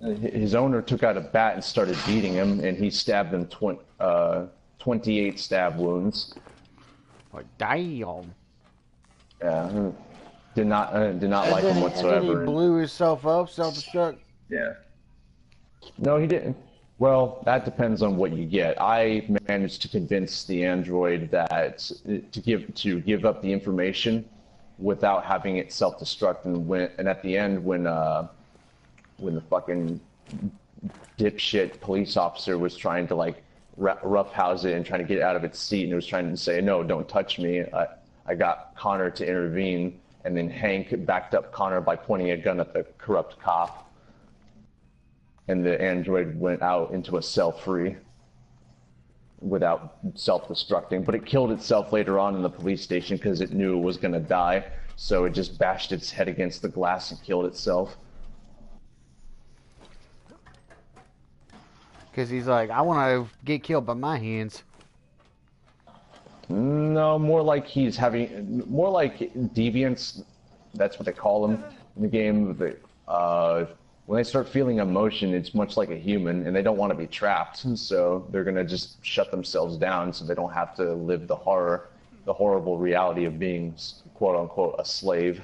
His owner took out a bat and started beating him, and he stabbed him 28 stab wounds. Like, damn. Yeah. Did not like him whatsoever. And then he blew himself up, self-destruct. Yeah. No, he didn't. Well, that depends on what you get. I managed to convince the android that to give up the information without having it self-destruct, and at the end when the fucking dipshit police officer was trying to roughhouse it and trying to get it out of its seat, and it was trying to say, "No, don't touch me," I got Connor to intervene, and then Hank backed up Connor by pointing a gun at the corrupt cop. And the android went out into a cell-free without self-destructing. But it killed itself later on in the police station because it knew it was going to die. So it just bashed its head against the glass and killed itself. Because he's like, I want to get killed by my hands. No, more like more like deviants. That's what they call them in the game. when they start feeling emotion, it's much like a human, and they don't want to be trapped. So they're gonna just shut themselves down, so they don't have to live the horrible reality of being, quote unquote, a slave.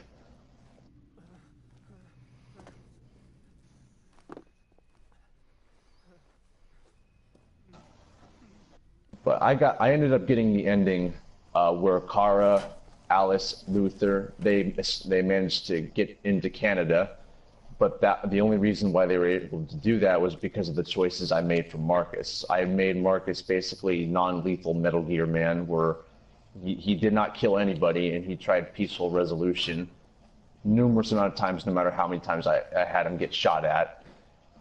But I ended up getting the ending where Kara, Alice, Luther, they managed to get into Canada, but the only reason why they were able to do that was because of the choices I made for Marcus. I made Marcus basically non-lethal Metal Gear Man, where he did not kill anybody and he tried peaceful resolution numerous amount of times, no matter how many times I had him get shot at.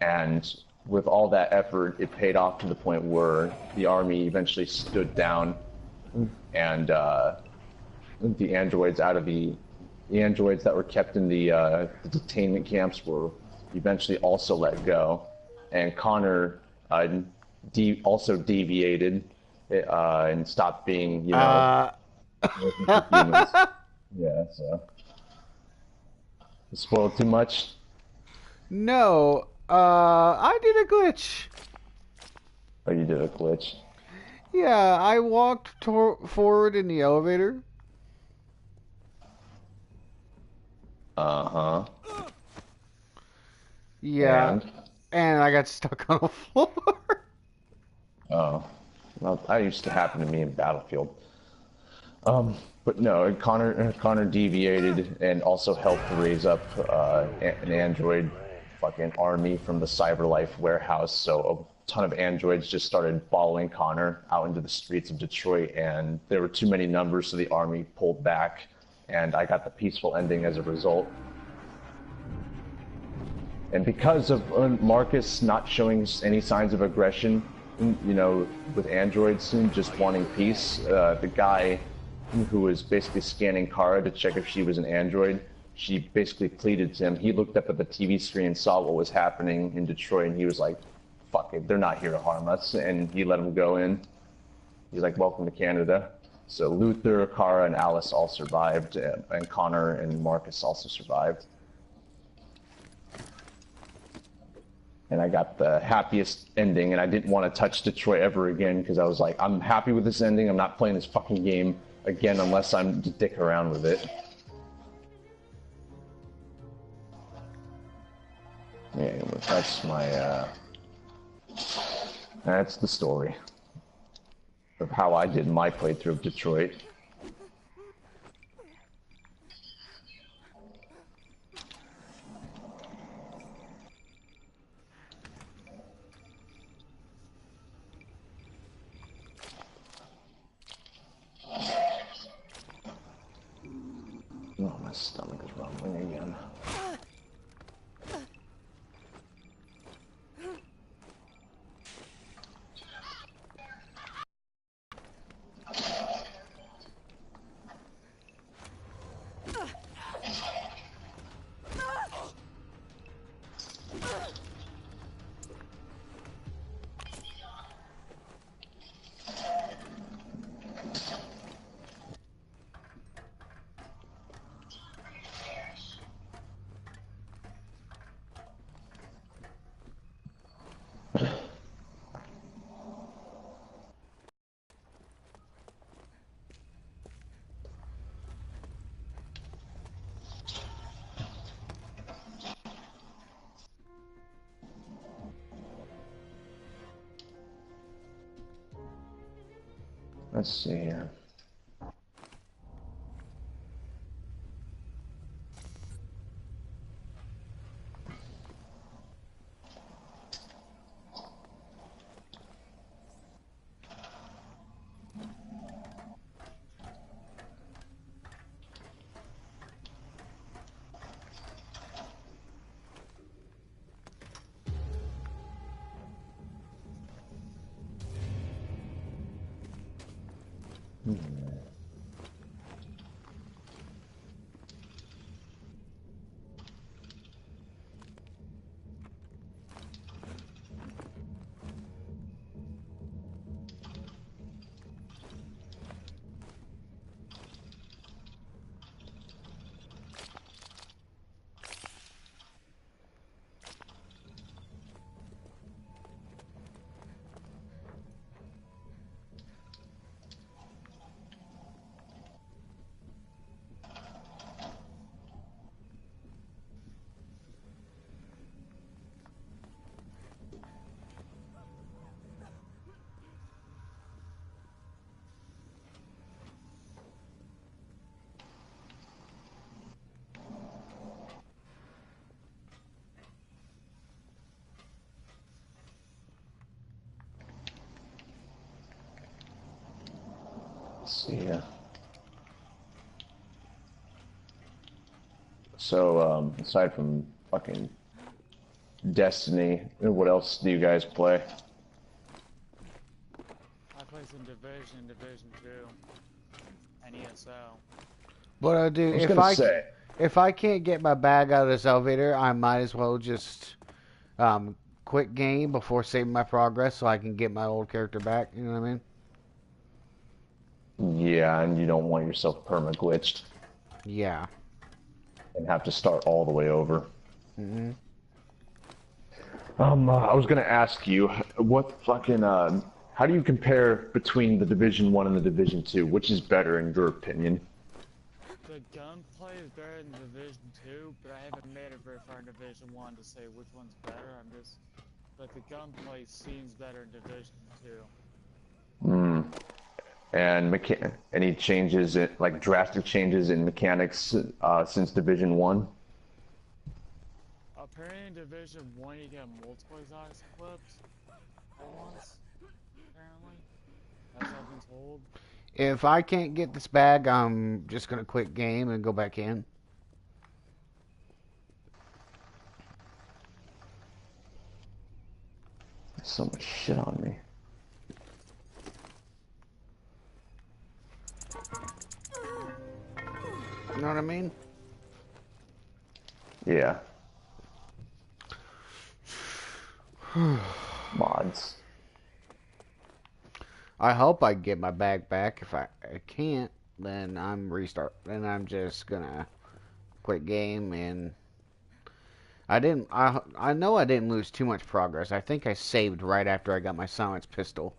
And with all that effort, it paid off to the point where the army eventually stood down, and the androids that were kept in the detainment camps were eventually also let go, and Connor also deviated and stopped being, humans. Yeah, so spoiled too much. No, I did a glitch. Oh, you did a glitch? Yeah, I walked forward in the elevator. Uh-huh. Yeah, and I got stuck on the floor. Oh, well, that used to happen to me in Battlefield. But no, Connor deviated and also helped raise up an android fucking army from the CyberLife warehouse. So a ton of androids just started following Connor out into the streets of Detroit, and there were too many numbers, so the army pulled back, and I got the peaceful ending as a result. And because of Marcus not showing any signs of aggression, with androids just wanting peace, the guy who was basically scanning Kara to check if she was an android, she basically pleaded to him. He looked up at the TV screen, saw what was happening in Detroit, and he was like, fuck it, they're not here to harm us, and he let him go in. He's like, welcome to Canada. So Luther, Kara, and Alice all survived, and Connor and Marcus also survived. And I got the happiest ending, and I didn't want to touch Detroit ever again, because I was like, I'm happy with this ending, I'm not playing this fucking game again unless I'm dick around with it. Yeah, that's my, that's the story of how I did my playthrough of Detroit. Oh, my stomach is rumbling again. Let's see here. Let's see here. So, aside from fucking Destiny, what else do you guys play? I play some Division, Division 2, and ESO. But dude, if I can't get my bag out of this elevator, I might as well just quit game before saving my progress so I can get my old character back. You know what I mean? Yeah, and you don't want yourself perma-glitched. Yeah. And have to start all the way over. Mm-hmm. I was gonna ask you, what fucking, how do you compare between the Division 1 and the Division 2? Which is better in your opinion? The gunplay is better in Division 2, but I haven't made it very far in Division 1 to say which one's better. But the gunplay seems better in Division 2. And any changes, like drastic changes in mechanics since Division 1? Apparently in Division 1 you get multiple exotics equipped at once, apparently. That's what I've been told. If I can't get this bag, I'm just gonna quit game and go back in. There's so much shit on me. You know what I mean? Yeah. Mods. I hope I get my bag back. If I can't, then I'm just gonna quit game. And I know I didn't lose too much progress. I think I saved right after I got my silenced pistol.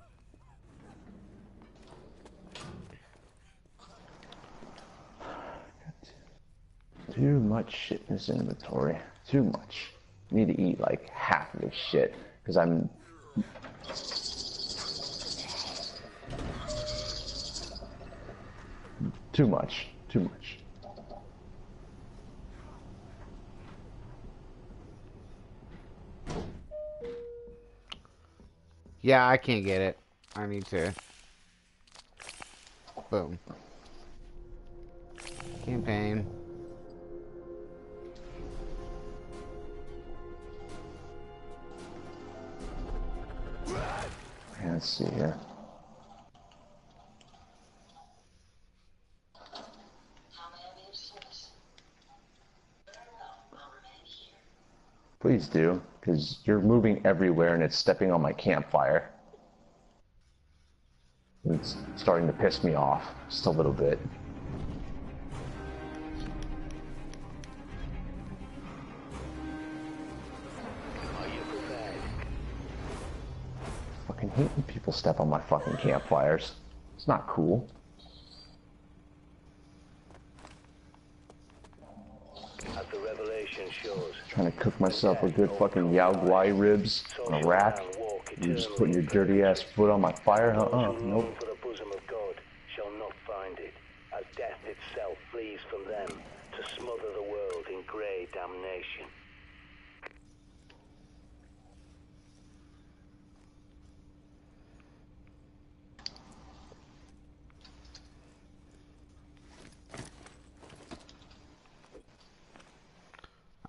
Too much shit in this inventory. Too much. I need to eat like half of this shit because I'm. Too much. Too much. Yeah, I can't get it. I need to. Boom. Campaign. Let's see here. Please do, because you're moving everywhere and it's stepping on my campfire. It's starting to piss me off just a little bit. Fucking hate when people step on my fucking campfires. It's not cool. As the revelation shows, Trying to cook myself a good fucking Yao Guai ribs on a rack. You're just putting your dirty ass foot on my fire? Nope. for the bosom of God shall not find it, as death itself flees from them to smother the world in grey damnation.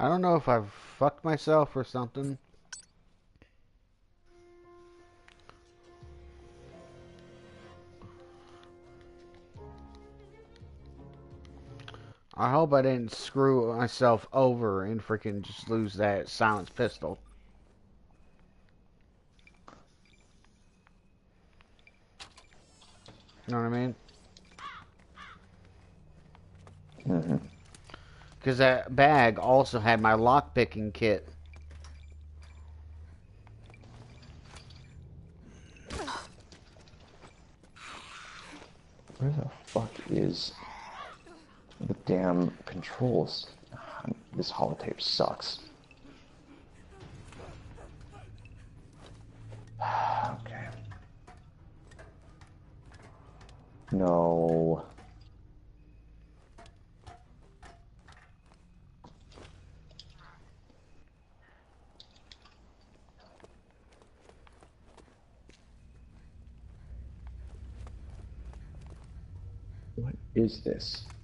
I don't know if I've fucked myself or something. I hope I didn't screw myself over and freaking just lose that silenced pistol. You know what I mean? Mm-hmm. Because that bag also had my lockpicking kit. Where the fuck is the damn controls? This holotape sucks. Okay. No. is this?